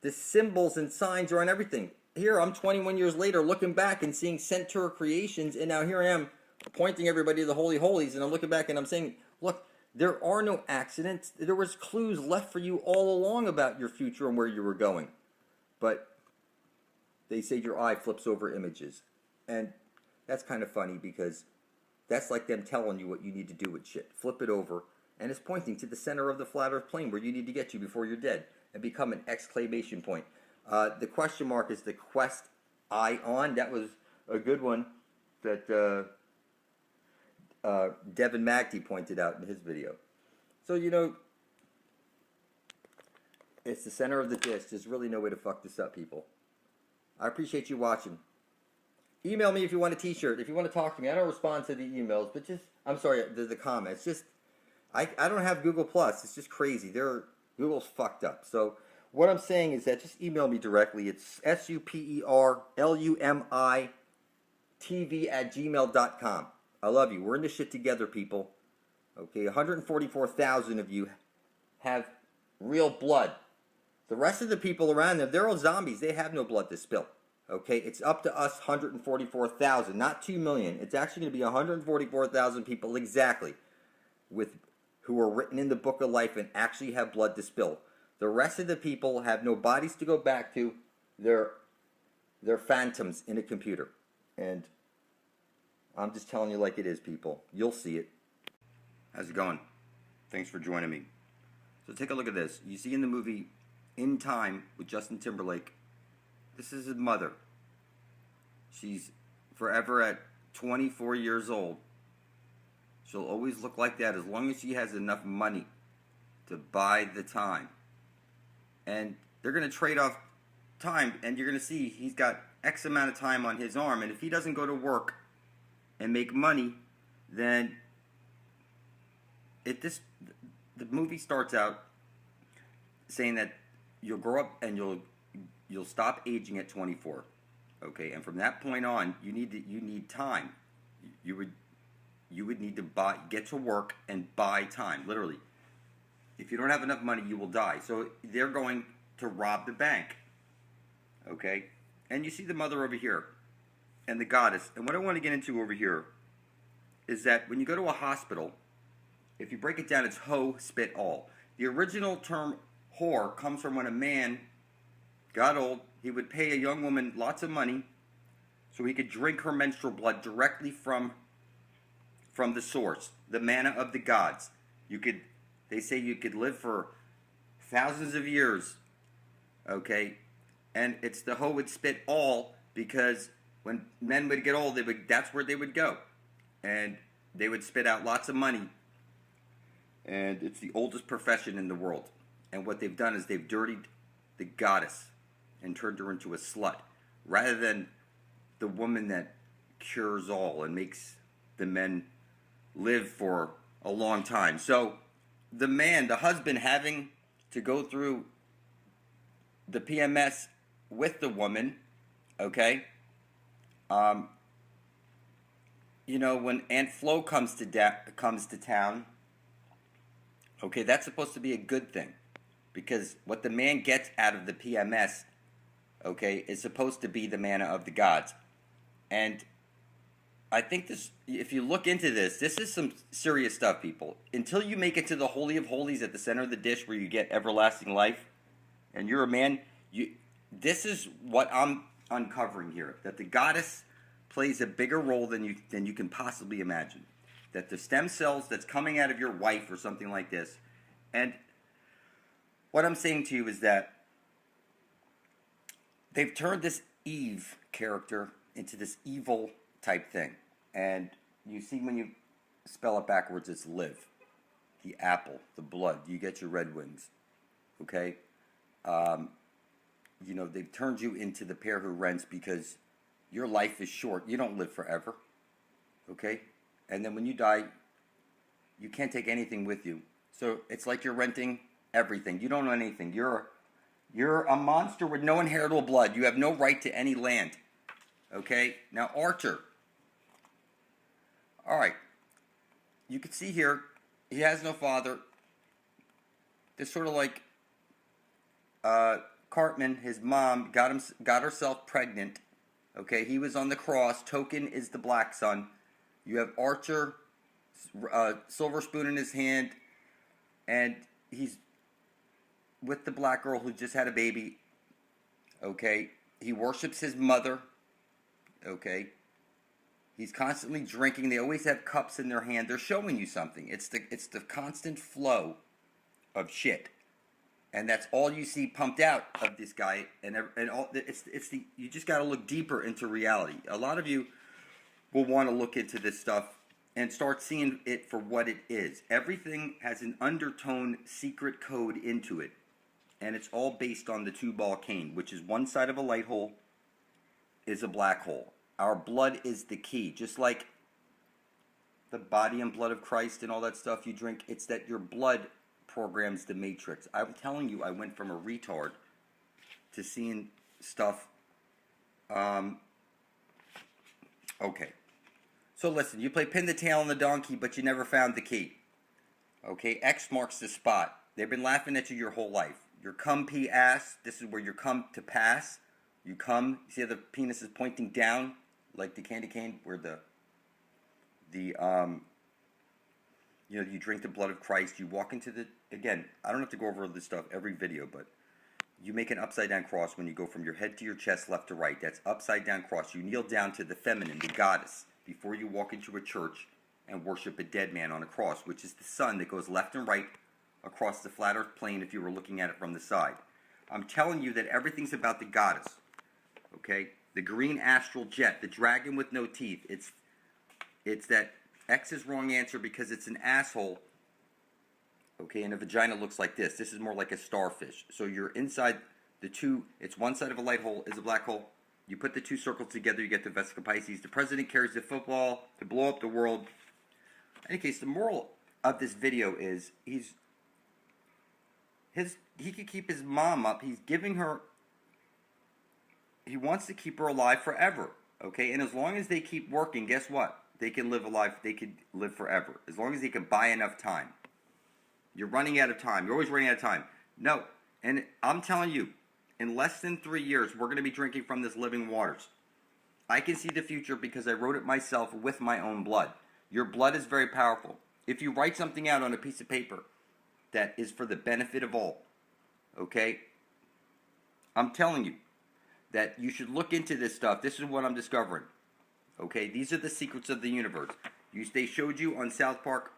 The symbols and signs are on everything. Here, I'm 21 years later looking back and seeing Centaur creations, and now here I am pointing everybody to the Holy Holies, and I'm looking back and I'm saying, look, there are no accidents. There was clues left for you all along about your future and where you were going. But they say your eye flips over images. And that's kind of funny, because that's like them telling you what you need to do with shit. Flip it over, and it's pointing to the center of the flat earth plane where you need to get to before you're dead and become an exclamation point. The question mark is the Quest Ion. That was a good one that Devin Magdy pointed out in his video. So, you know, it's the center of the disc. There's really no way to fuck this up, people. I appreciate you watching. Email me if you want a t-shirt. If you want to talk to me, I don't respond to the emails, but just, I'm sorry, the comments. Just, I don't have Google Plus. It's just crazy. Google's fucked up. So what I'm saying is that just email me directly. It's superlumitv@gmail.com. I love you. We're in this shit together, people. Okay, 144,000 of you have real blood. The rest of the people around them, they're all zombies. They have no blood to spill. Okay, it's up to us 144,000, not 2 million. It's actually going to be 144,000 people exactly who are written in the book of life and actually have blood to spill. The rest of the people have no bodies to go back to. They're phantoms in a computer. And I'm just telling you like it is, people. You'll see it. How's it going? Thanks for joining me. So take a look at this. You see in the movie In Time with Justin Timberlake, this is his mother. She's forever at 24 years old. She'll always look like that as long as she has enough money to buy the time. And they're going to trade off time, and you're going to see he's got X amount of time on his arm, and if he doesn't go to work and make money, then the movie starts out saying that you'll grow up and you'll stop aging at 24. Okay, and from that point on, you need time. You would need to get to work and buy time, literally. If you don't have enough money, you will die. So they're going to rob the bank. Okay? And you see the mother over here and the goddess. And what I want to get into over here is that when you go to a hospital, if you break it down, it's ho, spit, all. The original term whore comes from when a man got old. He would pay a young woman lots of money so he could drink her menstrual blood directly from the source, the manna of the gods. They say you could live for thousands of years, okay, and it's the hoe would spit all, because when men would get old, that's where they would go, and they would spit out lots of money. And it's the oldest profession in the world. And what they've done is they've dirtied the goddess and turned her into a slut, rather than the woman that cures all and makes the men live for a long time. So the man, the husband, having to go through the PMS with the woman, okay? You know, when Aunt Flo comes to town, okay, that's supposed to be a good thing, because what the man gets out of the PMS, okay, is supposed to be the manna of the gods. And I think this, if you look into this, this is some serious stuff, people. Until you make it to the Holy of Holies at the center of the dish where you get everlasting life, and you're a man, this is what I'm uncovering here, that the goddess plays a bigger role than you can possibly imagine. That the stem cells that's coming out of your wife or something like this. And what I'm saying to you is that they've turned this Eve character into this evil type thing. And you see, when you spell it backwards, it's live. The apple, the blood, you get your red wings. Okay? You know, they've turned you into the pair who rents, because your life is short. You don't live forever. Okay? And then when you die, you can't take anything with you. So it's like you're renting everything. You don't know anything. You're a monster with no inheritable blood. You have no right to any land. Okay? Now, Archer. All right. You can see here, he has no father. It's sort of like Cartman, his mom, got herself pregnant. Okay? He was on the cross. Token is the black son. You have Archer, silver spoon in his hand, and he's with the black girl who just had a baby. Okay? He worships his mother. Okay? He's constantly drinking. They always have cups in their hand. They're showing you something. It's the constant flow of shit. And that's all you see pumped out of this guy. And all you just got to look deeper into reality. A lot of you will want to look into this stuff and start seeing it for what it is. Everything has an undertone secret code into it. And it's all based on the two-ball cane, which is one side of a light hole is a black hole. Our blood is the key. Just like the body and blood of Christ and all that stuff you drink, it's that your blood programs the matrix. I'm telling you, I went from a retard to seeing stuff. Okay. So listen, you play pin the tail on the donkey, but you never found the key. Okay, X marks the spot. They've been laughing at you your whole life. Your cum pee ass, this is where you come to pass. You come, you see how the penis is pointing down, like the candy cane, where you drink the blood of Christ. You walk into the, again, I don't have to go over this stuff every video, but you make an upside down cross when you go from your head to your chest, left to right. That's upside down cross. You kneel down to the feminine, the goddess, before you walk into a church and worship a dead man on a cross, which is the sun that goes left and right across the flat earth plane if you were looking at it from the side. I'm telling you that everything's about the goddess. Okay? The green astral jet, the dragon with no teeth. It's that X is wrong answer because it's an asshole. Okay, and a vagina looks like this. This is more like a starfish. So you're inside the two, it's one side of a light hole is a black hole. You put the two circles together, you get the Vesica Pisces. The president carries the football to blow up the world. In any case, the moral of this video is he could keep his mom up. He's giving her, he wants to keep her alive forever. Okay, and as long as they keep working, guess what? They can live alive, they could live forever. As long as they can buy enough time. You're running out of time. You're always running out of time. No, and I'm telling you, in less than 3 years, we're going to be drinking from this living waters. I can see the future because I wrote it myself with my own blood. Your blood is very powerful. If you write something out on a piece of paper that is for the benefit of all, okay, I'm telling you that you should look into this stuff. This is what I'm discovering. Okay, these are the secrets of the universe. They showed you on South Park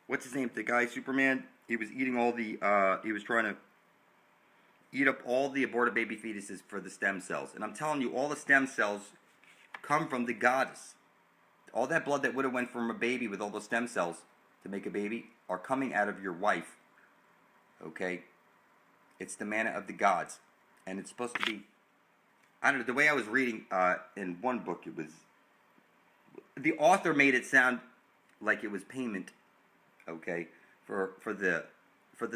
what's his name? The guy Superman. He was eating all the. He was trying to eat up all the aborted baby fetuses for the stem cells. And I'm telling you, all the stem cells come from the goddess. All that blood that would have went from a baby with all those stem cells to make a baby are coming out of your wife. Okay? It's the manna of the gods. And it's supposed to be, I don't know, the way I was reading in one book, it was, the author made it sound like it was payment, okay, for the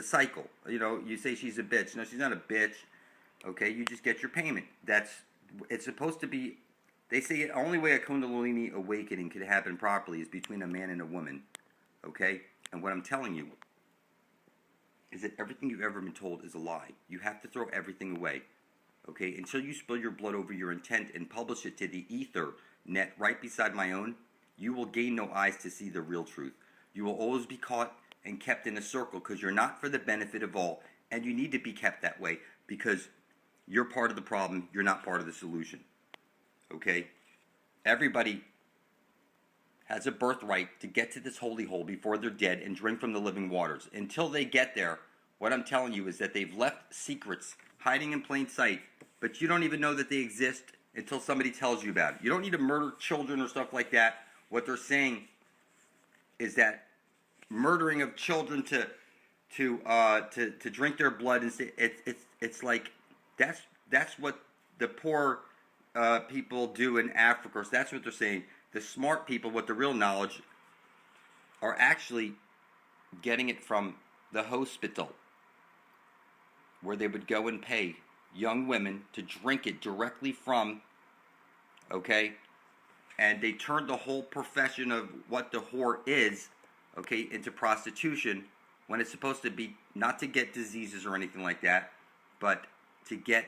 cycle. You know, you say she's a bitch. No, she's not a bitch. Okay, you just get your payment. It's supposed to be. They say the only way a Kundalini awakening could happen properly is between a man and a woman. Okay, and what I'm telling you is that everything you've ever been told is a lie. You have to throw everything away. Okay, until you spill your blood over your intent and publish it to the ether net right beside my own, you will gain no eyes to see the real truth. You will always be caught and kept in a circle because you're not for the benefit of all, and you need to be kept that way because you're part of the problem, you're not part of the solution. Okay? Everybody has a birthright to get to this holy hole before they're dead and drink from the living waters. Until they get there, what I'm telling you is that they've left secrets hiding in plain sight, but you don't even know that they exist until somebody tells you about it. You don't need to murder children or stuff like that. What they're saying is that murdering of children to drink their blood and say, it's like that's what the poor people do in Africa. So that's what they're saying. The smart people with the real knowledge are actually getting it from the hospital, where they would go and pay young women to drink it directly from, okay, and they turned the whole profession of what the whore is, okay, into prostitution, when it's supposed to be not to get diseases or anything like that, but to get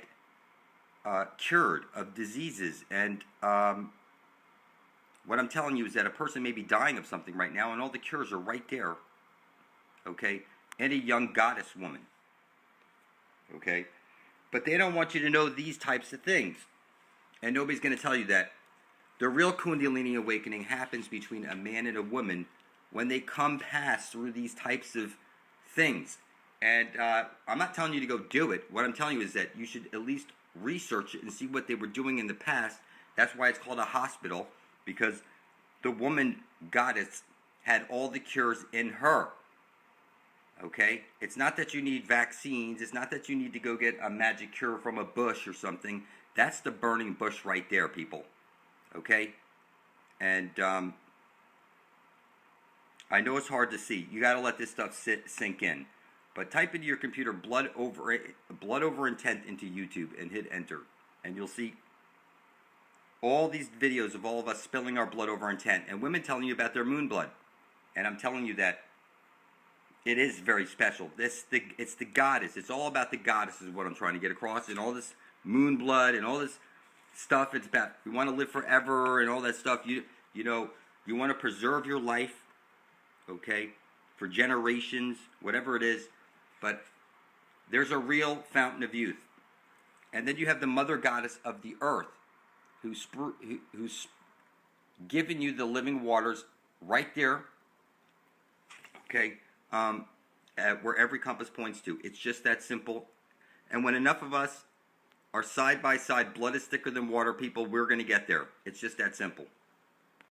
cured of diseases. And what I'm telling you is that a person may be dying of something right now, and all the cures are right there, okay, and a young goddess woman, okay, but they don't want you to know these types of things, and nobody's going to tell you that. The real Kundalini awakening happens between a man and a woman when they come past through these types of things. And I'm not telling you to go do it. What I'm telling you is that you should at least research it and see what they were doing in the past. That's why it's called a hospital, because the woman goddess had all the cures in her. Okay? It's not that you need vaccines. It's not that you need to go get a magic cure from a bush or something. That's the burning bush right there, people. Okay? And I know it's hard to see. You got to let this stuff sink in. But type into your computer blood over intent into YouTube and hit enter. And you'll see all these videos of all of us spilling our blood over intent and women telling you about their moon blood. And I'm telling you that it is very special. It's the goddess. It's all about the goddess is what I'm trying to get across. And all this moon blood and all this stuff. It's about you want to live forever and all that stuff. You know, you want to preserve your life, okay, for generations, whatever it is. But there's a real fountain of youth. And then you have the mother goddess of the earth who's given you the living waters right there, okay, where every compass points to. It's just that simple. And when enough of us are side by side, blood is thicker than water, people, we're going to get there. It's just that simple.